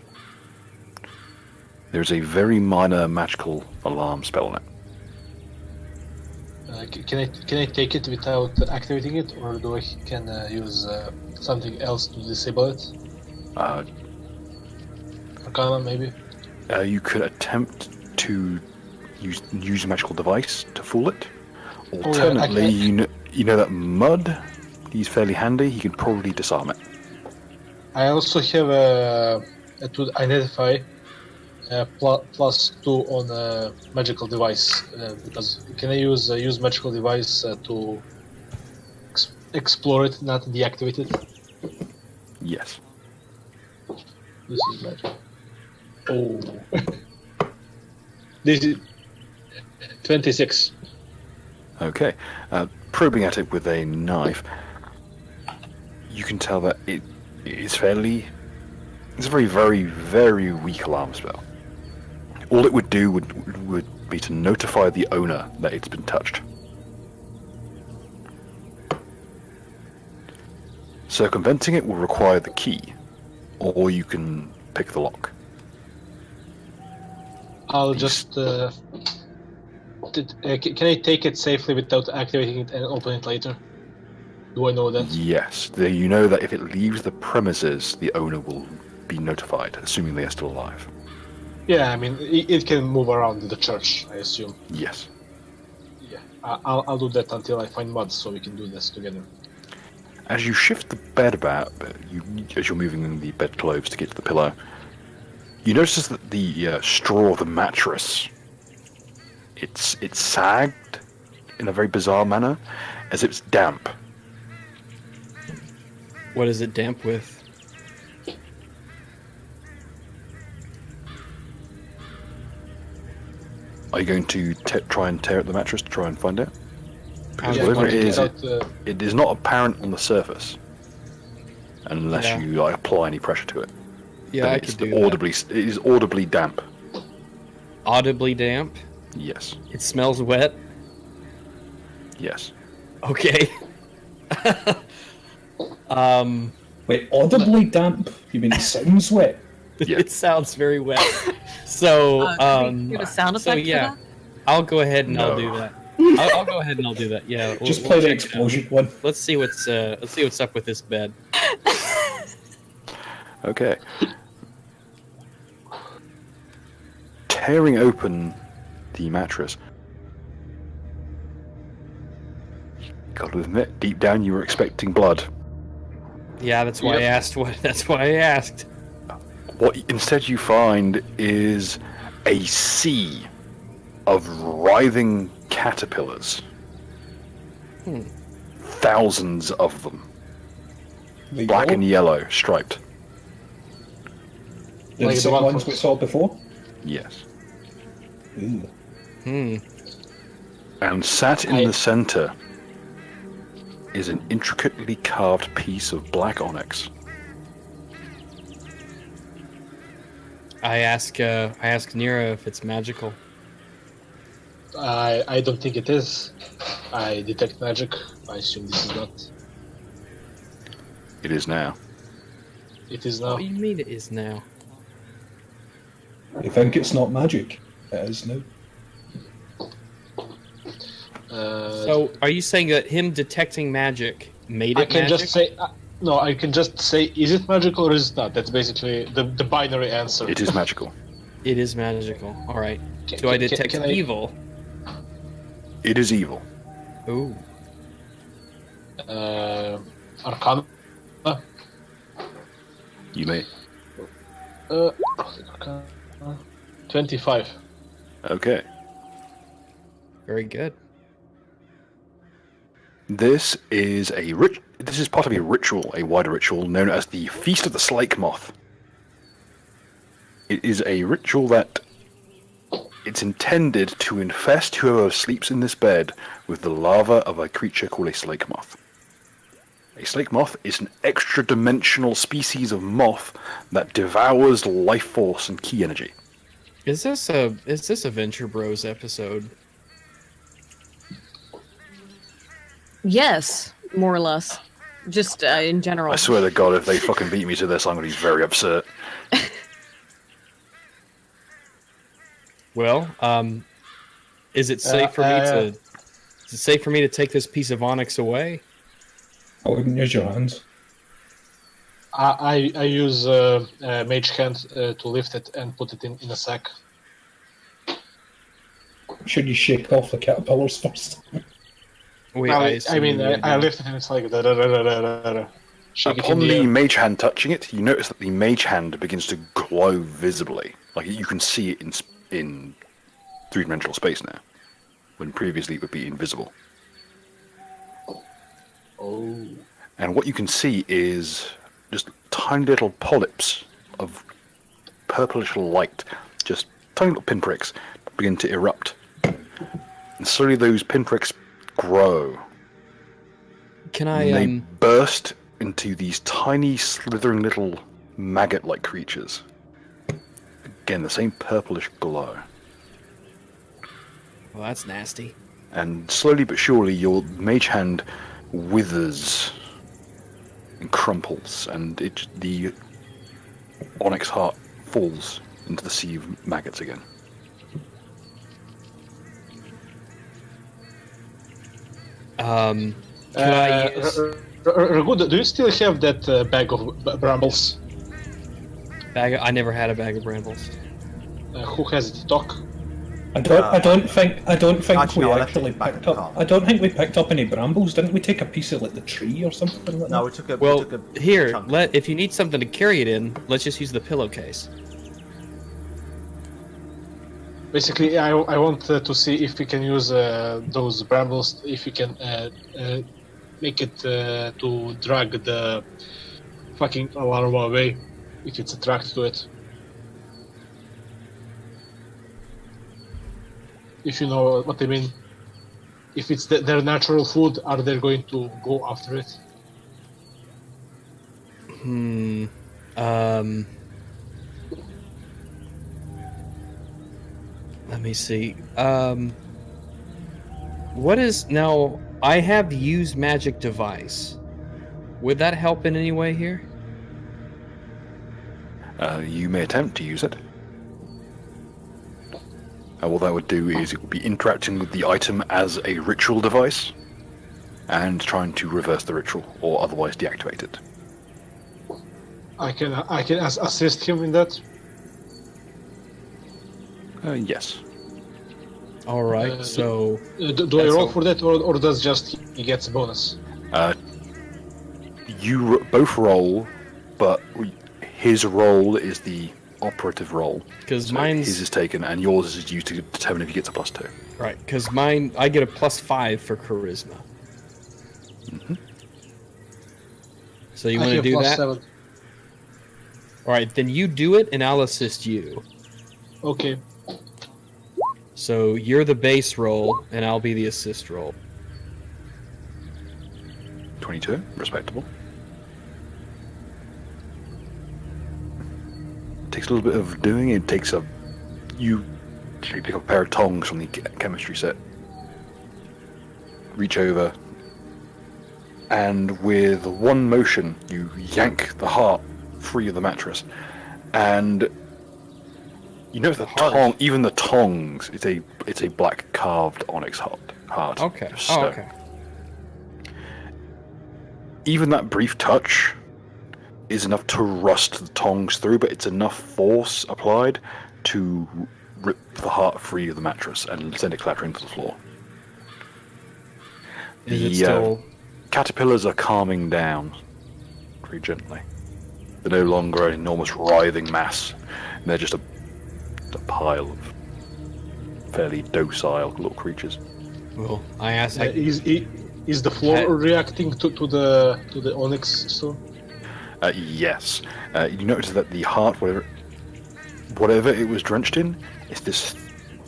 There's a very minor magical alarm spell on it.
Can I take it without activating it, or do I can use something else to disable it? Arcana, maybe.
You could attempt to use a magical device to fool it. Alternately, you know that Mud, he's fairly handy. He can probably disarm it.
I also have it would identify +2 on a magical device because can I use magical device to explore it, not deactivate it?
Yes.
This is magic. Oh, this is 26.
Okay. Probing at it with a knife, you can tell that it is fairly. It's a very, very, very weak alarm spell. All it would do would be to notify the owner that it's been touched. Circumventing it will require the key, or you can pick the lock.
I'll just. Can I take it safely without activating it and open it later? Do I know that?
Yes, you know that if it leaves the premises, the owner will be notified, assuming they are still alive.
Yeah, I mean, it can move around the church, I assume.
Yes.
Yeah, I'll do that until I find Mud, so we can do this together.
As you shift the bed about, as you're moving the bedclothes to get to the pillow, you notice that the straw of the mattress, it's sagged in a very bizarre manner, as if it's damp.
What is it damp with?
Are you going to try and tear at the mattress to try and find out? Because
Yeah,
whatever it is,
Without,
it is not apparent on the surface, unless
Yeah.
you apply any pressure to it.
Yeah,
But
I
it's
could do that.
it is audibly damp.
Audibly damp.
Yes.
It smells wet.
Yes.
Okay.
Wait, audibly damp? You mean it sounds wet?
Yeah.
It sounds very wet. So,
Can we get a sound
so
effect
yeah,
for
I'll go ahead and I'll
No.
do that. I'll go ahead and I'll do that. Yeah,
Just
we'll
play the
check it out.
explosion one.
Let's see what's up with this bed.
Okay. Tearing open the mattress. Gotta admit, deep down you were expecting blood.
Yeah, that's why I
Yep.
asked. That's why I asked.
What instead you find is a sea of writhing caterpillars. Thousands of them.
The
Black
yellow?
and yellow, striped.
The
Like the
same
one
ones
from-
we saw before?
Yes.
Ooh.
And sat in
I-
the center is an intricately carved piece of black onyx.
I ask Nira if it's magical.
I don't think it is. I detect magic. I assume this is not.
It is now.
It is
What
now.
do you mean it is now?
You think it's not magic? It is now.
So, are you saying that him detecting magic made it
I can
magic?
just say no. I can just say, is it magical or is it not? That's basically the binary answer.
It is magical.
It is magical. All right. Do I detect
can I-
evil?
It is evil.
Ooh.
Arcana.
You may.
Arcana. 25.
Okay.
Very good.
This is part of a ritual, a wider ritual known as the Feast of the Slake Moth. It is a ritual that it's intended to infest whoever sleeps in this bed with the larva of a creature called a slake moth. A slake moth is an extra-dimensional species of moth that devours life force and ki energy.
Is this a Venture Bros episode?
Yes, more or less. Just in general.
I swear to God, if they fucking beat me to this, I'm going to be very upset.
Well, is it safe for me to? Is it safe for me to take this piece of onyx away?
I wouldn't use your hands.
I use mage hand to lift it and put it in a sack.
Should you shake off the caterpillars first?
Wait,
Well, I
assume
mean,
you
I
do.
lift it and it's like da-da-da-da-da-da. Shake it in
Upon
the
the
air.
mage hand touching it, you notice that the mage hand begins to glow visibly. Like you can see it in three-dimensional space now, when previously it would be invisible.
Oh.
And what you can see is just tiny little polyps of purplish light, just tiny little pinpricks, begin to erupt. And slowly those pinpricks grow.
Can
And they
I
burst into these tiny, slithering little maggot-like creatures. Again, the same purplish glow.
Well, that's nasty.
And slowly but surely, your mage hand withers and crumples, and the onyx heart falls into the sea of maggots again.
Can I use
Ragu, do you still have that bag of brambles?
bag? I never had a bag of brambles.
Who has it? Doc?
I don't think
Actually,
we
I left
actually
it back
picked
in the
up.
car.
I don't think we picked up any brambles. Didn't we take a piece of like the tree or something like
No,
that?
we took a.
Well,
we took a
here,
chunk.
if you need something to carry it in, let's just use the pillowcase.
Basically, I want to see if we can use those brambles, if we can make it to drag the fucking larva away, if it's attracted to it. If you know what I mean. If it's their natural food, are they going to go after it?
Let me see. What is now? I have used magic device. Would that help in any way here?
You may attempt to use it. What that would do is it would be interacting with the item as a ritual device and trying to reverse the ritual or otherwise deactivate it.
I can assist him in that.
Yes.
All right. So
Do I
That's
roll
all.
for that, or does just he gets a bonus?
You both roll, but his roll is the operative roll.
because
So
mine's
his is taken, and yours is used to determine if he gets a +2.
right. Because mine, I get a +5 for charisma. So you
I
want to
have
do
plus
that?
7.
All right, then you do it, and I'll assist you.
Okay.
So you're the base roll, and I'll be the assist roll.
22, respectable. Takes a little bit of doing. It takes you pick up a pair of tongs from the chemistry set, reach over, and with one motion, you yank the heart free of the mattress, and you notice the even the tongs, it's a black carved onyx heart.
Okay.
of
Oh,
stone.
okay.
Even that brief touch is enough to rust the tongs through, but it's enough force applied to rip the heart free of the mattress and send it clattering to the floor.
Is it still...
Caterpillars are calming down very gently. They're no longer an enormous writhing mass. They're just a pile of fairly docile little creatures.
Well, I asked...
Is the floor reacting to the onyx stone?
Yes. You notice that the heart, whatever it was drenched in, is this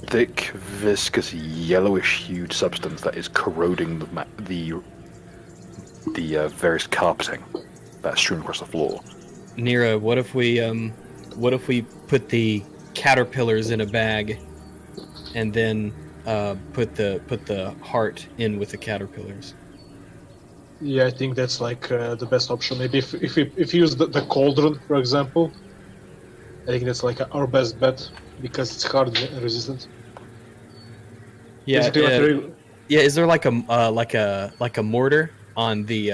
thick, viscous, yellowish-hued substance that is corroding the various carpeting that's strewn across the floor.
Nira, what if we put the caterpillars in a bag, and then put the heart in with the caterpillars?
Yeah, I think that's like the best option. Maybe if you use the cauldron, for example, I think that's like our best bet because it's hard and resistant.
Yeah.
Basically,
Yeah. Is there like a mortar on the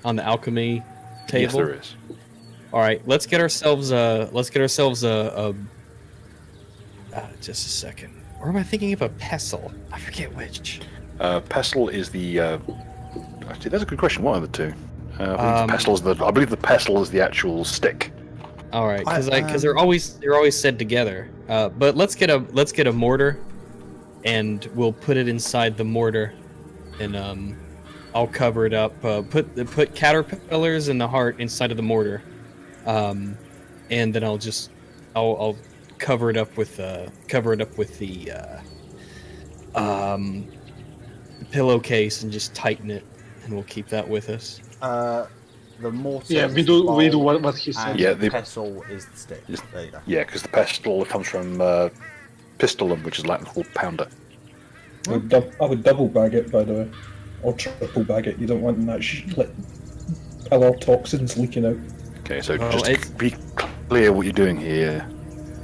alchemy table?
Yes, there is.
All right, let's get ourselves a just a second. Or am I thinking of a pestle? I forget which.
Pestle is the. Actually, that's a good question. What are the two? I believe the pestle is the actual stick.
All right, because they're always said together. But let's get a mortar, and we'll put it inside the mortar, and I'll cover it up. Put caterpillars and the heart inside of the mortar, and then I'll cover it up with the pillowcase and just tighten it, and we'll keep that with us.
The mortar.
Yeah, we do what he said.
And
Yeah,
the pestle is the stick.
Yes.
There you go.
Yeah, because the pestle comes from pistolum, which is Latin for pounder.
I would double bag it, by the way, or triple bag it. You don't want that pillar toxins leaking out.
Okay, so just to be clear what you're doing here,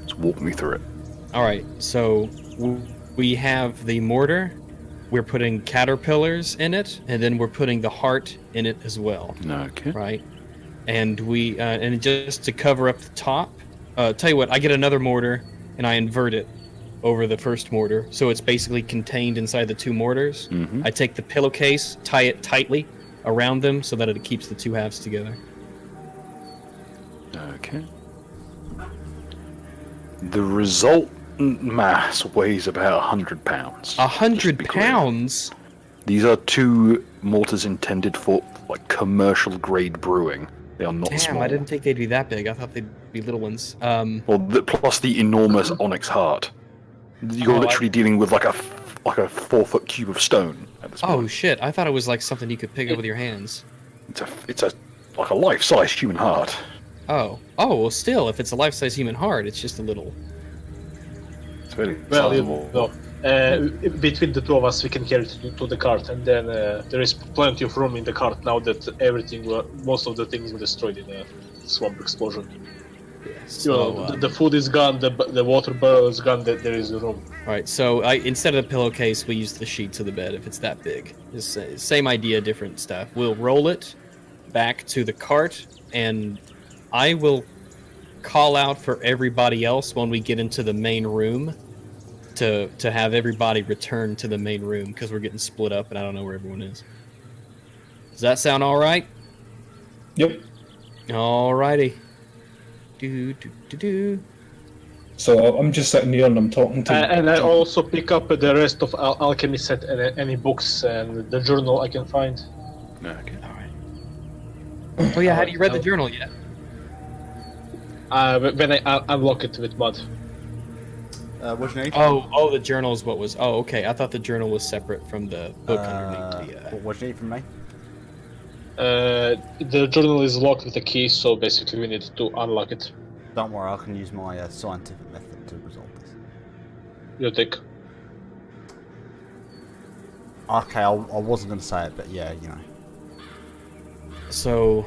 just walk me through it.
All right, so we have the mortar. We're putting caterpillars in it, and then we're putting the heart in it as well.
Okay.
Right, and and just to cover up the top. Tell you what, I get another mortar and I invert it over the first mortar, so it's basically contained inside the two mortars.
Mm-hmm.
I take the pillowcase, tie it tightly around them so that it keeps the two halves together.
Okay. The resultant mass weighs about 100 pounds.
100 pounds?
These are two mortars intended for like commercial grade brewing. They are not small.
I didn't think they'd be that big. I thought they'd be little ones.
Plus the enormous onyx heart. You're literally dealing with like a 4-foot cube of stone at this point.
Oh shit! I thought it was like something you could pick up with your hands.
It's like a life-size human heart.
Oh, well, still, if it's a life-size human heart, it's just a little.
It's really
Well, between the two of us, we can carry it to the cart, and then there is plenty of room in the cart now that most of the things were destroyed in a swamp explosion. So the food is gone, the water barrel is gone. There is room.
Right. So instead of the pillowcase, we use the sheets of the bed if it's that big. Same idea, different stuff. We'll roll it back to the cart, and I will call out for everybody else when we get into the main room to have everybody return to the main room because we're getting split up and I don't know where everyone is. Does that sound all right?
Yep.
All righty.
So I'm just sitting here and I'm talking to.
And I also pick up the rest of alchemy set and any books and the journal I can find.
Okay.
All right. Oh yeah, have you read the journal yet?
When I unlock it with mud.
What do you need?
Oh, the journal is what was. Oh, okay. I thought the journal was separate from the book underneath the.
What do you need from me?
The journal is locked with a key, so basically we need to unlock it.
Don't worry, I can use my scientific method to resolve this.
You take.
Okay, I wasn't going to say it, but yeah, you know.
So,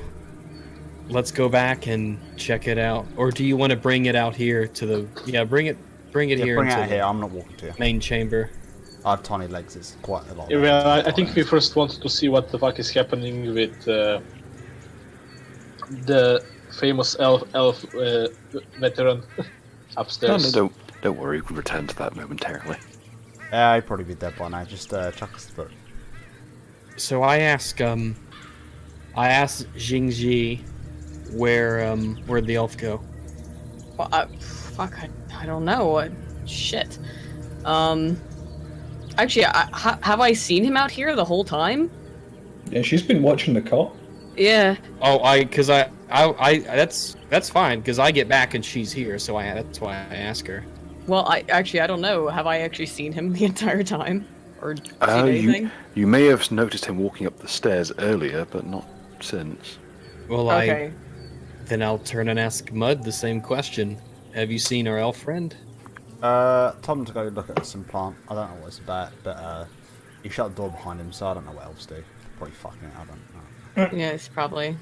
let's go back and check it out. Or do you want to bring it out here to the? Yeah, bring it here.
Bring it
into
out
the
here, I'm not walking to you.
main chamber.
I have tiny legs, it's quite a lot.
Yeah, well, I think we first want to see what the fuck is happening with the famous elf veteran
No,
upstairs.
don't worry. We can return to that momentarily.
Yeah, I'd probably be dead by now, just chuck us the book.
So I asked Jingji where'd the elf go?
Well, I don't know. Shit. Actually, have I seen him out here the whole time?
Yeah, she's been watching the cut.
Yeah.
Oh, that's fine because I get back and she's here, so that's why I ask her.
Well, I don't know. Have I actually seen him the entire time, or seen anything?
You may have noticed him walking up the stairs earlier, but not since.
Well,
Okay.
then I'll turn and ask Mud the same question. Have you seen our elf friend?
Tom to go look at some plant. I don't know what it's about, but he shut the door behind him, so I don't know what elves do. Probably fucking it. I don't know.
Yeah, it's probably.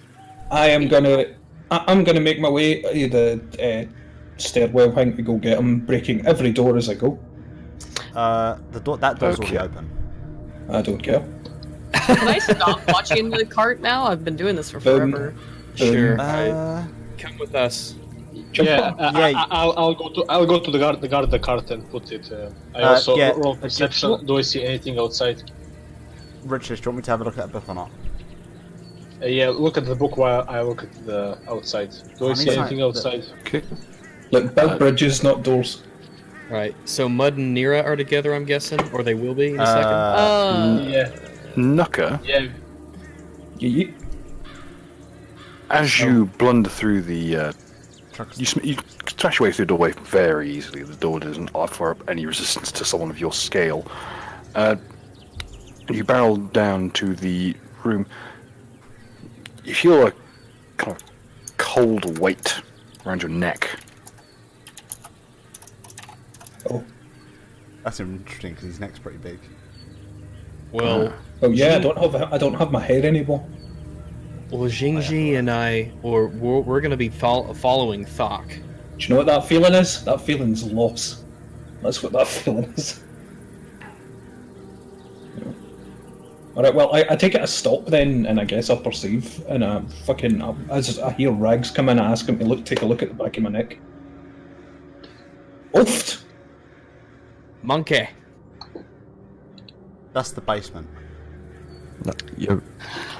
I'm gonna make my way to the stairwell thing to go get him, breaking every door as I go.
That door's
Okay.
already open.
I don't care.
Can I stop watching the cart now? I've been doing this for forever.
Sure.
Uh,
Come with us.
Yeah,
Yeah.
I'll go to the guard the cart and put it. I also
yeah.
roll perception. Do I see anything outside?
Richard, do you want me to have a look at that book or not?
Yeah, look at the book while I look at the outside. Do I see
Funny
anything
sight,
outside?
Okay.
Look, build bridges, not doors.
Right. So Mud and Nira are together, I'm guessing, or they will be in a second.
Yeah,
Nucker,
yeah.
Yeah.
as you blunder through the, you smash your way through the doorway very easily. The door doesn't offer up any resistance to someone of your scale. You barrel down to the room. You feel a kind of cold weight around your neck.
Oh.
That's interesting because his neck's pretty big.
Well,
Oh yeah, I don't have my hair anymore.
Jingji and I, we're going to be following Thok.
Do you know what that feeling is? That feeling's loss. That's what that feeling is. Alright, well, I take it as stop then, and I guess I perceive, and as I hear Rags come in, I ask him to take a look at the back of my neck. Oof!
Monkey.
That's the basement.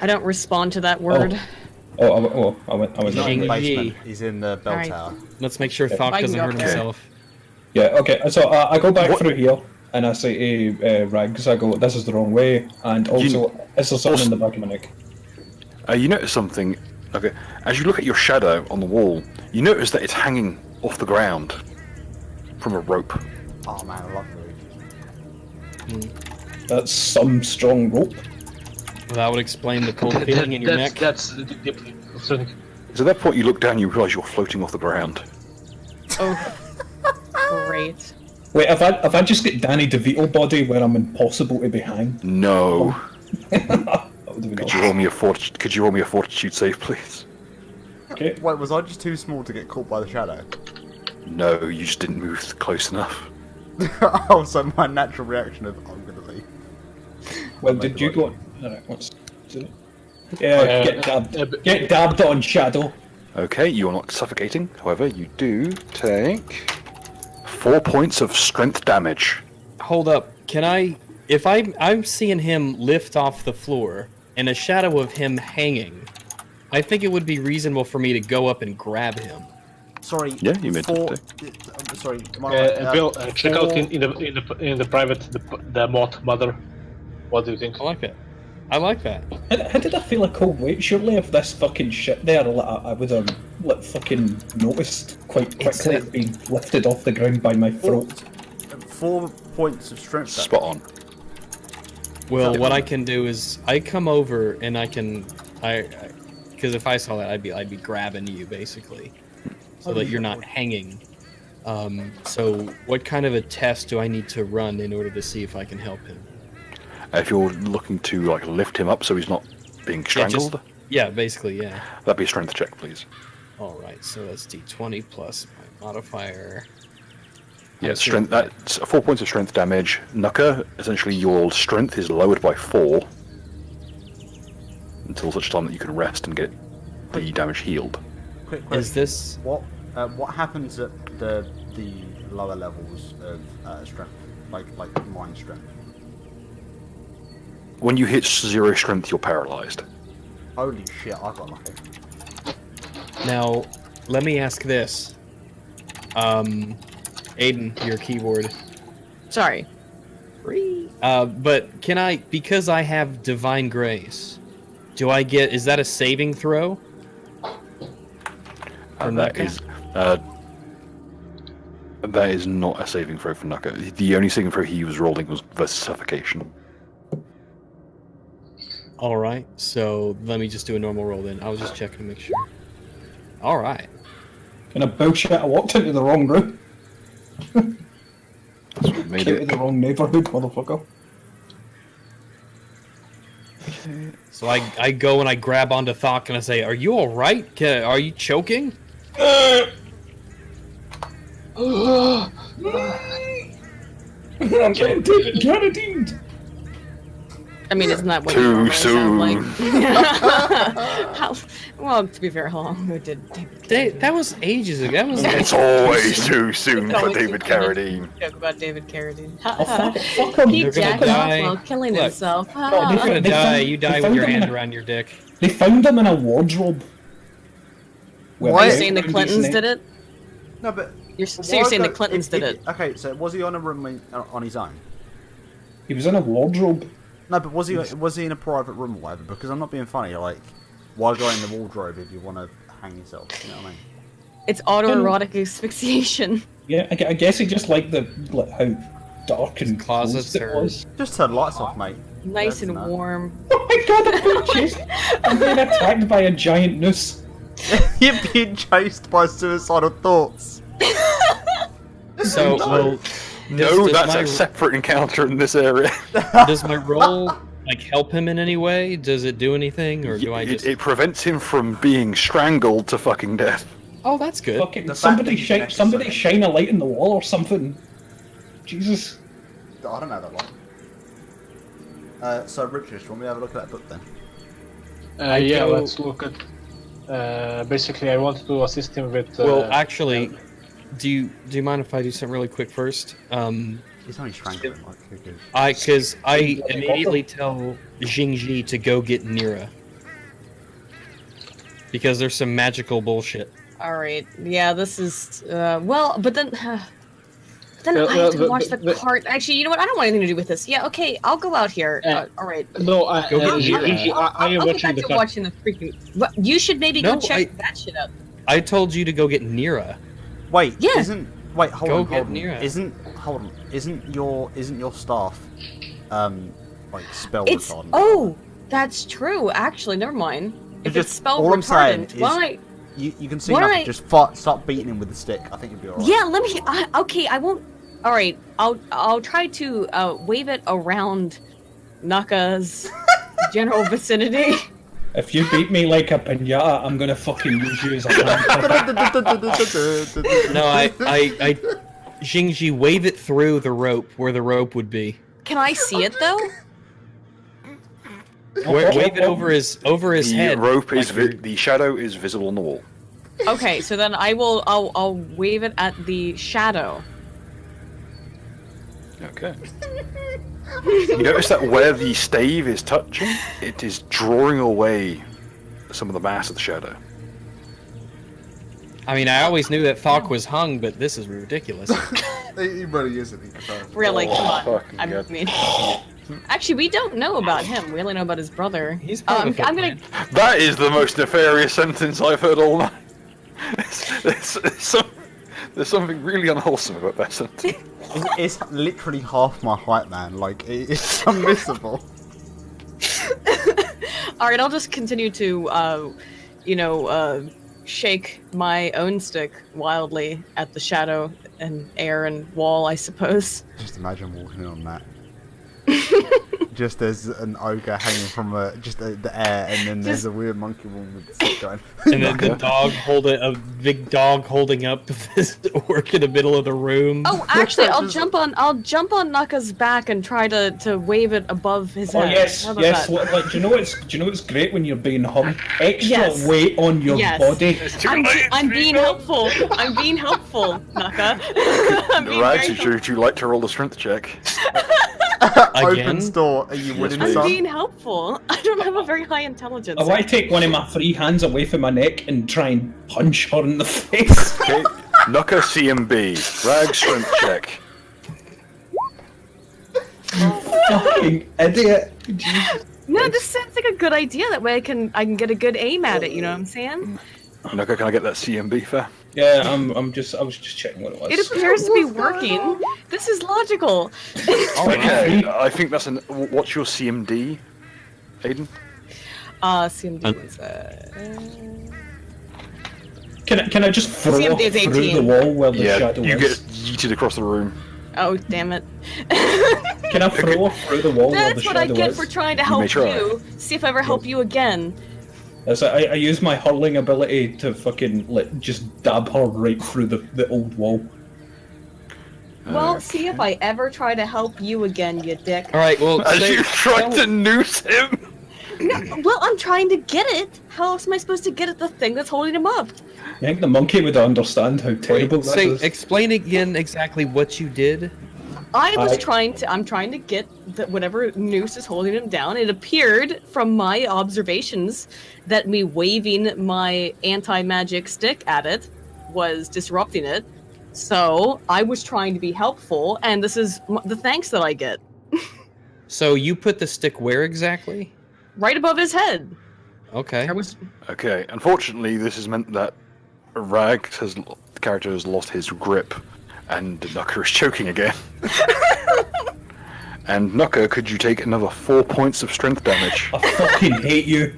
I don't respond to that word.
I went.
He's not in the
Jing-Ji.
basement. He's in the bell
Alright.
tower.
Let's make sure
Yeah.
Thok
I can
doesn't
go
hurt
up there.
himself.
Yeah, okay, so I go back through here, and I say to Rags, I go, this is the wrong way, and also, is there something in the back of my neck?
You notice something. Okay, as you look at your shadow on the wall, you notice that it's hanging off the ground from a rope.
Oh man, I love the
That's some strong rope.
Well, that would explain the cold feeling in your neck.
That's deeply concerning.
So at that point, you look down, you realise you're floating off the ground.
Oh, great.
Wait, if I just get Danny DeVito body where I'm impossible to be hanged,
No.
that would have been
Could
awesome.
you roll me a fortitude save, please?
Okay.
Wait, was I just too small to get caught by the shadow?
No, you just didn't move close enough.
Oh, so my natural reaction of I'm gonna leave.
Well,
Make
did
the
you
right
go? Alright, what's it? Yeah, get dabbed. Get dabbed on, Shadow.
Okay, you are not suffocating. However, you do take 4 points of strength damage.
Hold up. Can I... If I'm seeing him lift off the floor and a shadow of him hanging, I think it would be reasonable for me to go up and grab him.
Sorry.
Yeah, you meant to.
Sorry. Am I right?
Bill, check out in the private the mod mother. What do you think?
I like it. I like that.
How did I feel a cold weight? Surely if this fucking shit there, I would have fucking noticed quite quickly it being lifted off the ground by my throat.
4 points of strength.
Spot on.
Well, what I can do is I come over and I can because if I saw that, I'd be grabbing you basically, so that you're not hanging. So what kind of a test do I need to run in order to see if I can help him?
If you're looking to like lift him up so he's not being strangled,
Yeah, basically, yeah.
that'd be a strength check, please.
All right, so that's d20 plus my modifier.
Yeah, strength. That's 4 points of strength damage. Nuka, essentially your strength is lowered by 4 until such time that you can rest and get the damage healed.
Quick question.
Is this
What happens at the lower levels of strength, like mind strength?
When you hit 0 strength, you're paralyzed.
Holy shit! I got lucky.
now? Let me ask this. Aiden, your keyboard.
Sorry.
But can I, because I have Divine Grace, is that a saving throw?
And that is not a saving throw for Nuka. The only saving throw he was rolling was versus suffocation.
All right, so let me just do a normal roll then. I was just checking to make sure. All right.
Kind of bullshit, I walked into the wrong room.
That's what made
Came to
it.
the wrong neighbourhood, motherfucker.
So I go and I grab onto Thok and I say, "Are you all right? Are you choking?"
I'm getting David Carradine!
I mean, isn't that what
Too
you normally
soon.
sound like? Well, to be fair, how long ago did David
That was ages ago. That was
It's always too soon for
always
David
too soon.
Carradine.
joke about David Carradine?
Fuck him.
He
They're gonna
jacked off
die.
while killing
Look.
himself.
Oh,
You're gonna
They
die.
found-
You
they
die with
found
your
him in
hand
a-
around your dick.
They found him in a wardrobe.
Are you
What?
saying the Clintons did it?
No, but
You're saying the Clintons did it?
Okay, so was he on a room on his own?
He was in a wardrobe.
No, but was he in a private room or whatever? Because I'm not being funny. Like, why go in the wardrobe if you want to hang yourself? You know what I mean?
It's autoerotic asphyxiation.
Yeah, I guess he just liked how dark and
Closets
closed it
are-
was.
Just turn lights off, mate.
Nice
That's
and
enough.
warm.
Oh my god, I'm being chased! I'm being attacked by a giant noose.
You're being chased by suicidal thoughts.
So, well,
No,
does
that's
my-
a separate encounter in this area.
does my roll like help him in any way? Does it do anything, or do I just?
It prevents him from being strangled to fucking death.
Oh, that's good.
Fucking
The fact
somebody
that you
shine,
connected
somebody
something.
shine a light in the wall or something. Jesus.
I don't know that one. So, Richard, do you want me to have a look at that book then?
Yeah,
go-
let's look at. Basically, I wanted to assist him with.
Well, actually, do you mind if I do something really quick first?
He's only strangling, like, who cares?
Because I immediately tell Jingji to go get Nira. Because there's some magical bullshit.
Alright, yeah, this is, well, but then I
Well,
have to
the-
watch the
the-
cart. Actually, you know what? I don't want anything to do with this. Yeah, okay, I'll go out here. Alright.
no,
Go get
Gigi, I am
I'll get
watching
back
the
to
cut.
watching the freaking... What, you should maybe
No,
go check that shit out.
I told you to go get Nira.
Wait,
Yeah.
Wait, hold
Go
on,
get
hold on.
Nira.
Isn't your staff, like spell
It's...
retardant?
Oh, that's true, actually, never mind. If
Just-
it's spell
all I'm saying
retardant,
is-
why...
You can see
Why
nothing.
don't I-
Just start beating him with the stick. I think you'll be alright.
Yeah, let me... okay, I won't... Alright, I'll try to wave it around Naka's general vicinity.
If you beat me like a pinata, I'm gonna fucking use you as a hand.
No, I Jingji, wave it through the rope where the rope would be.
Can I see it, though?
Wave it over his
The
head.
rope is
like you're-
the shadow is visible on the wall.
Okay, so then I'll wave it at the shadow.
Okay. You notice that where the stave is touching, it is drawing away some of the mass of the shadow.
I mean, I always knew that Thok was hung, but this is ridiculous.
He really isn't.
Really,
Oh,
come on.
fucking
I
God.
mean, Actually, we don't know about him. We only know about his brother.
He's part of the
I'm gonna.
plan.
That is the most nefarious sentence I've heard all night. There's something really unwholesome about that sentence.
It's literally half my height, man. Like, it's unmissable.
All right, I'll just continue to, shake my own stick wildly at the shadow and air and wall, I suppose.
Just imagine walking in on that. Just there's an ogre hanging from the air, and then there's a weird monkey woman with the stick going.
And then a big dog holding up this orc in the middle of the room.
Oh, actually, I'll jump on Naka's back and try to wave it above his
Oh
head.
yes,
How about
yes.
that?
Like, do you know what's great when you're being hung? Extra
Yes.
weight on your
Yes.
body.
I'm being helpful. I'm being helpful, Naka. I'm being
Right,
very
would you like to roll a strength check?
Again?
Open store. Are you winning
I'm
some?
being helpful. I don't have a very high intelligence.
I want to take one of my free hands away from my neck and try and punch her in the face.
Okay, Nuka CMB. Rag strength check.
Fucking idiot.
No, this sounds like a good idea. That way I can get a good aim at it. You know what I'm saying?
Nuka, can I get that CMB fair?
Yeah, I was just checking what it was.
It appears to be working. This is logical.
Okay, I think that's an. What's your CMD, Aiden?
CMD was
Can I just throw
CMD
her
is
through
18.
the wall where the
Yeah,
shadow
you get
is?
yeeted across the room.
Oh, damn it.
Can I throw her through the wall where the
That's what I
shadow
get
is?
for trying to
may
help
try.
you. See if I ever help you again.
As I use my hurling ability to fucking just dab her right through the old wall.
Well, see if I ever try to help you again, you dick.
All right. Well,
As you tried to noose him.
No, well, I'm trying to get it. How else am I supposed to get at the thing that's holding him up?
I think the monkey would understand how terrible this is.
explain again exactly what you did.
I'm trying to get whatever noose is holding him down. It appeared from my observations that me waving my anti-magic stick at it was disrupting it. So I was trying to be helpful, and this is the thanks that I get.
So you put the stick where exactly?
Right above his head.
Okay.
Okay, unfortunately, this has meant that the character has lost his grip, and Nuka is choking again. And Nuka, could you take another 4 points of strength damage?
I fucking hate you.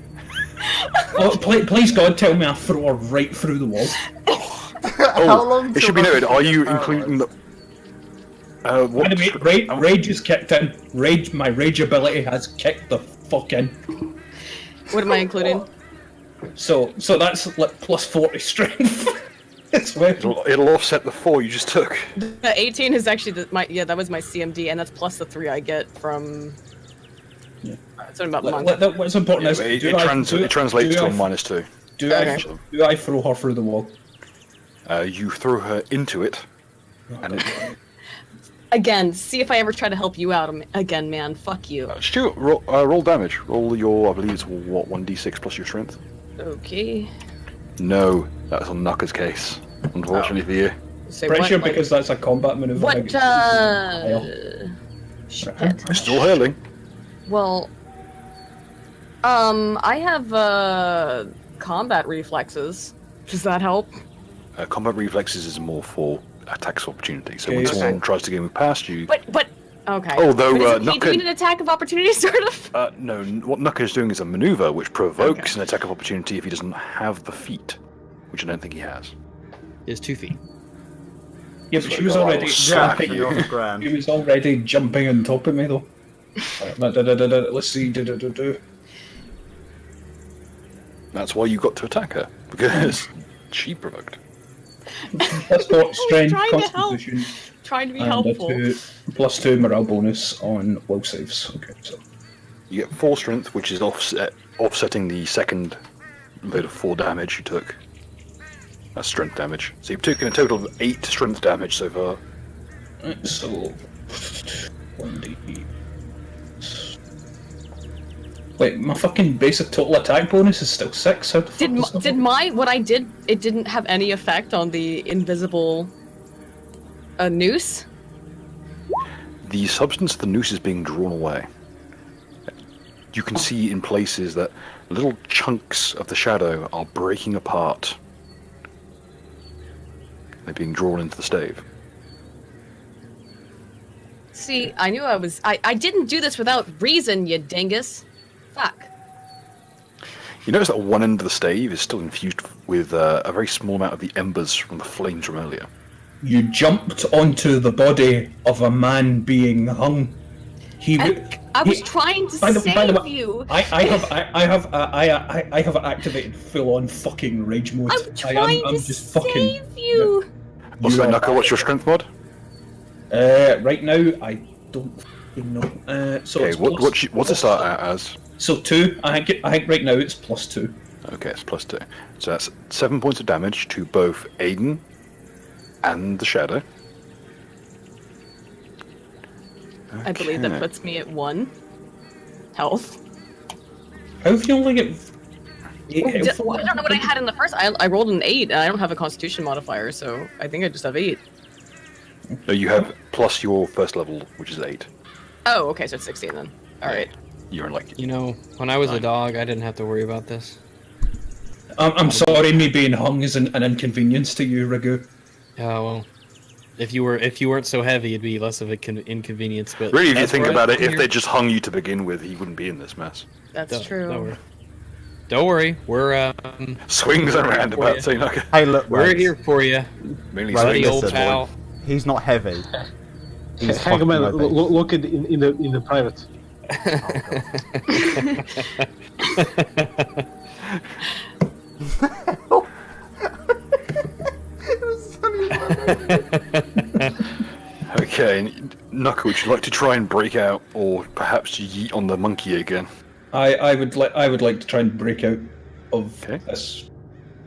Oh, please God, tell me I throw her right through the wall.
How long
It should be noted, are you including the... what?
Rage has kicked in. My rage ability has kicked the fuck in.
What am I including?
So that's like plus 40 strength. It's weird.
It'll offset the 4 you just took.
The 18 is actually that was my CMD, and that's plus the 3 I get from.
Yeah.
Something about monk.
What's important is
It translates to a -2.
Do I throw her through the wall?
You throw her into it, and it...
Again, see if I ever try to help you out again, man. Fuck you.
Stuart, roll damage. Roll your, I believe it's what, 1d6 plus your strength?
Okay.
No, that's on Nuka's case. Unfortunately for you.
Say
Pretty
what,
sure
like-
because that's a combat maneuver.
What?
Shit.
Still hurling.
Well, I have combat reflexes. Does that help?
Combat reflexes is more for attacks of opportunity. So when
Okay,
someone tries to move past you...
But okay.
Although,
But is it
Nuka-
doing an attack of opportunity, sort of.
no, what Nuka is doing is a maneuver which provokes an attack of opportunity if he doesn't have the feet, which I don't think he has.
Is 2 feet.
Yeah, but she was already
slap
jumping.
you.
She was already jumping on top of me though. Let's see.
That's why you got to attack her, because she provoked.
Plus 4 strength,
trying to help.
constitution,
Trying to be
and
helpful.
a +2 morale bonus on will saves. Okay, so
You get 4 strength, which is offsetting the second bit of 4 damage you took. That's strength damage. So you've taken a total of 8 strength damage so far.
right, so 1d. Wait, my fucking basic total attack bonus is still 6. How the fuck does that work?
What I did? It didn't have any effect on the invisible noose.
The substance of the noose is being drawn away. you can see in places that little chunks of the shadow are breaking apart. They're being drawn into the stave.
See, I knew I didn't do this without reason, you dingus. Fuck.
You notice that one end of the stave is still infused with a very small amount of the embers from the flames from earlier.
You jumped onto the body of a man being hung.
I was trying to save you.
I have activated full-on fucking rage mode.
I'm trying to
just
save you.
Also, Naka, what's your strength mod?
Right now, I don't fucking know. So
Okay,
it's
what's it start at as?
So 2. I think right now it's +2.
Okay, it's +2. So that's 7 points of damage to both Aiden and the shadow.
I believe that
Okay.
puts me at 1 health.
How if you only get 8
I
health?
don't know what I had in the first. I rolled an 8, and I don't have a Constitution modifier, so I think I just have 8.
No, you have plus your first level, which is 8.
Oh, okay, so it's 16 then. All right.
You're in like.
You know, when I was a dog, I didn't have to worry about this.
I'm sorry, me being hung is an inconvenience to you, Ragu.
Yeah, well, if you weren't so heavy, it'd be less of an inconvenience. But
Really, if you
that's
think
right.
about it, if they just hung you to begin with, he wouldn't be in this mess.
That's true.
Don't worry, we're
Swings and
for
roundabouts,
you.
say Naka.
Hey, look,
we're
lads.
here for you,
Mainly
Right,
buddy,
swings.
old
listen,
pal.
He's not heavy. He's
Hang on,
fucking obese.
look in the private.
Okay, Naka, would you like to try and break out, or perhaps yeet on the monkey again?
I would like to try and break out of
Okay.
this.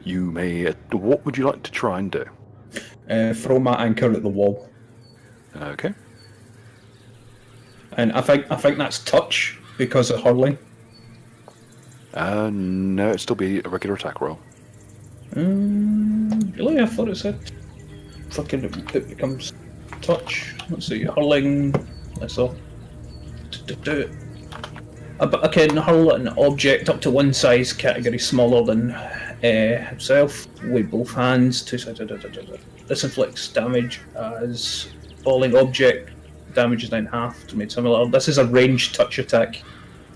You may. What would you like to try and do?
Throw my anchor at the wall,
Okay.
and I think that's touch because of hurling.
No, it'd still be a regular attack roll.
Really, I thought it said fucking it becomes touch. Let's see, hurling. That's all. I can hurl an object up to one size category smaller than himself with both hands. This inflicts damage as falling object damage is down half to make similar. This is a ranged touch attack,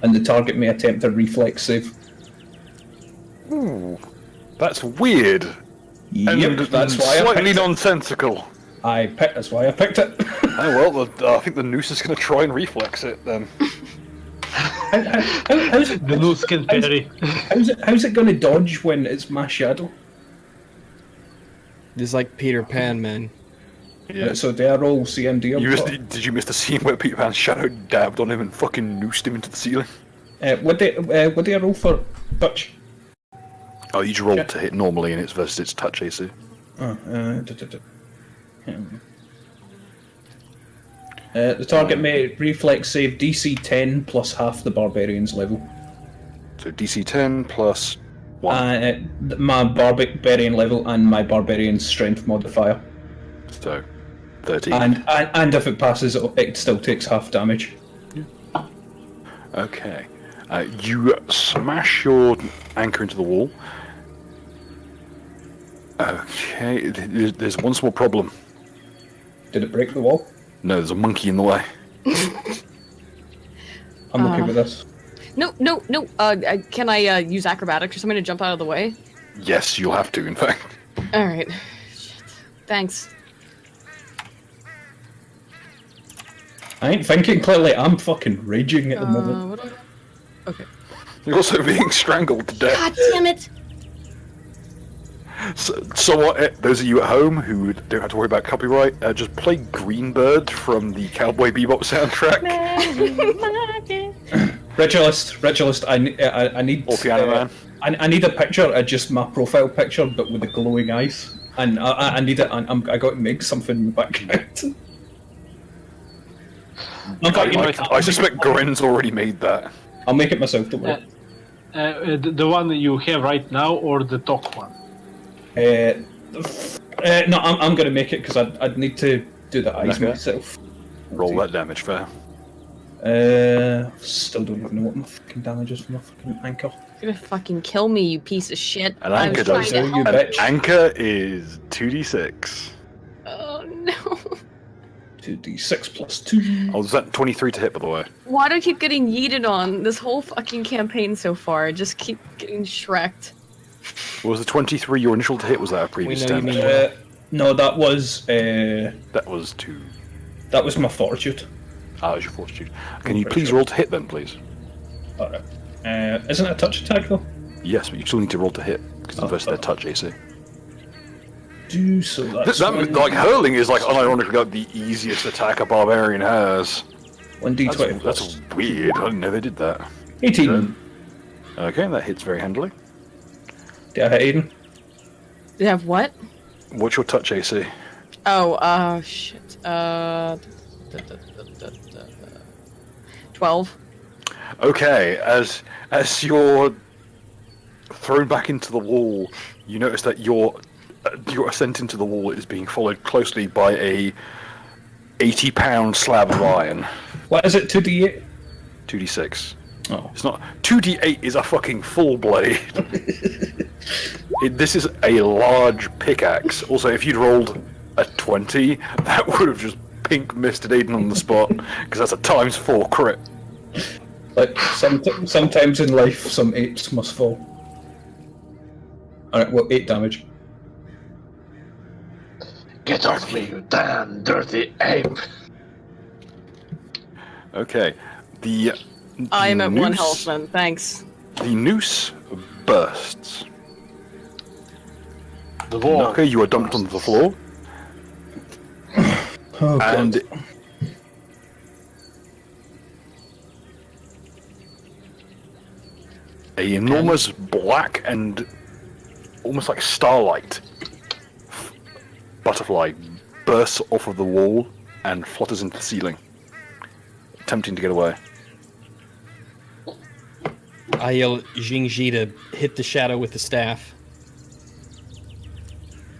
and the target may attempt a reflex save.
Ooh, that's weird.
Yep, that's why I
slightly
picked it.
nonsensical.
That's why I picked it.
Oh well, I think the noose is going to try and reflex it then.
How's it,
The noose can parry.
how's it going to dodge when it's my shadow?
It's like Peter Pan, man.
Yeah.
So do I roll CMD?
Did you miss the scene where Peter Pan's shadow dabbed on him and fucking noosed him into the ceiling?
What do I roll for touch?
Oh, you just rolled
Yeah.
to hit normally, and it's versus its touch AC.
The target may reflex save DC 10 plus half the barbarian's level.
So DC 10 plus 1.
My barbarian level and my barbarian's strength modifier.
So 13.
And if it passes, it still takes half damage.
Okay. You smash your anchor into the wall. Okay, there's one small problem.
Did it break the wall?
No, there's a monkey in the way.
I'm okay with this.
No. Can I use acrobatics or something to jump out of the way?
Yes, you'll have to, in fact.
All right. Shit. Thanks.
I ain't thinking clearly, I'm fucking raging at the moment.
What do I... Okay.
You're also being strangled to death.
God damn it!
So those of you at home who don't have to worry about copyright, just play Greenbird from the Cowboy Bebop soundtrack.
Ritualist, I need.
Or Piano Man.
I need a picture of just my profile picture, but with the glowing eyes, and I need it. I got to make something in the background.
I suspect Goren's already made that.
I'll make it myself. Don't worry.
The one that you have right now, or the talk one?
No, I'm going to make it because I'd need to do the eyes
Okay.
myself.
Roll that damage fair.
Still don't even know what my fucking damage is for my fucking anchor.
You're gonna fucking kill me, you piece of shit.
An
I
anchor
was trying
does.
to
You
help.
An
bitch.
anchor is 2d6.
Oh no.
2d6 plus 2.
Oh, was that 23 to hit, by the way?
Why do I keep getting yeeted on this whole fucking campaign so far? I just keep getting shreked.
Was the 23 your initial to hit? Was that a previous
know you
damage?
mean-
No, that was
That was 2.
that was my fortitude.
Ah, that was your fortitude. Can you
pretty
please
sure.
roll to hit then, please?
Alright. Isn't it a touch attack though?
Yes, but you still need to roll to hit because it's versus their touch AC.
Do so that's
Like hurling is like unironically like the easiest attack a barbarian has.
1d20
That's weird. I didn't know they did that.
18.
Okay, that hits very handily.
Did I hit Aiden?
They have what?
What's your touch AC?
Oh, shit. 12.
Okay, as you're thrown back into the wall, you notice that your ascent into the wall is being followed closely by a 80-pound slab of iron.
What is it? 2d8?
2d6.
Oh.
It's not 2d8 is a fucking full blade. This is a large pickaxe. Also, if you'd rolled a 20, that would have just pink misted Aiden on the spot because that's a ×4 crit.
Like, sometimes in life, some 8s must fall. Alright, well, 8 damage.
Get off me, you damn dirty ape!
Okay, the
I'm at 1
noose-
health then, thanks.
The noose bursts.
The wall.
Naka, you are dumped onto the floor,
Oh,
and
God.
a enormous black and almost like starlight butterfly bursts off of the wall and flutters into the ceiling, attempting to get away.
I yell at Jingji to hit the shadow with the staff.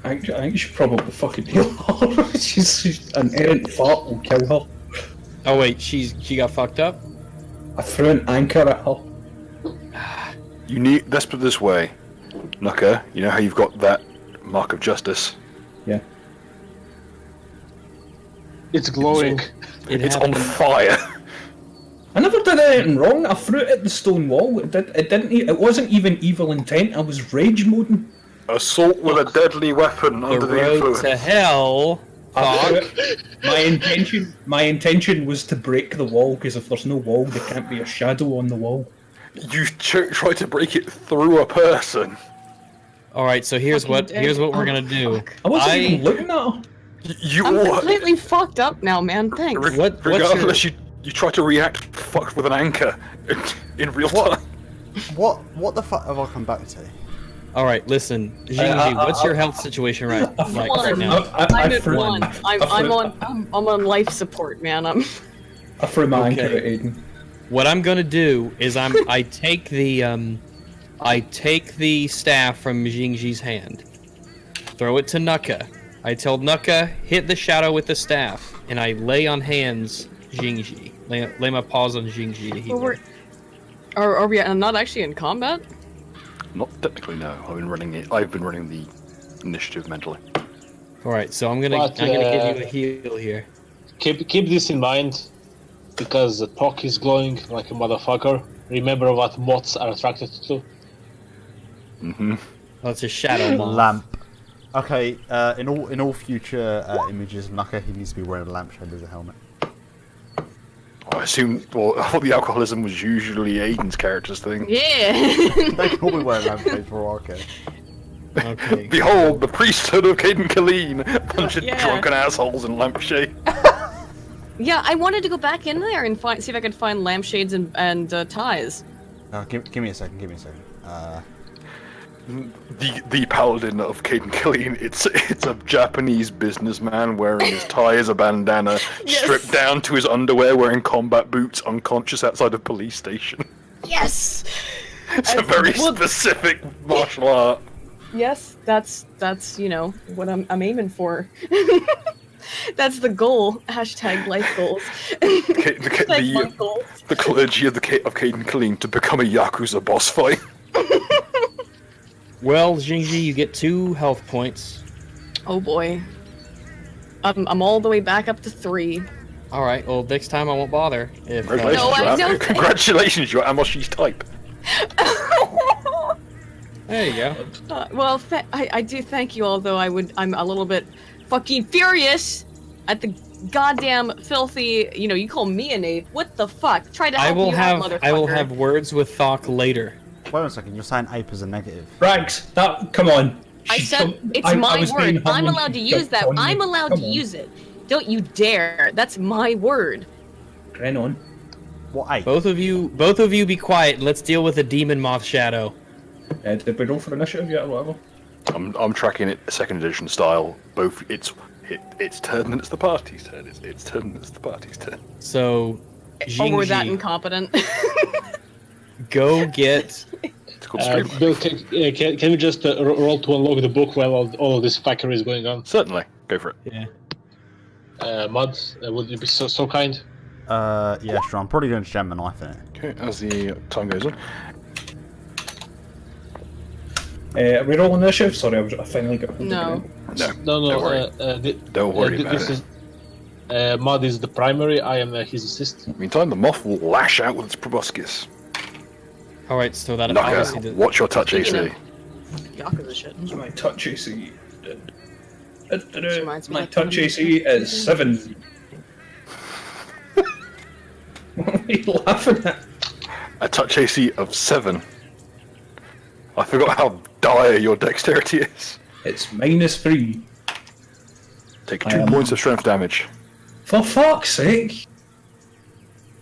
I think you should probably fucking heal her. She's an errant fart will kill her.
Oh wait, she got fucked up?
I threw an anchor at her.
You need. Let's put it this way, Nuka. You know how you've got that mark of justice.
Yeah.
It's glowing.
It's on fire.
I never did anything wrong. I threw it at the stone wall. It wasn't even evil intent. I was rage moding.
Assault with a deadly weapon
The
under the
road
influence.
to hell.
I
Fuck.
threw it. My intention was to break the wall because if there's no wall, there can't be a shadow on the wall.
You try to break it through a person.
All right, so here's what we're gonna do.
I wasn't even looking at her.
You
I'm
all,
completely fucked up now, man. Thanks.
regardless, you try to react fucked with an anchor in real time.
What the fuck have I come back to?
All right, listen, Jingji, what's your health situation right now?
I'm at
threw-
1. I'm on life support, man.
I threw my anchor
Okay.
at Aiden.
What I'm gonna do is I take the staff from Jingji's hand, throw it to Nuka. I tell Nuka, hit the shadow with the staff, and I lay on hands Jingji. Lay my paws on Jingji to heal.
Well, are we not actually in combat?
Not technically, no. I've been running the initiative mentally.
All right, so I'm gonna
But,
give you a heal here.
Keep this in mind, because the talk is glowing like a motherfucker. Remember what moths are attracted to.
Mm-hmm.
Oh, it's a shadow moth.
Lamp. Okay, in all future images of Nuka, he needs to be wearing a lampshade as a helmet.
I assume. Well, I thought the alcoholism was usually Aiden's character's thing.
Yeah.
They can all be wearing lampshades for all okay.
Okay.
Behold, the priesthood of Caden Colleen, bunch of
Yeah.
drunken assholes in lampshade.
Yeah, I wanted to go back in there and see if I could find lampshades and ties.
Give me a second.
The paladin of Caden Colleen, it's a Japanese businessman wearing his tie as a bandana,
Yes.
stripped down to his underwear, wearing combat boots, unconscious outside a police station.
Yes.
It's a very specific martial art.
Yes, that's what I'm aiming for.
That's the goal. Hashtag life goals. Hashtag month goals.
The clergy of Caden Colleen to become a Yakuza boss fight.
Well, Jinji, you get 2 health points.
Oh boy. I'm all the way back up to 3.
All right. Well, next time I won't bother. If
Congratulations,
No, I
you
know.
have- Congratulations, you're Amoshi's type.
there you go.
Well, I do thank you, although I'm a little bit fucking furious at the goddamn filthy. You call me an ape. What the fuck? Try to help you out, motherfucker.
I will have words with Thok later.
Wait a second, you're saying ape is a negative.
Rags, come on.
I said it's
I
my
was being
word. I'm
humble.
allowed to use that.
Come on.
I'm allowed to use it. Don't you dare. That's my word.
Ren on.
What ape?
Both of you be quiet. Let's deal with the demon moth shadow.
Did we roll for initiative yet or whatever?
I'm tracking it 2nd edition style. Both it's turn and it's the party's turn. It's turn and it's the party's turn.
So,
Oh, we're that
Jinji,
incompetent.
go get.
It's called stream.
Bill, can we just roll to unlock the book while all of this fuckery is going on?
Certainly, go for it.
Yeah.
Mud, would you be so kind?
Yeah, sure. I'm probably going to jam a knife in it.
Okay, as the time goes on.
Are we rolling initiative? Sorry, I finally got.
No.
No,
No,
don't worry. Don't worry about
this
it.
is Mud is the primary. I am his assist.
Meantime, the moth will lash out with its proboscis.
All right. So that obviously.
Knocker, watch your touch AC.
Yakuza shit.
My touch AC.
reminds me
My
of
touch AC is 7. What are you laughing at?
A touch AC of 7. I forgot how dire your dexterity is.
It's -3.
Take 2 points of strength damage.
For fuck's sake!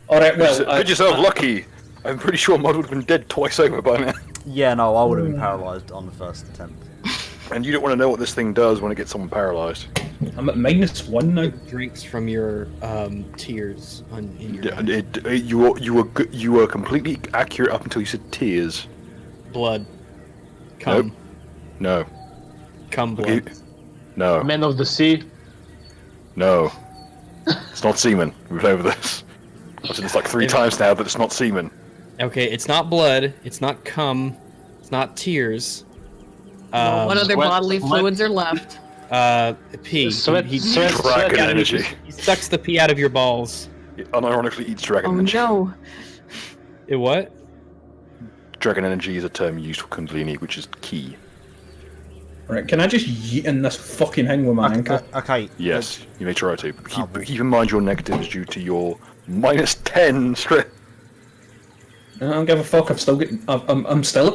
Alright, well.
Put yourself lucky. I'm pretty sure Mud would have been dead twice over by now.
Yeah, no, I would have been paralysed on the first attempt.
And you don't want to know what this thing does when it gets someone paralysed.
I'm at -1 now.
Drinks from your tears in your
Yeah, you were completely accurate up until you said tears.
blood. Come.
No.
Come blood.
Okay. No.
Men of the sea.
No. It's not semen. We've been over this. I've said this like 3 times now, but it's not semen.
Okay, it's not blood. It's not cum. It's not tears.
What other
sweat-
bodily
sweat-
fluids are left?
Pee.
Sweat- sweat-
Dragon
sweat-
energy.
He sucks the pee out of your balls.
It unironically eats dragon
Oh
energy.
no.
It what?
Dragon energy is a term used for Kundalini, which is key.
Right, can I just yeet in this fucking thing with my ankle?
Okay.
Yes, you may try to.
Oh,
Keep in mind your negative is due to your -10 strength.
I don't give a fuck. I'm still at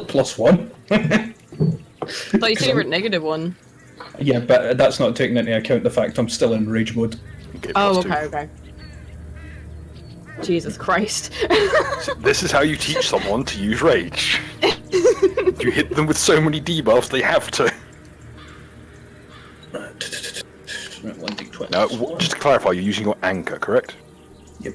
+1.
I thought you said you were at -1.
Yeah, but that's not taking into account the fact I'm still in rage mode.
Okay,
Oh,
+2.
okay. Jesus Christ.
This is how you teach someone to use rage. You hit them with so many debuffs, they have to.
Right, 1d20.
Now, just to clarify, you're using your anchor, correct?
Yep.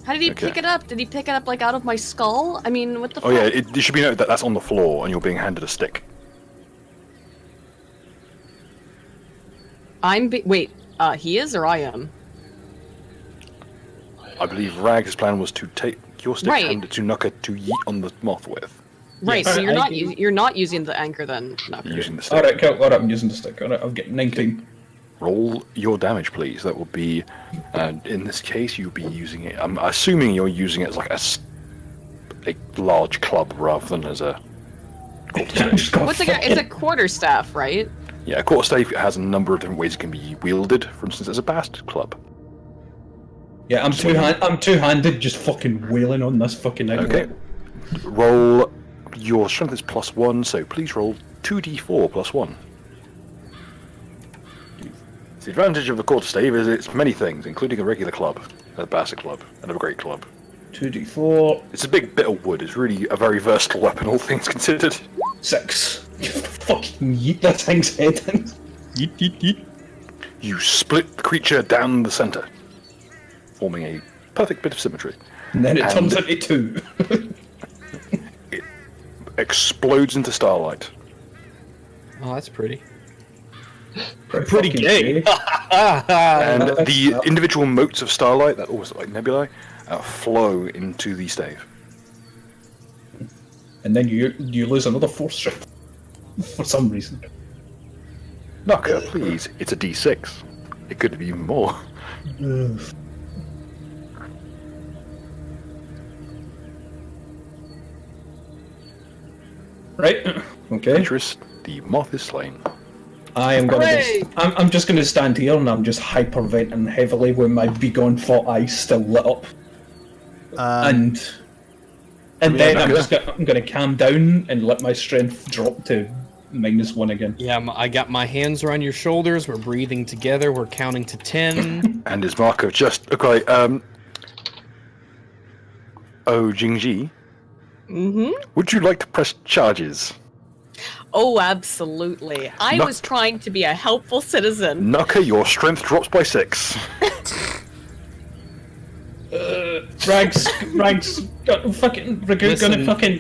How did he
Okay.
pick it up? Did he pick it up like out of my skull? I mean, what the
Oh
fuck?
yeah, it should be noted that that's on the floor and you're being handed a stick.
Wait, he is or I am?
I believe Rag's plan was to take your stick
Right.
handed to Nuka to yeet on the moth with.
Right,
Yes.
so you're
I
not
can-
you're not using the anchor then. No.
You're using the stick.
Alright, cool. Alright, I'm using the stick. Alright, I'll get 19.
Roll your damage, please. That will be, in this case, you'll be using it. I'm assuming you're using it as like a large club rather than as a quarterstaff.
What's it's a quarterstaff, right?
Yeah, a quarterstaff has a number of different ways it can be wielded. For instance, as a bastard club.
Yeah, I'm two-handed, just fucking wailing on this fucking thing.
Okay. Roll. Your strength is +1, so please roll 2d4 +1. The advantage of the quarterstaff is it's many things, including a regular club, a bastard club, and a great club.
2d4,
It's a big bit of wood. It's really a very versatile weapon, all things considered.
6. Fucking yeet that thing's head in.
Yeet, yeet, yeet.
You split the creature down the center, forming a perfect bit of symmetry.
And then it
And-
turns into 2.
Explodes into starlight.
Oh, that's pretty.
Pretty gay.
And the individual motes of starlight that always look like nebulae flow into the stave.
And then you lose another force strength for some reason.
Nucker, please. It's a D6. It could be even more.
Right. Okay.
Interest, the moth is slain.
I am gonna. I'm just gonna stand here and I'm just hyperventing heavily with my begone thought eyes still lit up, and then I'm gonna calm down and let my strength drop to -1 again.
Yeah, I got my hands around your shoulders. We're breathing together. We're counting to 10.
And his marker just okay. Oh, Jingji. Would you like to press charges?
Oh, absolutely. I was trying to be a helpful citizen.
Nucker, your strength drops by 6.
Rags,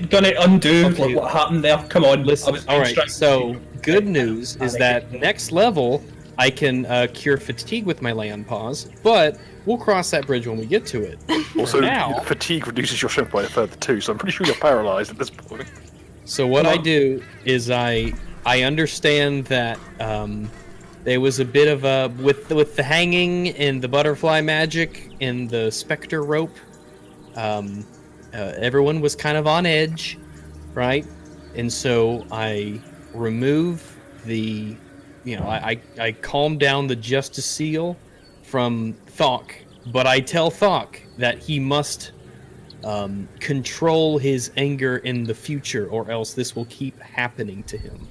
gonna undo what happened there. Come on,
Listen. All right. So good news is that next level I can cure fatigue with my lay on pause, but we'll cross that bridge when we get to it.
Also,
now,
fatigue reduces your strength by a further 2, so I'm pretty sure you're paralyzed at this point.
So what I do is I understand that there was a bit of a with the hanging and the butterfly magic and the specter rope. Everyone was kind of on edge, right? And so I remove the, I calm down the justice seal from Thok, but I tell Thok that he must control his anger in the future, or else this will keep happening to him.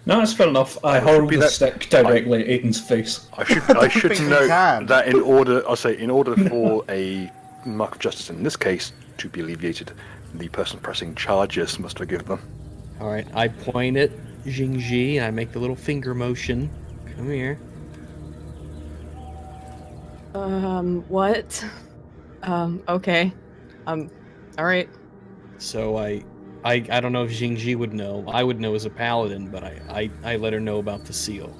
No, that's fair enough. I hurl the stick directly at Aiden's face.
I should note that in order for a mark of justice in this case to be alleviated, the person pressing charges must forgive them.
All right, I point at Jingji and I make the little finger motion. Come here.
What? Okay. All right.
So I don't know if Jingji would know. I would know as a paladin, but I let her know about the seal.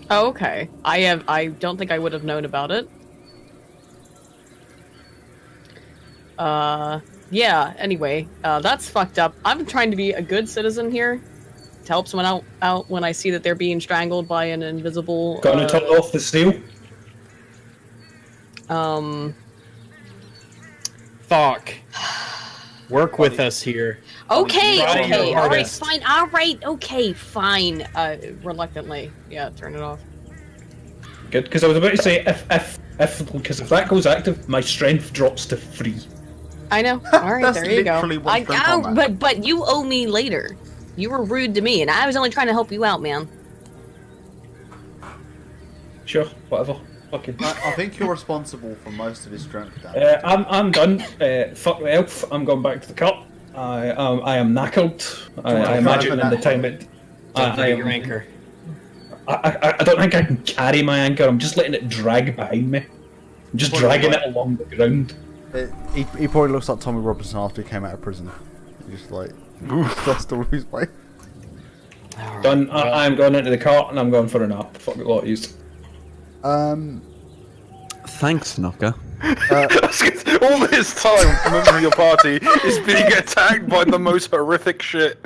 Oh, okay. I don't think I would have known about it. Yeah, anyway, that's fucked up. I'm trying to be a good citizen here. To help someone out when I see that they're being strangled by an invisible...
Gonna turn off the seal?
Thok. Work with us here.
Okay,
Try your
all right,
hardest.
fine, all right, okay, fine. Reluctantly, yeah, turn it off.
Good, because I was about to say if that goes active, my strength drops to 3.
I know. All right,
That's
there you go.
literally one strength on that.
But you owe me later. You were rude to me, and I was only trying to help you out, man.
Sure, whatever. Fucking.
I think you're responsible for most of his strength damage.
I'm done. Fuck the elf. I'm going back to the cart. I am knackered. I imagine in the time it. I
Your anchor.
I don't think I can carry my anchor. I'm just letting it drag behind me. I'm just dragging it along the ground.
He probably looks like Tommy Robinson after he came out of prison. He's just like lost all his way.
Done. I'm going into the cart and I'm going for a nap. Fuck the lot of yous.
Thanks, Nucker.
All this time, a member of your party is being attacked by the most horrific shit.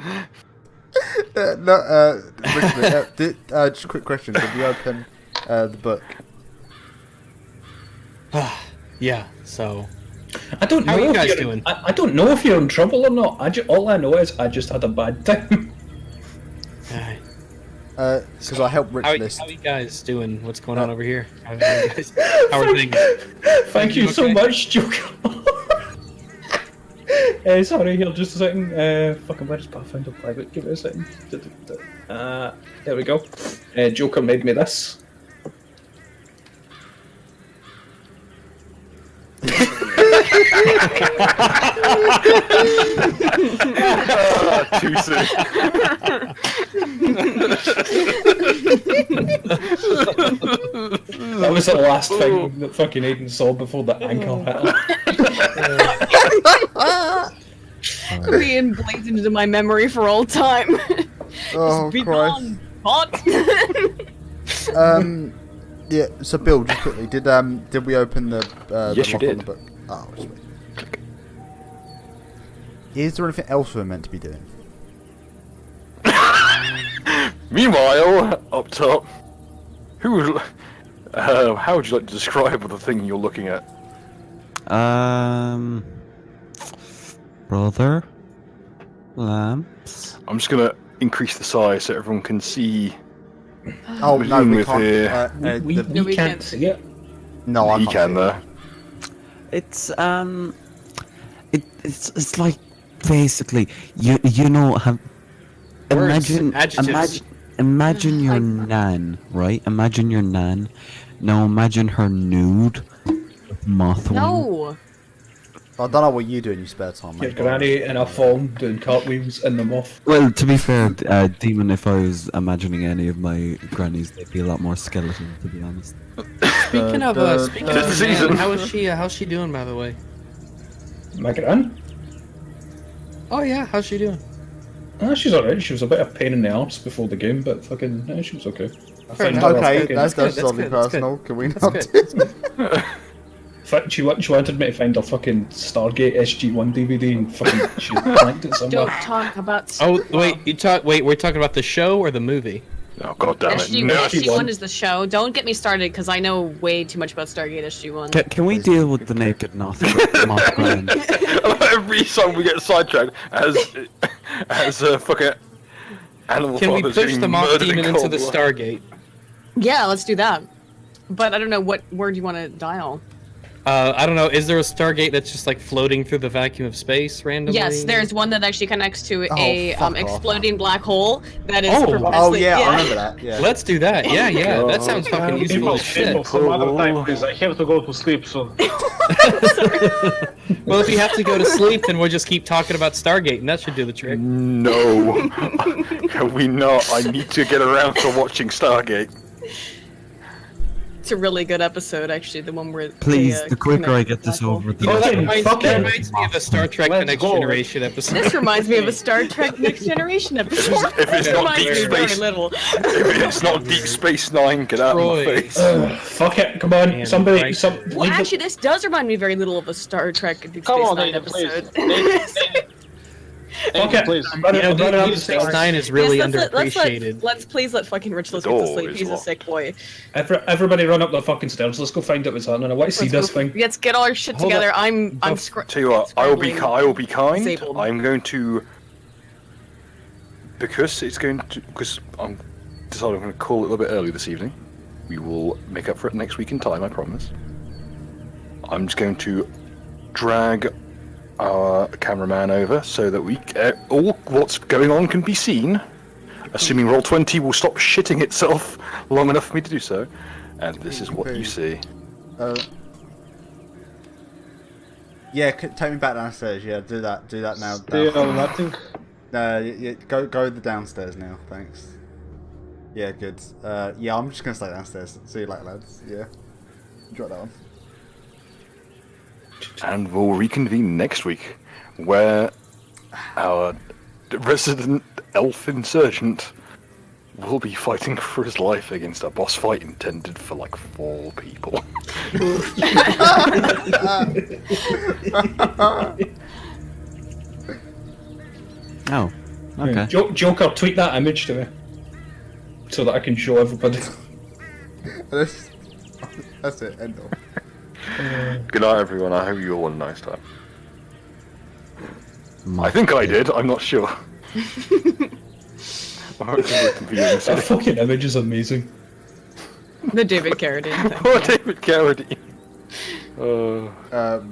Richard, just a quick question. Did you open the book?
Yeah, so...
I don't know
How are you
if
guys
you're,
doing?
I don't know if you're in trouble or not. All I know is I just had a bad time.
Because I helped Rich list.
How are you guys doing? What's going on over here? How are things?
Thank you so much, Joker. Sorry, here, just a second. Fucking, where is Pathfinder Private? Give me a second. There we go. Joker made me this.
Too soon.
That was the last thing that fucking Aiden saw before the ankle hit him.
Being blazoned into my memory for all time.
Oh,
Be
Christ.
gone, pot.
Yeah. So, Bill, just quickly, did we open the?
Yes,
the
you
lock on
did.
the book? Oh, sweet. Is there anything else we're meant to be doing?
Meanwhile, up top, how would you like to describe the thing you're looking at?
Brother, lamps.
I'm just gonna increase the size so everyone can see.
Oh
We're
no,
dealing
we
with
can't.
here.
We
No, we
can't
can't.
see it.
No, I
You
can't.
can
see
though.
it.
It's like basically you know have
Words,
imagine
adjectives.
imagine your nan, right? Imagine your nan. Now imagine her nude with moth wing.
No.
I don't know what you do in your spare time,
Your
mate.
granny in a phone doing cartwheels in the moth.
Well, to be fair, Demon, if I was imagining any of my grannies, they'd be a lot more skeletal, to be honest.
Speaking of
Tis the
Nan,
season.
how's she doing, by the way?
My gran?
Oh yeah, how's she doing?
She's alright. She was a bit of pain in the arse before the game, but fucking, she was okay. I
Fair
found
enough.
her
Okay,
fucking-
that's
good, that's
totally
good, that's
personal. Can we
That's
not?
good.
She wanted me to find a fucking Stargate SG-1 DVD and fucking she planked it
Don't
somewhere.
talk about.
Oh wait, we're talking about the show or the movie?
Oh god damn it!
SG1,
No.
SG1 is the show. Don't get me started because I know way too much about Stargate SG1.
Can we deal with the naked moth gran?
Every time we get sidetracked as a fucking animal.
Can we
fathers
push
getting
the moth
murdered in
demon into
cold
the
blood.
Stargate?
Yeah, let's do that. But I don't know what word you want to dial.
I don't know. Is there a Stargate that's just like floating through the vacuum of space randomly?
Yes, there's one that actually connects to
Oh,
a
fuck off.
exploding black hole that is.
Oh.
Oh
perpetually-
yeah, I remember that. Yeah.
Let's do that. Yeah, yeah. That sounds fucking useful
People,
as shit.
some other time, please. I have to go to sleep soon.
Well, if you have to go to sleep, then we'll just keep talking about Stargate, and that should do the trick.
No, can we not? I need to get around to watching Stargate.
It's a really good episode, actually. The one where.
Please,
they,
the quicker
connect
I get
the
this
black hole.
over, the
Oh, that
Fucking
reminds,
fucking-
that reminds me of a Star Trek: The
Let's
Next
go.
Generation episode.
This reminds me of a Star Trek Next Generation episode.
If it's
This
not
reminds
Deep
me very
Space,
little.
if it's not Deep Space Nine, get out of my
Troy.
face.
Fuck it, come on,
Man,
somebody,
right.
Well,
leave
actually, this does remind me very little of a Star Trek Deep
Come
Space
on,
Nine
Nathan, please.
episode.
Fuck it,
please.
I'm running,
You know,
I'm running up
Deep
the
Space
stairs.
Nine is really
Yes,
underappreciated.
let's please let fucking Rich List
The
get to
door
sleep.
is
He's a
locked.
sick boy.
Everybody run up the fucking stairs. Let's go find out what's happening. I want to see this thing.
Let's get all our shit
Hold
together.
up.
I'm
Tell you what, I will be kind.
Disabled.
I'm going to because I'm decided I'm going to call it a little bit early this evening. We will make up for it next week in time, I promise. I'm just going to drag our cameraman over so that we all what's going on can be seen. Assuming Roll20 will stop shitting itself long enough for me to do so. And this is what you see.
Yeah, take me back downstairs. Yeah, do that. Do that now.
Still nothing.
Go the downstairs now. Thanks. Yeah, good. Yeah, I'm just gonna stay downstairs. See you later, lads. Yeah. Enjoy that one.
And we'll reconvene next week, where our resident elf insurgent will be fighting for his life against a boss fight intended for like 4 people.
Oh, okay.
Joker, tweet that image to me so that I can show everybody.
That's it. End of.
Good night, everyone. I hope you all had a nice time. I think I did. I'm not sure.
That fucking image is amazing.
The David Carradine thing.
Poor David Carradine.
Rip.